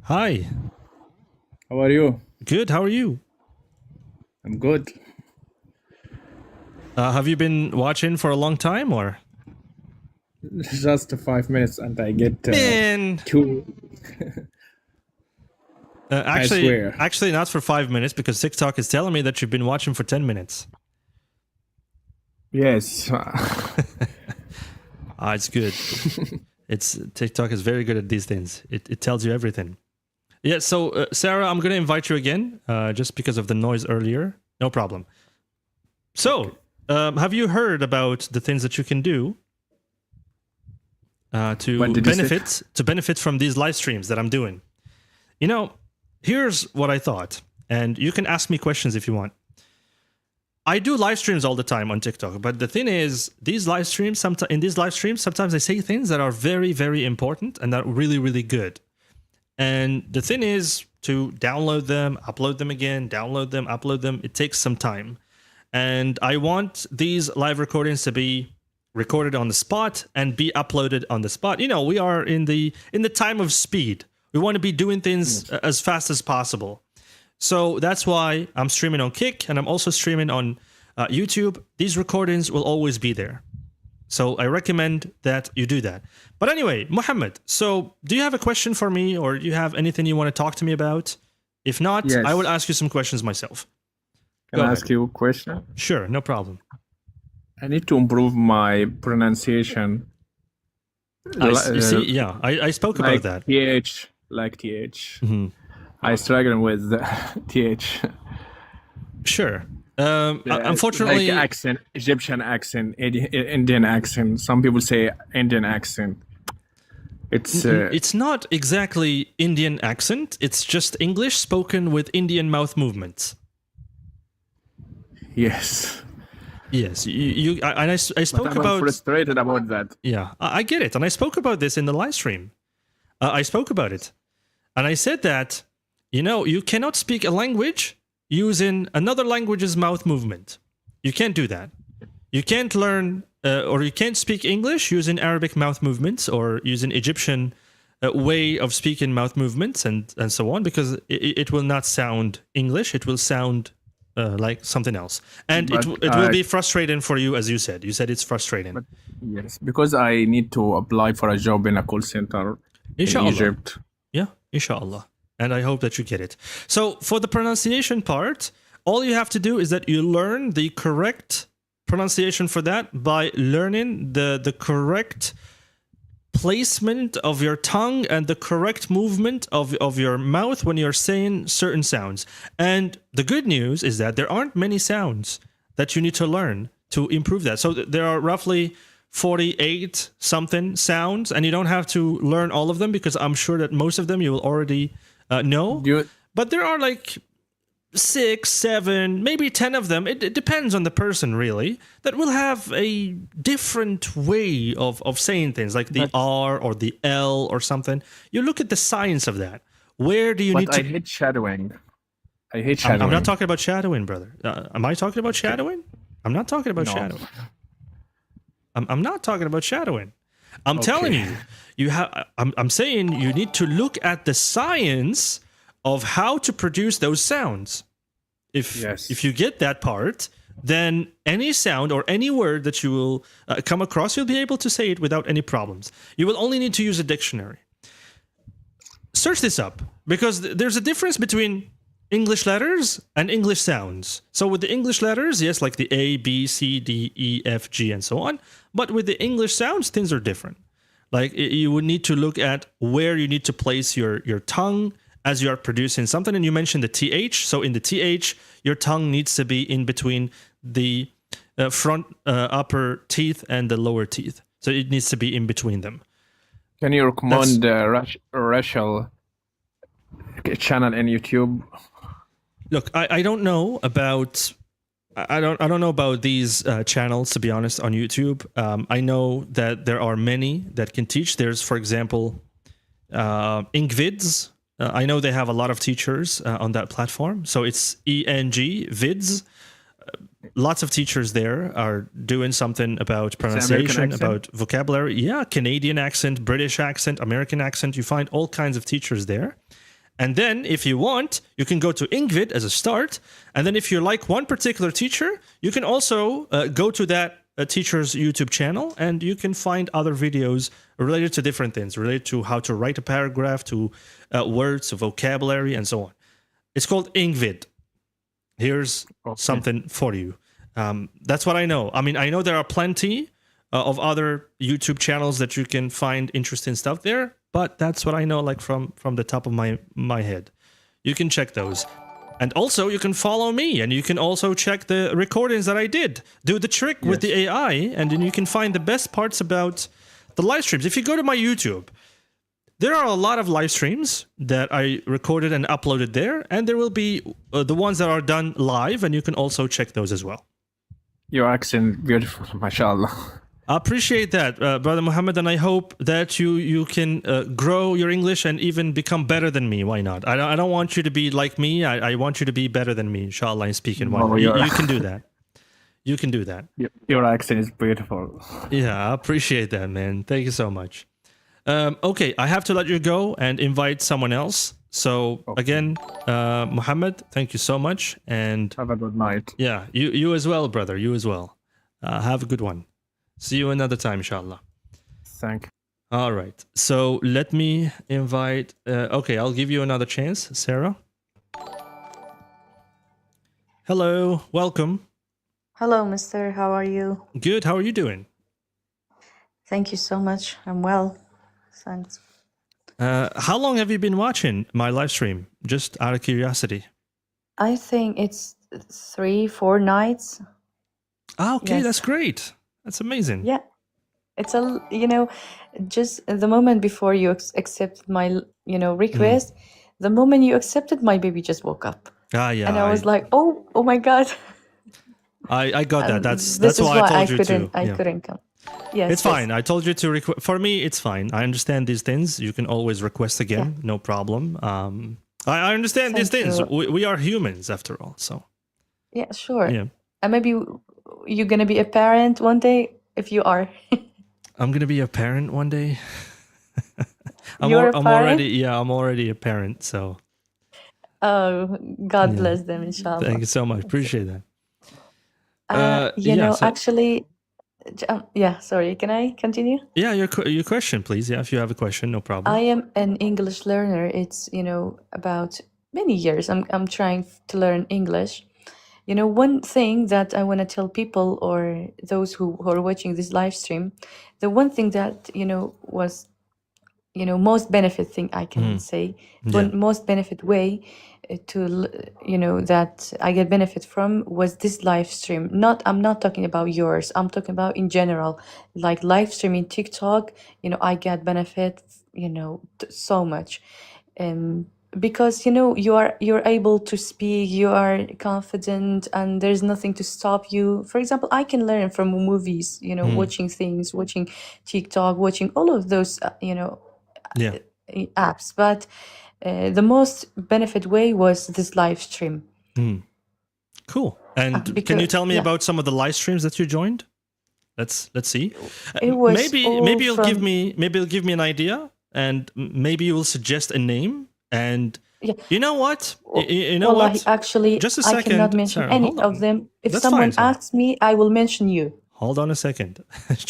Hi. How are you? Good. How are you? I'm good. Have you been watching for a long time, or? Just 5 minutes and I get Man. two. Actually, swear. not for 5 minutes, because TikTok is telling me that you've been watching for 10 minutes. Yes. It's good. TikTok is very good at these things. It tells you everything. Yeah. So Sarah, I'm gonna invite you again, just because of the noise earlier. No problem. So, have you heard about the things that you can do to benefit from these live streams that I'm doing? You know, here's what I thought, and you can ask me questions if you want. I do live streams all the time on TikTok, but the thing is, these live streams, sometimes I say things that are very, very important and that are really, really good. And the thing is to download them, upload them again, download them, upload them. It takes some time. And I want these live recordings to be recorded on the spot and be uploaded on the spot. You know, we are in the time of speed. We want to be doing things as fast as possible. So that's why I'm streaming on Kick, and I'm also streaming on YouTube. These recordings will always be there. So I recommend that you do that. But anyway, Mohammed, so do you have a question for me, or do you have anything you want to talk to me about? If not, Yes. I will ask you some questions myself. Can Go I ahead. ask you a question? Sure, no problem. I need to improve my pronunciation. I spoke about Like that. TH, like TH. Mhm. I struggle with the TH. Sure. Unfortunately, like accent, Egyptian accent, Indian accent. Some people say Indian accent. it's not exactly Indian accent. It's just English spoken with Indian mouth movements. Yes. Yes, I spoke I'm about. frustrated about that. Yeah, I get it, and I spoke about this in the live stream. I spoke about it, and I said that you cannot speak a language using another language's mouth movement. You can't do that. You can't learn or you can't speak English using Arabic mouth movements or using Egyptian way of speaking mouth movements and so on, because it will not sound English. It will sound like something else, and But, it will be frustrating for you, as you said. You said it's frustrating. Yes, because I need to apply for a job in a call center Inshallah. in Egypt. Yeah, inshallah. And I hope that you get it. So for the pronunciation part, all you have to do is that you learn the correct pronunciation for that by learning the correct placement of your tongue and the correct movement of your mouth when you're saying certain sounds. And the good news is that there aren't many sounds that you need to learn to improve that. So there are roughly 48 something sounds, and you don't have to learn all of them, because I'm sure that most of them you will already know. But there are like 6, 7, maybe 10 of them. It depends on the person, really, that will have a different way of saying things, like the R or the L or something. You look at the science of that. Where do you need But I to... hate shadowing. I hate shadowing. I'm not talking about shadowing, brother. Am I talking about shadowing? I'm not talking about No. shadowing. I'm not talking about shadowing. I'm telling you, I'm saying you need to look at the science of how to produce those sounds. If you get that part, then any sound or any word that you will come across, you'll be able to say it without any problems. You will only need to use a dictionary. Search this up, because there's a difference between English letters and English sounds. So with the English letters, yes, like the A, B, C, D, E, F, G, and so on. But with the English sounds, things are different. Like you would need to look at where you need to place your tongue as you are producing something. And you mentioned the TH. So in the TH, your tongue needs to be in between the front upper teeth and the lower teeth. So it needs to be in between them. Can you recommend Rachel channel on YouTube? Look, I don't know about I don't know about these channels, to be honest, on YouTube. I know that there are many that can teach. There's, for example, Engvids. I know they have a lot of teachers on that platform. So it's ENG Vids. Lots of teachers there are doing something about pronunciation, about vocabulary. Yeah, Canadian accent, British accent, American accent. You find all kinds of teachers there. And then, if you want, you can go to Engvid as a start. And then if you like one particular teacher, you can also go to that teacher's YouTube channel, and you can find other videos related to different things, related to how to write a paragraph, to words, to vocabulary, and so on. It's called Engvid. Here's something for you. That's what I know. I mean, I know there are plenty of other YouTube channels that you can find interesting stuff there, but that's what I know, like from the top of my head. You can check those. And also, you can follow me, and you can also check the recordings that I did. Do the trick with the AI, and then you can find the best parts about the live streams. If you go to my YouTube, there are a lot of live streams that I recorded and uploaded there, and there will be the ones that are done live, and you can also check those as well. Your accent beautiful, mashallah. I appreciate that, Brother Muhammad, and I hope that you can grow your English and even become better than me. Why not? I don't want you to be like me. I want you to be better than me, inshallah, in speaking. Why not? You can do that. You can do that. Your accent is beautiful. Yeah, I appreciate that, man. Thank you so much. Okay, I have to let you go and invite someone else. So again, Muhammad, thank you so much, and have a good night. Yeah, you as well, brother. You as well. Have a good one. See you another time, inshallah. Thank you. All right. So let me invite. Okay, I'll give you another chance, Sarah. Hello, welcome. Hello, mister. How are you? Good. How are you doing? Thank you so much. I'm well. Thanks. How long have you been watching my live stream? Just out of curiosity. I think it's 3-4 nights. Ah, okay, Yes. that's great. That's amazing. Yeah. It's just the moment before you accepted my, request, the moment you accepted, my baby just woke up. Ah, yeah. And I was like, oh my God. I got that. This That's is why I told you couldn't, to. I Yeah. couldn't come. Yes. It's fine. I told you to for me, it's fine. I understand these things. You can always request again. No problem. I understand these Thank things. you. We are humans after all. So Yeah, sure. yeah, And maybe you're going to be a parent one day if you are. I'm gonna be a parent one day. You're a I'm parent? I'm already a parent. So Oh, God Yeah. bless them, inshallah. thank you so much. Appreciate that. So- Actually, yeah, sorry, can I continue? Yeah, your question, please. Yeah, if you have a question, no problem. I am an English learner. It's, about many years. I'm trying to learn English. One thing that I want to tell people or those who are watching this live stream, the one thing that, was, most benefit thing I can say, one most benefit way that I get benefit from was this live stream. I'm not talking about yours. I'm talking about in general, like live streaming TikTok. I get benefit, so much, because you're able to speak. You are confident, and there's nothing to stop you. For example, I can learn from movies. Watching things, watching TikTok, watching all of those. Yeah. Apps, but the most benefit way was this live stream. Cool. And can because- you tell me yeah. about some of the live streams that you joined? Let's see. It was maybe all you'll from- give me an idea, and maybe you will suggest a name. And Yeah. you know what? You know Wallahi, what? actually, Just a I second, cannot mention Sarah, any hold on. of them. If That's someone fine, Sarah. asks me, I will mention you. Hold on a second.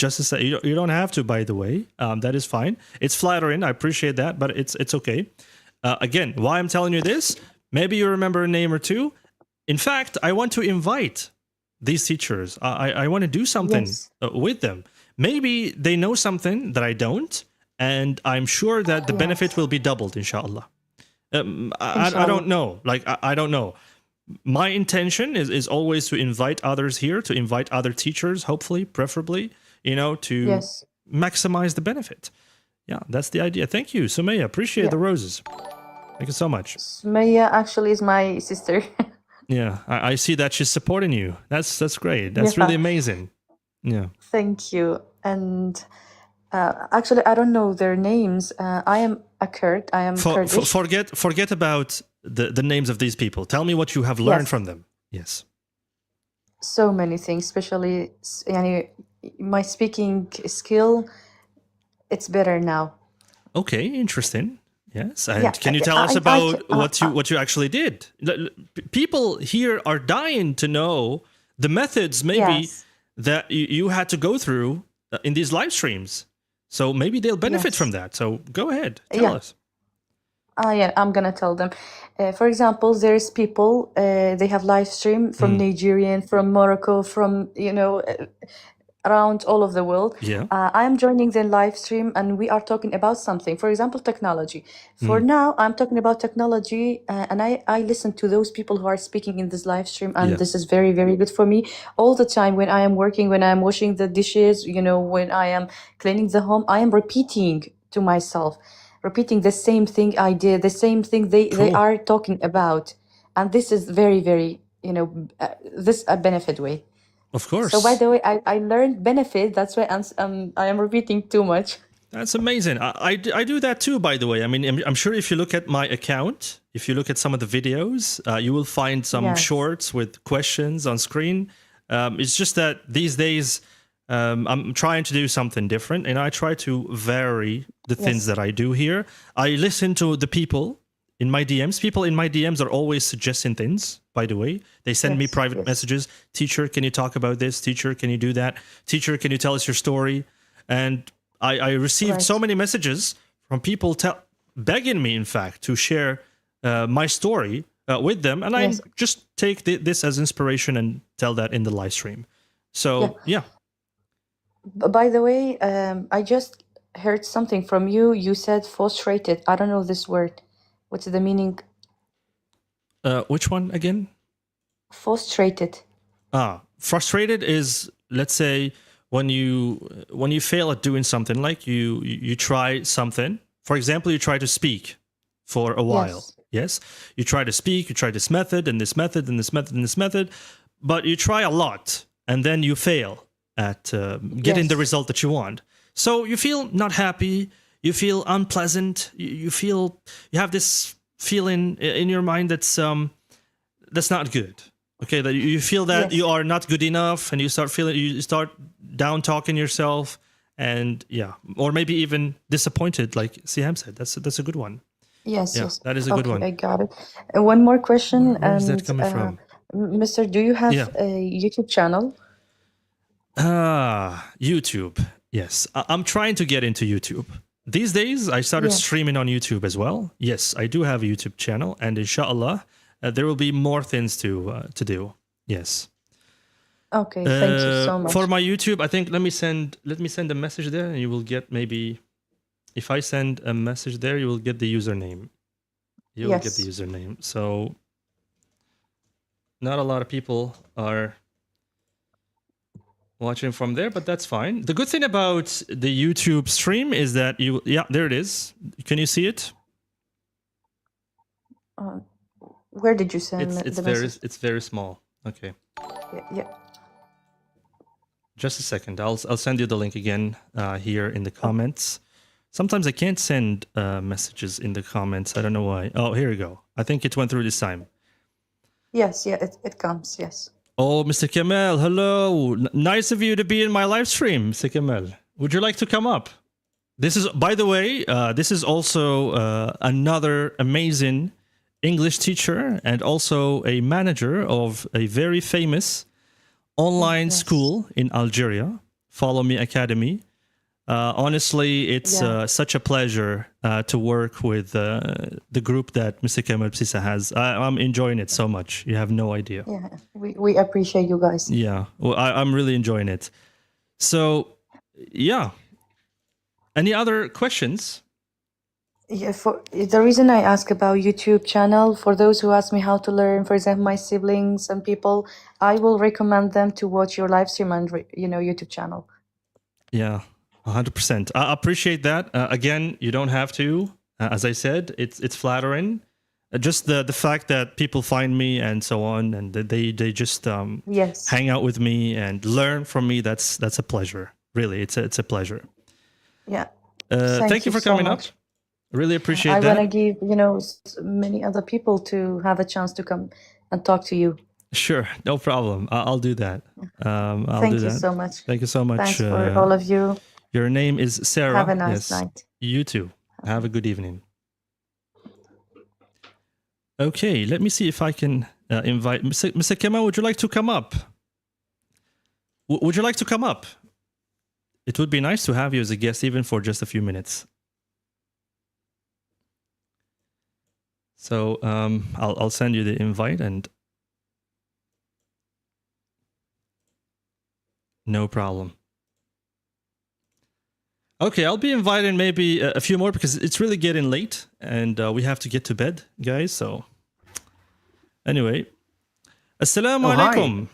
Just a second. You don't have to, by the way. That is fine. It's flattering. I appreciate that, but it's okay. Again, why I'm telling you this, maybe you remember a name or two. In fact, I want to invite these teachers. I want to do something Yes. with them. Maybe they know something that I don't, and I'm sure that the Yes. benefit will be doubled, inshallah. I don't know. Like, I don't know. My intention is always to invite others here, to invite other teachers, hopefully, preferably, to Yes. maximize the benefit. Yeah, that's the idea. Thank you, Sumaya. Appreciate Yeah. the roses. Thank you so much. Maya actually is my sister. Yeah, I see that she's supporting you. That's great. That's Yeah. really amazing. Yeah. Thank you. And actually, I don't know their names. I am a Kurd. I am Kurdish. Forget about the names of these people. Tell me what you have learned Yes. from them. Yes. So many things, especially my speaking skill. It's better now. Okay, interesting. Yes, and Yeah, can you tell us I about can- what you actually did? People here are dying to know the methods maybe Yes. that you had to go through in these live streams. So maybe they'll benefit Yes. from that. So go ahead, tell Yeah. us. Yeah, I'm gonna tell them. For example, there's people. They have live stream from Nigerian, from Morocco, from around all of the world. Yeah. I am joining the live stream, and we are talking about something. For example, technology. For now, I'm talking about technology, and I listen to those people who are speaking in this live stream, and Yeah. this is very, very good for me. All the time when I am working, when I am washing the dishes, when I am cleaning the home, I am repeating to myself, repeating the same thing I did, the same thing they Cool. are talking about, and this is very, very, this a benefit way. Of course. So by the way, I learned benefit. That's why I am repeating too much. That's amazing. I do that too, by the way. I mean, I'm sure if you look at my account, if you look at some of the videos, you will find some Yes. shorts with questions on screen. It's just that these days I'm trying to do something different, and I try to vary the things Yes. that I do here. I listen to the people in my DMs. People in my DMs are always suggesting things, by the way. They send me Yes, private yes. messages. Teacher, can you talk about this? Teacher, can you do that? Teacher, can you tell us your story? And I received Right. so many messages from people begging me, in fact, to share my story with them. And Yes. I just take this as inspiration and tell that in the live stream. So, yeah. By the way, I just heard something from you. You said frustrated. I don't know this word. What's the meaning? Which one again? Frustrated. Frustrated is, let's say, when you fail at doing something, like you try something. For example, you try to speak for a while. Yes, you try to speak, you try this method and this method and this method and this method, but you try a lot and then you fail at getting the Yes. result that you want. So you feel not happy, you feel unpleasant, you feel you have this feeling in your mind that's not good. Okay, that you feel that Yes. you are not good enough, and you start down talking yourself, and yeah, or maybe even disappointed, like Siham said. That's a good one. Yes, Yeah, yes. that is a good Okay, one. I got it. One more question, Where is that and coming from? Mr., do you have Yeah. a YouTube channel? YouTube. Yes, I'm trying to get into YouTube. These days, I started Yes. streaming on YouTube as well. Yes, I do have a YouTube channel, and inshallah, there will be more things to do. Yes. Okay, thank you so much. For my YouTube, I think let me send a message there, and you will get maybe. If I send a message there, you will get the username. You will get the Yes. username. So, not a lot of people are watching from there, but that's fine. The good thing about the YouTube stream is that yeah, there it is. Can you see it? Where did you send It's the very message? it's very small. Okay. Yeah. Just a second. I'll send you the link again here in the comments. Sometimes I can't send messages in the comments. I don't know why. Oh, here we go. I think it went through this time. Yes, yeah, it comes, yes. Oh, Mr. Kemal, hello. Nice of you to be in my live stream, Mr. Kemal. Would you like to come up? This is, by the way, this is also another amazing English teacher and also a manager of a very famous online Yes. school in Algeria, Follow Me Academy. Honestly, it's such a pleasure to work with the group that Mr. Kemal Psisa has. I'm enjoying it so much. You have no idea. Yeah, we appreciate you guys. Yeah, well, I'm really enjoying it. So, yeah. Any other questions? Yeah, for the reason I ask about YouTube channel, for those who ask me how to learn, for example, my siblings and people, I will recommend them to watch your live stream and YouTube channel. Yeah, 100%. I appreciate that. Again, you don't have to. As I said, it's flattering. Just the fact that people find me and so on, and that they just Yes. hang out with me and learn from me. That's a pleasure. Really, it's a pleasure. Yeah. Thank you for so coming up. much. Really appreciate I that. want to give many other people to have a chance to come and talk to you. Sure, no problem. I'll do that. I'll Thank do you that. so much. Thank you so much. Thanks for all of you. Your name is Sarah. Have a nice yes. night. You too. Have a good evening. Okay, let me see if I can invite Mr. Kemal. Would you like to come up? Would you like to come up? It would be nice to have you as a guest, even for just a few minutes. So I'll send you the invite, and no problem. Okay, I'll be inviting maybe a few more because it's really getting late and we have to get to bed, guys. So anyway, Assalamu alaikum.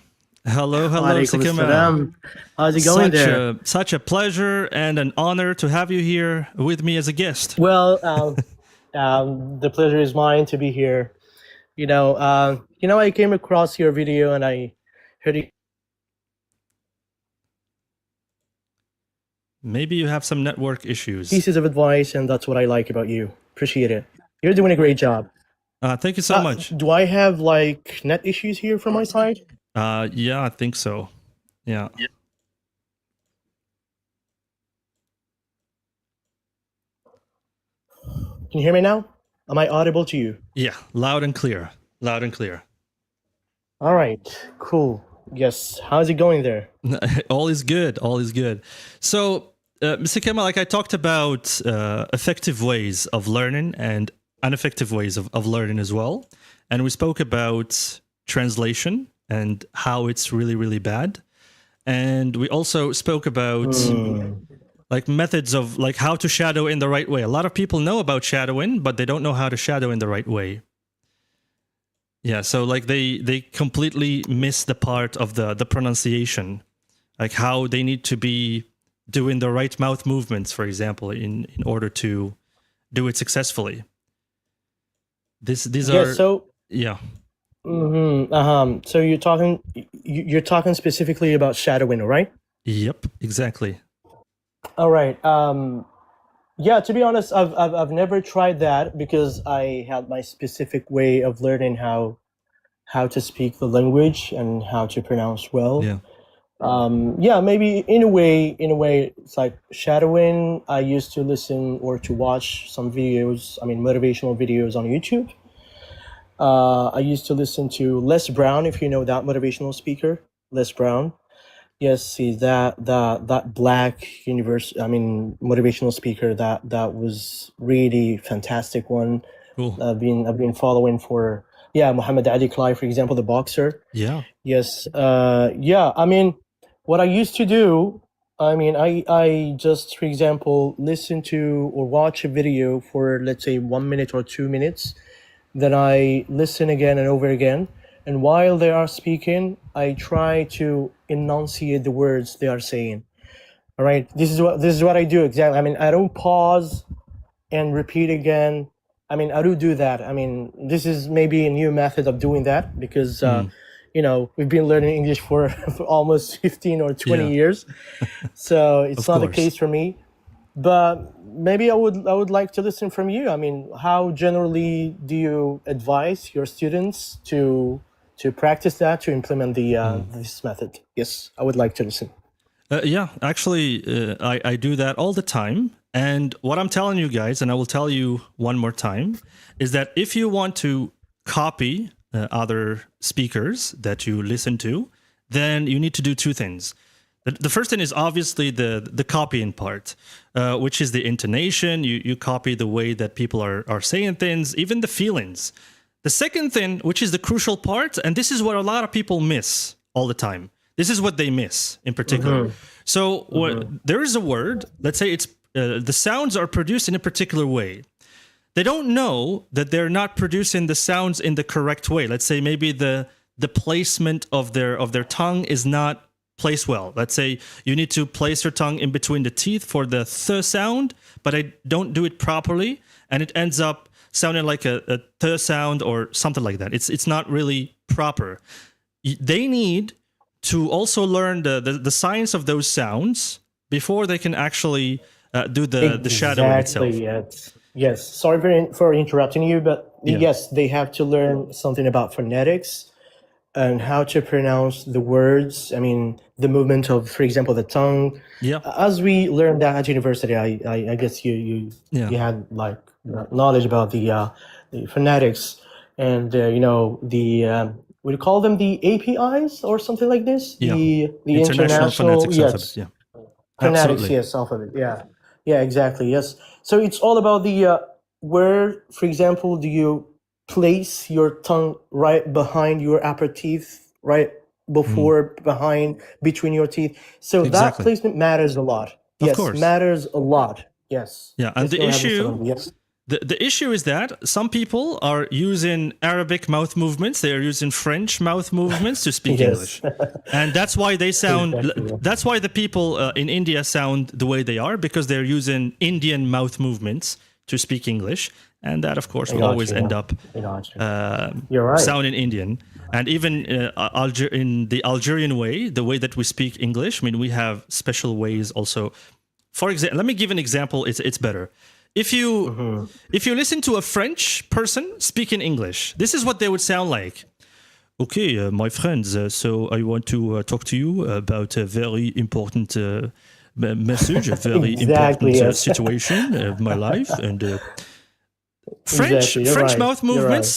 Hello, Walaikum Mr. Kemal. assalam. How's it going there? Such a pleasure and an honor to have you here with me as a guest. Well, the pleasure is mine to be here. I came across your video and I heard it. Maybe you have some network issues. pieces of advice, and that's what I like about you. Appreciate it. You're doing a great job. Thank you so much. Do I have like net issues here from my side? Yeah, I think so. Yeah. Can you hear me now? Am I audible to you? Yeah, loud and clear. Loud and clear. All right, cool. Yes. How's it going there? All is good. All is good. So, Mr. Kemal, like I talked about effective ways of learning and ineffective ways of learning as well. And we spoke about translation and how it's really, really bad. And we also spoke about like methods of like how to shadow in the right way. A lot of people know about shadowing, but they don't know how to shadow in the right way. Yeah, so like they completely miss the part of the pronunciation, like how they need to be doing the right mouth movements, for example, in order to do it successfully. These are So yeah. So you're talking specifically about shadowing, right? Yep, exactly. All right. Yeah, to be honest, I've never tried that because I had my specific way of learning how to speak the language and how to pronounce well. Yeah. Yeah, maybe in a way it's like shadowing. I used to listen or to watch some videos, I mean motivational videos on YouTube. I used to listen to Les Brown, if you know that motivational speaker, Les Brown. Yes, he's that black motivational speaker that was really fantastic one. Cool. I've been following for Muhammad Ali Clay, for example, the boxer. Yeah. Yes. Yeah. I mean, what I used to do, I mean, I just, for example, listen to or watch a video for, let's say, 1 minute or 2 minutes. Then I listen again and over again. And while they are speaking, I try to enunciate the words they are saying. All right. This is what I do exactly. I mean, I don't pause and repeat again. I mean, I do that. I mean, this is maybe a new method of doing that because, you know, we've been learning English for almost 15 or 20 years. So it's not the case for me. But maybe I would like to listen from you. I mean, how generally do you advise your students to practice that, to implement this method? Yes, I would like to listen. Yeah, actually, I do that all the time. And what I'm telling you guys, and I will tell you one more time, is that if you want to copy other speakers that you listen to, then you need to do two things. The first thing is obviously the copying part, which is the intonation. You copy the way that people are saying things, even the feelings. The second thing, which is the crucial part, and this is what a lot of people miss all the time. This is what they miss in particular. So there is a word, let's say it's the sounds are produced in a particular way. They don't know that they're not producing the sounds in the correct way. Let's say maybe the placement of their tongue is not placed well. Let's say you need to place your tongue in between the teeth for the th sound, but I don't do it properly, and it ends up sounding like a th sound or something like that. It's not really proper. They need to also learn the science of those sounds before they can actually do the shadowing itself. Yes. Sorry for interrupting you, but yes, they have to learn something about phonetics and how to pronounce the words. I mean, the movement of, for example, the tongue. Yeah. As we learned that at university, I guess you had like knowledge about the phonetics and you know the. Would you call them the APIs or something like this? Yeah. The International Phonetics Alphabet. Yeah. Phonetics, Absolutely. yes, alphabet. Yeah. Yeah, exactly. Yes. So it's all about the where, for example, do you place your tongue right behind your upper teeth, right before, behind, between your teeth. So that placement matters a lot. Of course. Matters a lot. Yes. Yeah, and the issue. Yes. The issue is that some people are using Arabic mouth movements, they are using French mouth movements to speak English. And that's why they sound, that's why the people in India sound the way they are, because they're using Indian mouth movements to speak English. And that, of course, will always end up sounding Indian. And even in the Algerian way, the way that we speak English, I mean, we have special ways also for example, let me give an example. It's better. If you listen to a French person speaking English, this is what they would sound like. Okay, my friends, so I want to talk to you about a very important message, a very Exactly, important yes. situation of my life. And French Exactly, you're right, mouth you're movements,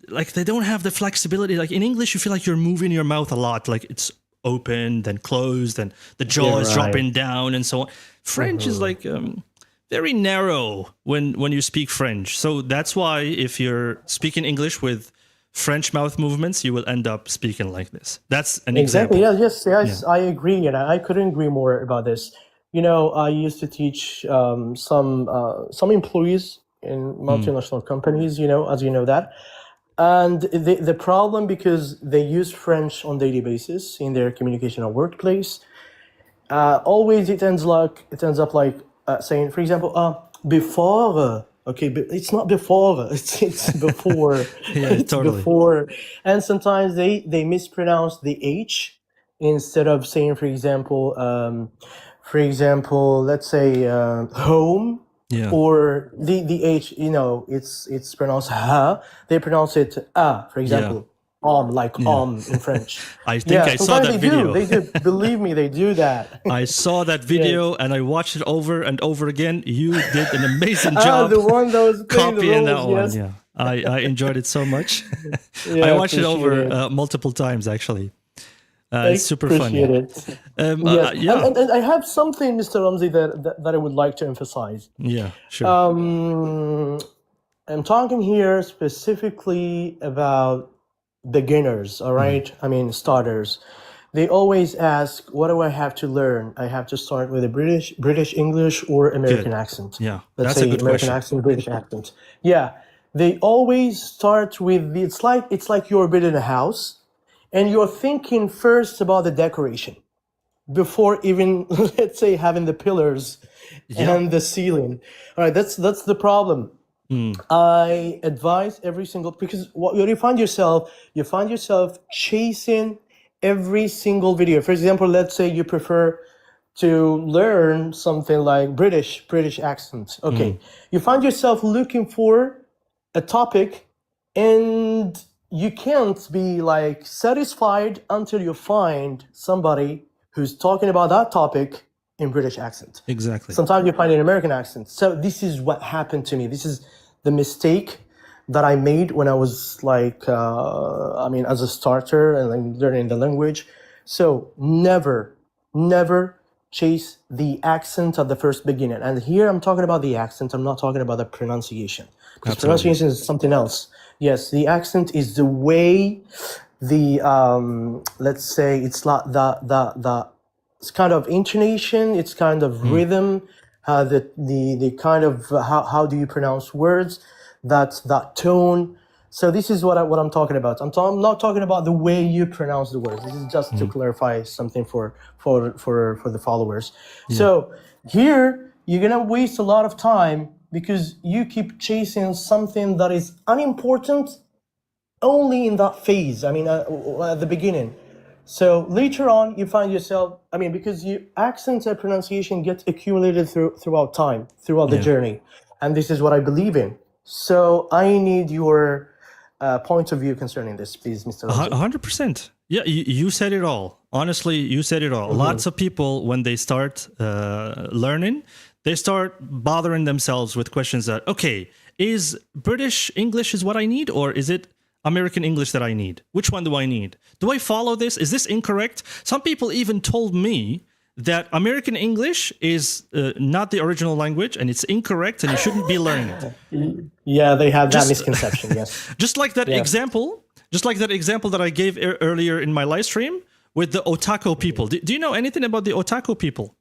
like they don't have the flexibility. Like in English, you feel like you're moving your mouth a lot. Like it's open, then closed, and the jaw You're is right. dropping down and so on. French is like very narrow when you speak French. So that's why if you're speaking English with French mouth movements, you will end up speaking like this. That's an Exactly. example. Yes, I agree, and I couldn't agree more about this. You know, I used to teach some employees in multinational companies. You know, as you know that, and the problem, because they use French on daily basis in their communication at workplace, always it ends up like saying, for example, before. Okay, but it's not before. It's before. Yeah, It's totally. before, and sometimes they mispronounce the H instead of saying, for example, let's say home, Yeah. or the H. You know, it's pronounced ha. They pronounce it for example, like in French. I think I saw sometimes that they video. do. They do. Believe me, they do that. I saw that video and I watched it over and over again. You did an amazing job The one that was playing the copying that roles, one. yes. Yeah, I enjoyed it so much. Yeah, I watched it over appreciate it. multiple times actually. I It's super funny. appreciate it. Yes. Yes. And I have something, Mr. Ramzi, that I would like to emphasize. Yeah, sure. I'm talking here specifically about beginners, all right? I mean, starters. They always ask, what do I have to learn? I have to start with a British English or American accent. Yeah, Let's that's say a good American question. accent, British accent. Yeah. They always start with it's like you're building a house and you're thinking first about the decoration before even let's say having the pillars and the ceiling. All right, that's the problem. I advise every single, because what you find yourself chasing every single video. For example, let's say you prefer to learn something like British accent. Okay, you find yourself looking for a topic, and you can't be like satisfied until you find somebody who's talking about that topic in British accent. Exactly. Sometimes you find an American accent. So this is what happened to me. This is the mistake that I made when I was like, as a starter and like learning the language. So never chase the accent at the first beginning. And here I'm talking about the accent. I'm not talking about the pronunciation. Because pronunciation is something else. Yes, the accent is the way let's say it's like the it's kind of intonation, it's kind of rhythm, the kind of how do you pronounce words, that tone. So this is what I'm talking about. I'm not talking about the way you pronounce the words. This is just to clarify something for the followers. So here you're gonna waste a lot of time because you keep chasing something that is unimportant only in that phase. I mean, at the beginning. So later on, you find yourself, because accents and pronunciation get accumulated throughout time, throughout the journey. And this is what I believe in. So I need your point of view concerning this, please, Mr. Ramzi. 100%. Yeah, you said it all. Honestly, you said it all. Lots of people, when they start learning, they start bothering themselves with questions that, okay, is British English is what I need, or is it American English that I need? Which one do I need? Do I follow this? Is this incorrect? Some people even told me that American English is not the original language and it's incorrect and you shouldn't be learning it. Yeah, they have that misconception, yes. Just like that example that I gave earlier in my live stream with the Otaku people. Do you know anything about the Otaku people?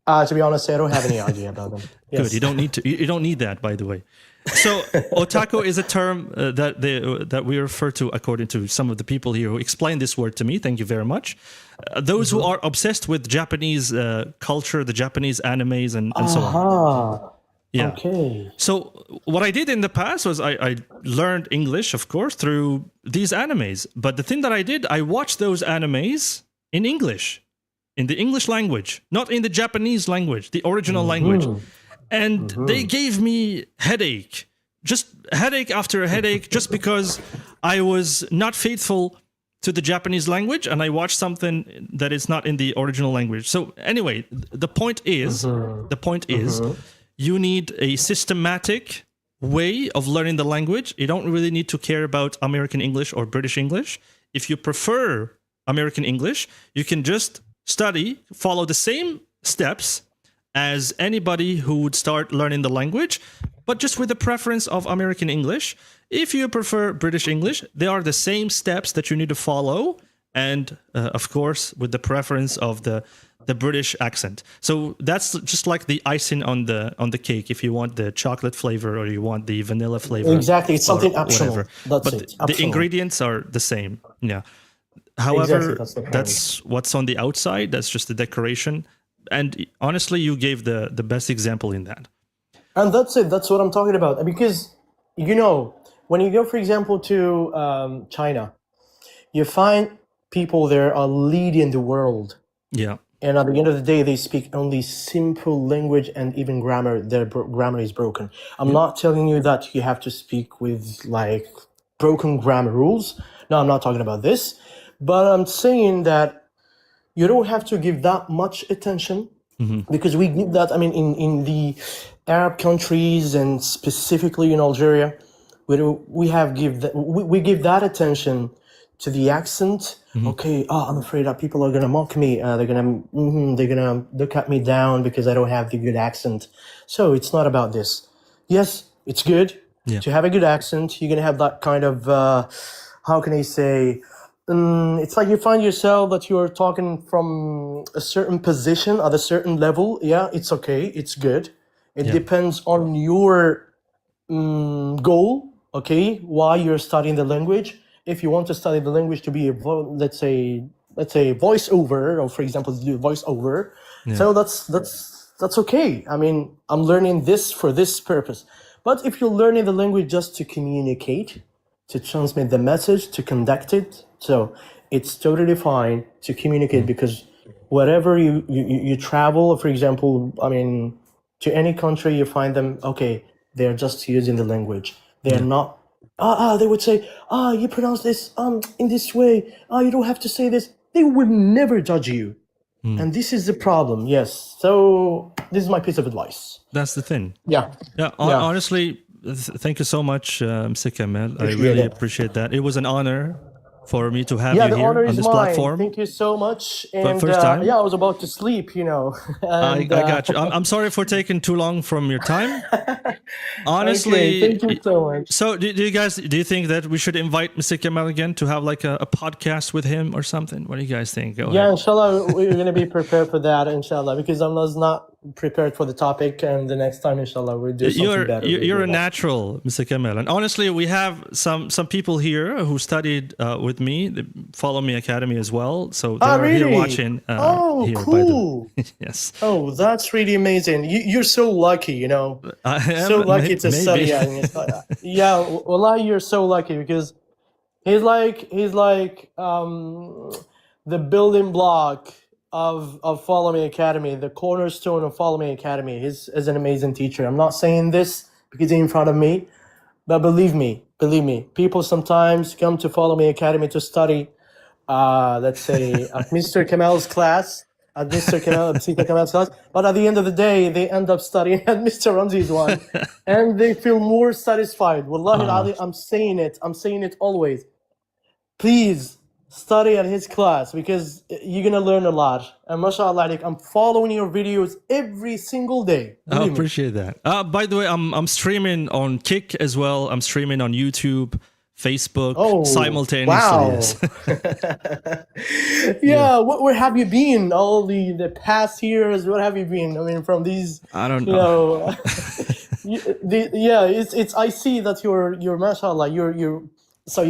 To be honest, I don't have any idea about them. Yes. Good. You don't need to. You don't need that, by the way. So, otaku is a term that we refer to, according to some of the people here who explained this word to me. Thank you very much. Those who are obsessed with Japanese culture, the Japanese animes, and so on. Yeah. Okay. So what I did in the past was I learned English, of course, through these animes. But the thing that I did, I watched those animes in English. in the English language, not in the Japanese language, the original language. And they gave me headache, just headache after headache, just because I was not faithful to the Japanese language and I watched something that is not in the original language. So anyway, the point is, you need a systematic way of learning the language. You don't really need to care about American English or British English. If you prefer American English, you can just study, follow the same steps as anybody who would start learning the language, but just with the preference of American English. If you prefer British English, they are the same steps that you need to follow, and of course, with the preference of the British accent. So that's just like the icing on the cake. If you want the chocolate flavor or you want the vanilla flavor, Exactly, it's something optional. whatever. That's But it. the Optional. ingredients are the same. Yeah. However, Exactly, that's the point. that's what's on the outside. That's just the decoration. And honestly, you gave the best example in that. And that's it. That's what I'm talking about. Because, you know, when you go, for example, to China, you find people there are leading the world. Yeah. And at the end of the day, they speak only simple language and even grammar. Their grammar is broken. I'm not telling you that you have to speak with like broken grammar rules. No, I'm not talking about this. But I'm saying that you don't have to give that much attention because we give that, I mean, in the Arab countries and specifically in Algeria, we give that attention to the accent. Okay, I'm afraid that people are gonna mock me. They're gonna look at me down because I don't have the good accent. So it's not about this. Yes, it's good to have a good accent. You're gonna have that kind of how can I say? It's like you find yourself that you're talking from a certain position at a certain level. Yeah, it's okay. It's good. It depends on your goal. Okay, why you're studying the language. If you want to study the language to be a let's say voiceover, or for example, do voiceover, so that's okay. I mean, I'm learning this for this purpose. But if you're learning the language just to communicate, to transmit the message, to conduct it, so it's totally fine to communicate because wherever you travel, for example, I mean, to any country, you find them, okay, they're just using the language. They're not, they would say, you pronounce this in this way. You don't have to say this. They will never judge you. And this is the problem, yes. So this is my piece of advice. That's the thing. Yeah. Honestly, thank you so much, Mr. Kamel. I really appreciate that. It was an honor for me to have you the here honor on is this mine. platform. Thank you so much. And first time. I was about to sleep, you know. I got you. I'm sorry for taking too long from your time. Honestly, okay, thank you so much. So do you think that we should invite Mr. Kamel again to have like a podcast with him or something? What do you guys think? Go ahead. Inshallah, we're going to be prepared for that, inshallah, because I was not prepared for the topic, and the next time, inshallah, we'll do something better. You're a natural, Mr. Kamel. And honestly, we have some people here who studied with me, the Follow Me Academy as well. So they're here watching. Here, cool. Yes. Oh, that's really amazing. You're so lucky, you know. I am so lucky to maybe. study. Yeah, wallahi, you're so lucky because he's like the building block of Follow Me Academy, the cornerstone of Follow Me Academy. He's an amazing teacher. I'm not saying this because he's in front of me, but believe me, people sometimes come to Follow Me Academy to study, let's say, at Mr. Kamel's class, but at the end of the day, they end up studying at Mr. Ramzi's one, and they feel more satisfied. Wallahi, I'm saying it always. Please study at his class because you're gonna learn a lot. And mashallah, like, I'm following your videos every single day. I appreciate that. By the way, I'm streaming on Kick as well. I'm streaming on YouTube, Facebook simultaneously. Wow. Yes. Where have you been all the past years? What have you been? I mean, from these, I don't know. It's I see that you're mashallah, you're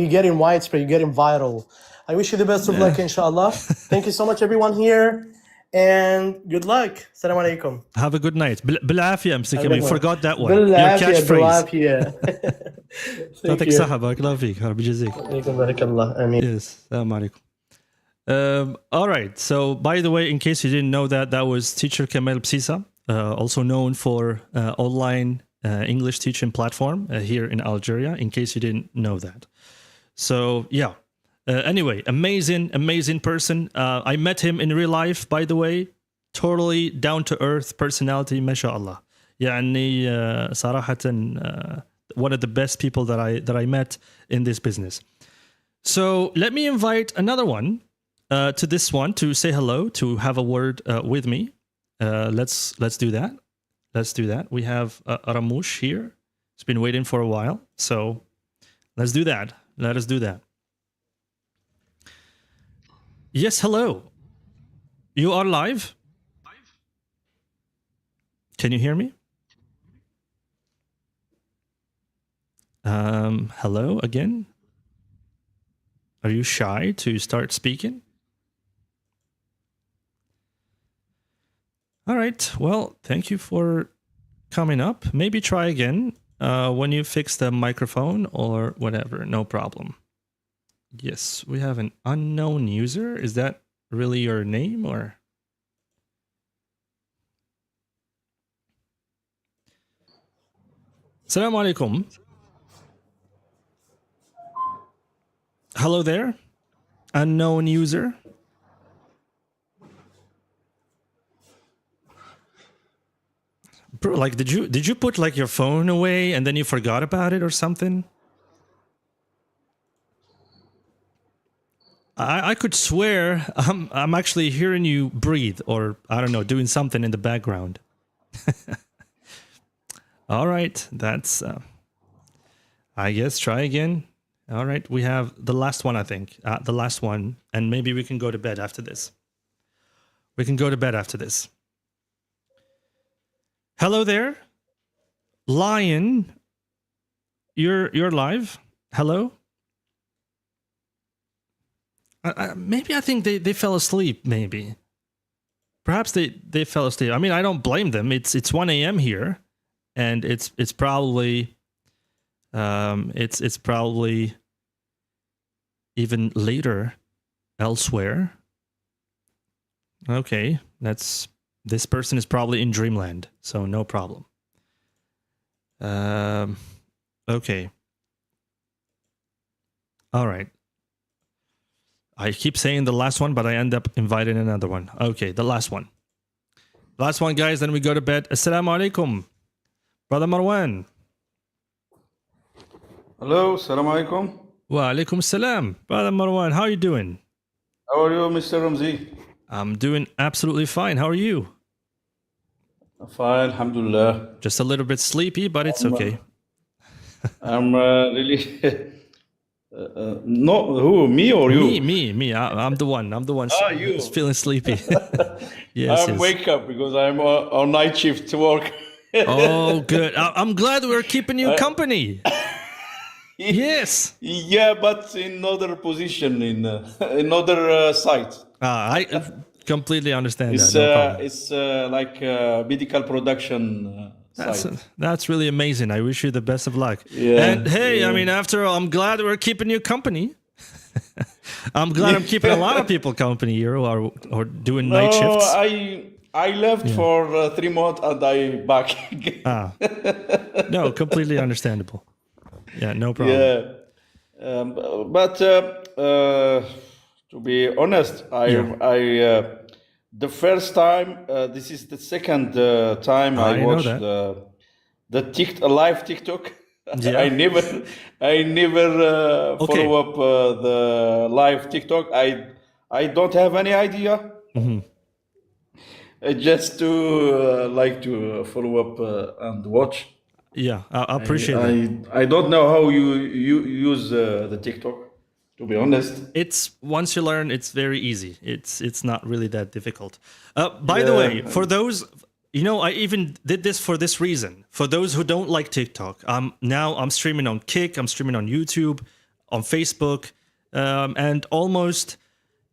getting widespread, you're getting viral. I wish you the best of luck, inshallah. Thank you so much, everyone here, and good luck. Assalamu alaikum. Have a good night. بالعافية مسك you forgot that one. بالعافية, Your catchphrase. بالعافية. يعطيك الصحة بارك الله فيك ربي يجزيك. عليكم بارك الله. آمين. Yes. السلام عليكم. All right. So, by the way, in case you didn't know that, that was teacher Kamel Psisa, also known for online English teaching platform here in Algeria, in case you didn't know that. So, yeah. Anyway, amazing person. I met him in real life, by the way. Totally down-to-earth personality, mashallah. يعني صراحة one of the best people that I met in this business. So let me invite another one to this one to say hello, to have a word with me. Let's do that. Let's do that. We have Ramush here. He's been waiting for a while. So let's do that. Let us do that. Yes, hello. You are live? Can you hear me? Hello again. Are you shy to start speaking? All right. Well, thank you for coming up. Maybe try again when you fix the microphone or whatever. No problem. Yes, we have an unknown user. Is that really your name or? Assalamu alaikum. Hello there, unknown user. Bro, like, did you put like your phone away and then you forgot about it or something? I could swear I'm actually hearing you breathe, or I don't know, doing something in the background. All right, that's I guess try again. All right, we have the last one, I think. The last one, and maybe we can go to bed after this. We can go to bed after this. Hello there. Lion, you're live. Hello? Maybe I think they fell asleep, maybe. Perhaps they fell asleep. I mean, I don't blame them. It's 1 a.m. here, and it's probably it's probably even later elsewhere. Okay, this person is probably in dreamland, so no problem. Okay. All right. I keep saying the last one, but I end up inviting another one. Okay, the last one. Last one, guys, then we go to bed. Assalamu alaikum. Brother Marwan. Hello, salam alaikum. Wa alaikum salam. Brother Marwan, how are you doing? How are you, Mr. Ramzi? I'm doing absolutely fine. How are you? Fine, alhamdulillah. Just a little bit sleepy, but it's okay. I'm really... no, who, me or you? Me. I'm the one. You. Who's feeling sleepy. Yes. I'm wake up because I'm on night shift to work. Oh, good. I'm glad we're keeping you company. Yes. Yeah, but in another position, in another site. I completely understand It's that. No problem. it's like medical production site. That's really amazing. I wish you the best of luck. Yeah, And hey, yeah. I mean, after all, I'm glad we're keeping you company. I'm glad I'm keeping a lot of people company here who are doing night shifts. I left for 3 months and I back again. No, completely understandable. Yeah, no problem. Yeah, but to be honest, I the first time, this is the second time I I know watched that. the live TikTok. Yeah. I never Okay. follow up the live TikTok. I don't have any idea. Just to like to follow up and watch. Yeah, I appreciate it. I don't know how you use the TikTok, to be honest. It's once you learn, it's very easy. It's not really that difficult. By the way, for those, I even did this for this reason. For those who don't like TikTok, now I'm streaming on Kick, I'm streaming on YouTube, on Facebook, and almost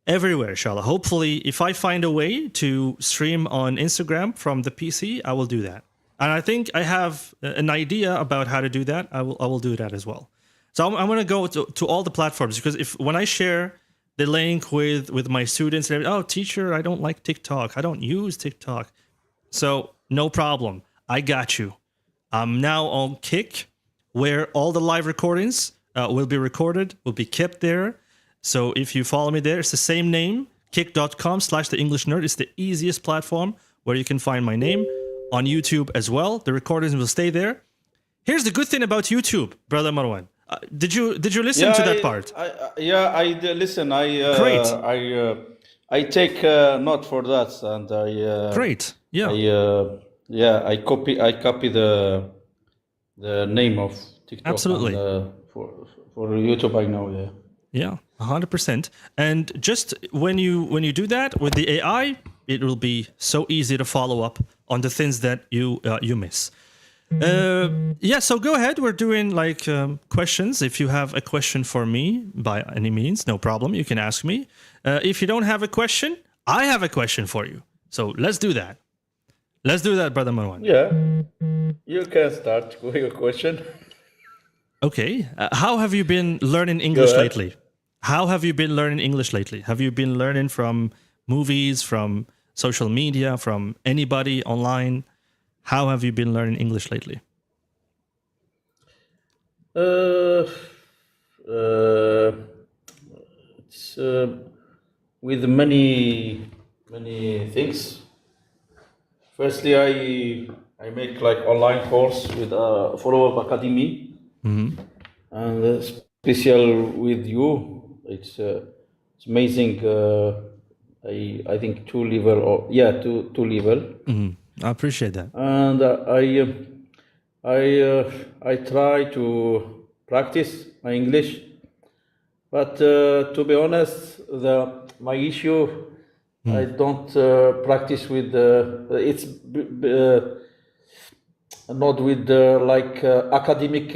everywhere, inshallah. Hopefully, if I find a way to stream on Instagram from the PC, I will do that. And I think I have an idea about how to do that. I will do that as well. So I'm going to go to all the platforms, because when I share the link with my students. Oh, teacher, I don't like TikTok. I don't use TikTok. So no problem. I got you. I'm now on Kick, where all the live recordings will be recorded, will be kept there. So if you follow me there, it's the same name, kick.com/theenglishNerd. It's the easiest platform where you can find my name. On YouTube as well. The recordings will stay there. Here's the good thing about YouTube, brother Marwan. Did you listen to that part? I listen. Great. I take note for that, and I Great. Yeah. I copy the name of TikTok. Absolutely. And, for YouTube, I know. Yeah, 100%. And just when you do that with the AI, it will be so easy to follow up on the things that you miss. So go ahead. We're doing like questions. If you have a question for me, by any means, no problem. You can ask me. If you don't have a question, I have a question for you. So let's do that. Let's do that, brother Marwan. Yeah, you can start with your question. Okay. How have you been learning English lately? How have you been learning English lately? Have you been learning from movies, from social media, from anybody online? How have you been learning English lately? It's with many things. Firstly, I make like online course with Follow Up Academy, and special with you. It's amazing. I think two level. I appreciate that. And I try to practice my English, but to be honest, my issue I don't practice with it's not with like academic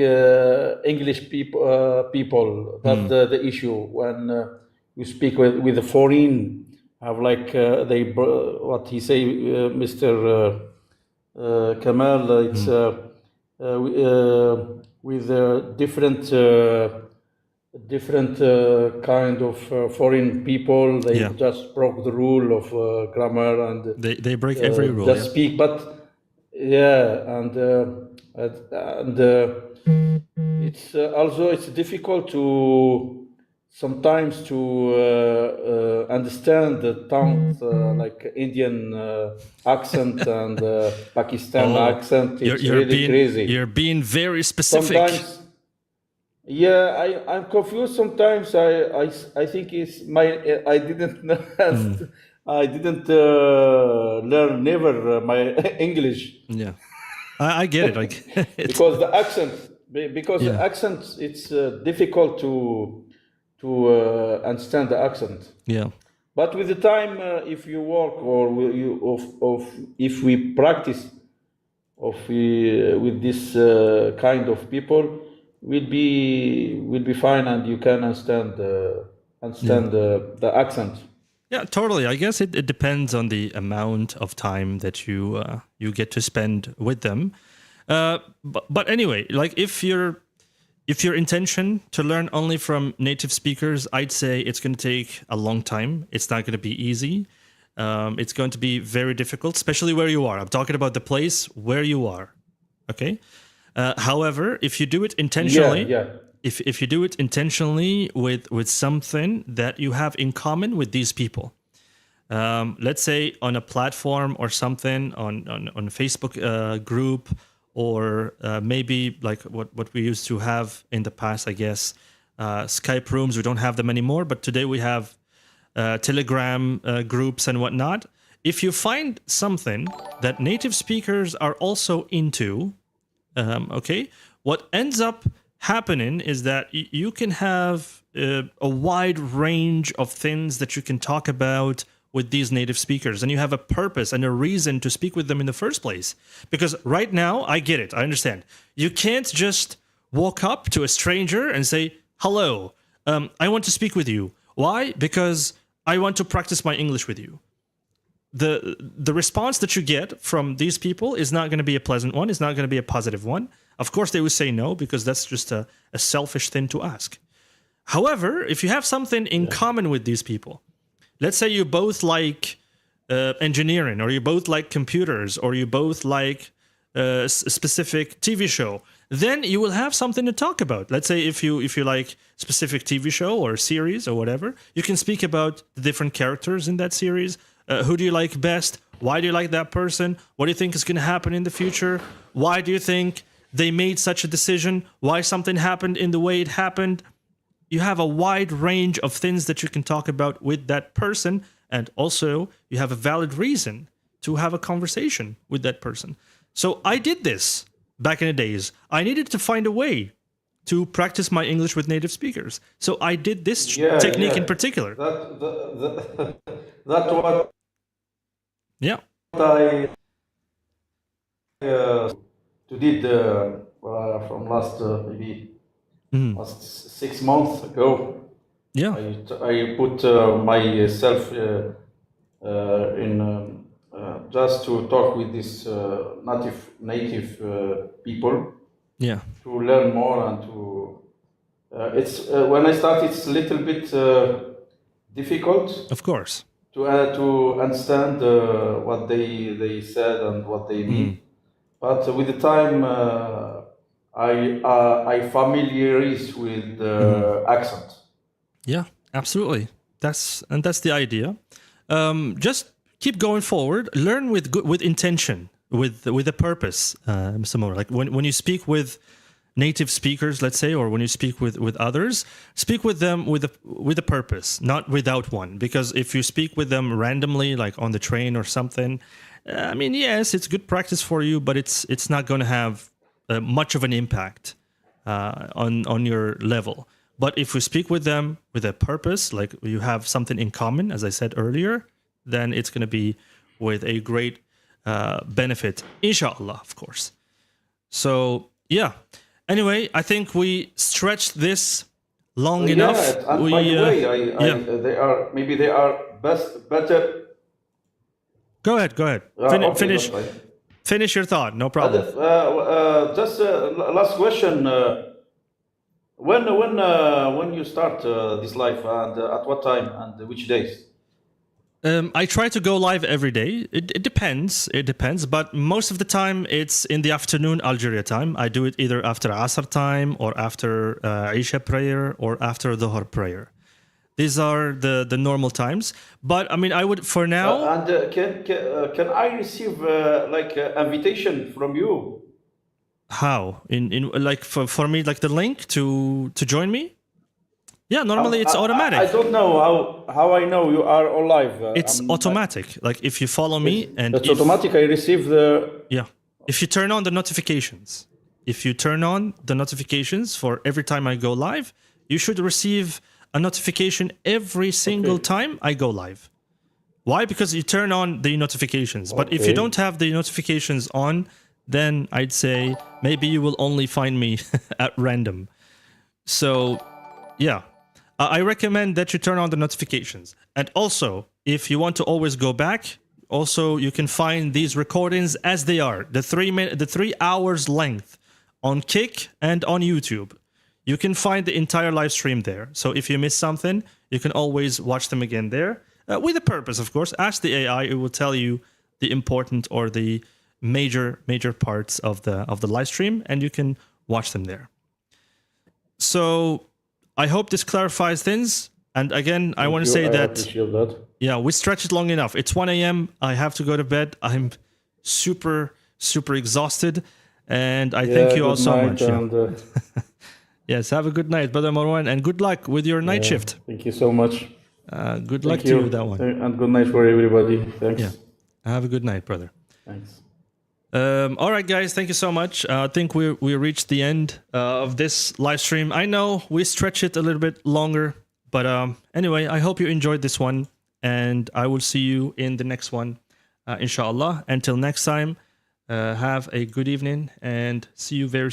English people. That's the issue when you speak with the foreign. Have like what he say, Mr. Kamal. It's with different kind of foreign people. They just broke the rule of grammar and they break every rule. Just speak, but and it's also it's difficult to. Sometimes to understand the tongues like Indian accent and Pakistan accent, it's really crazy. You're being very specific. Sometimes, I'm confused. Sometimes I think it's I didn't learn never my English. Yeah, I get it. Because the accent, the accent, it's difficult to understand the accent. Yeah. But with the time, if you work or if we practice with this kind of people, we'll be fine, and you can understand the accent. Yeah, totally. I guess it depends on the amount of time that you get to spend with them. But anyway, like if your intention to learn only from native speakers, I'd say it's going to take a long time. It's not going to be easy. It's going to be very difficult, especially where you are. I'm talking about the place where you are. Okay. However, if you do it intentionally, if you do it intentionally with something that you have in common with these people, let's say on a platform or something on a Facebook group. Or maybe like what we used to have in the past, I guess, Skype rooms. We don't have them anymore, but today we have Telegram groups and whatnot. If you find something that native speakers are also into, what ends up happening is that you can have a wide range of things that you can talk about with these native speakers, and you have a purpose and a reason to speak with them in the first place. Because right now, I get it, I understand. You can't just walk up to a stranger and say, hello, I want to speak with you. Why? Because I want to practice my English with you. The response that you get from these people is not going to be a pleasant one, it's not going to be a positive one. Of course, they will say no, because that's just a selfish thing to ask. However, if you have something in common with these people, let's say you both like engineering, or you both like computers, or you both like a specific TV show, then you will have something to talk about. Let's say if you like specific TV show or series or whatever, you can speak about the different characters in that series. Who do you like best? Why do you like that person? What do you think is going to happen in the future? Why do you think they made such a decision? Why something happened in the way it happened? You have a wide range of things that you can talk about with that person, and also you have a valid reason to have a conversation with that person. So I did this back in the days. I needed to find a way to practice my English with native speakers. So I did this technique in particular. That's what Yeah. I did from last maybe last 6 months ago. Yeah. I put myself in just to talk with these native people. Yeah. To learn more and to it's when I start, it's a little bit difficult. Of course. To understand what they said and what they mean, but with the time I familiarize with the accent. Yeah, absolutely. That's the idea. Just keep going forward. Learn with intention, with a purpose, Mr. Moore. Like when you speak with native speakers, let's say, or when you speak with others, speak with them with a purpose, not without one. Because if you speak with them randomly, like on the train or something, I mean, yes, it's good practice for you, but it's not going to have much of an impact on your level. But if you speak with them with a purpose, like you have something in common, as I said earlier, then it's going to be with a great benefit, inshallah, of course. So, yeah. Anyway, I think we stretched this long enough. And by the way, they are better. Go ahead. Finish your thought. No problem. Just last question. When you start this live, and at what time and which days? I try to go live every day. It depends. But most of the time, it's in the afternoon Algeria time. I do it either after Asr time, or after Isha prayer, or after Dhuhr prayer. These are the normal times. But I mean, I would for now. Can I receive like invitation from you? How in like for me, like the link to join me? Yeah, normally it's automatic. I don't know how I know you are on live. It's automatic. Like if you follow me, and it's automatic. I receive the. Yeah, if you turn on the notifications, for every time I go live, you should receive a notification every single time I go live. Why? Because you turn on the notifications. But if you don't have the notifications on, then I'd say maybe you will only find me at random. So, yeah. I recommend that you turn on the notifications. And also, if you want to always go back, also you can find these recordings as they are, the 3 hours length on Kick and on YouTube. You can find the entire live stream there. So if you miss something, you can always watch them again there. With a purpose, of course. Ask the AI; it will tell you the important or the major parts of the live stream, and you can watch them there. So I hope this clarifies things. And again, I want to say that, yeah, we stretched it long enough. It's 1 a.m. I have to go to bed. I'm super exhausted, and I thank you all so much. Yes, have a good night, Brother Marwan, and good luck with your night shift. Thank you so much. Good luck to you with that one. And good night for everybody. Thanks. Yeah. Have a good night, brother. Thanks. All right, guys, thank you so much. I think we reached the end of this live stream. I know we stretched it a little bit longer, but anyway, I hope you enjoyed this one, and I will see you in the next one, inshallah. Until next time, have a good evening, and see you very soon.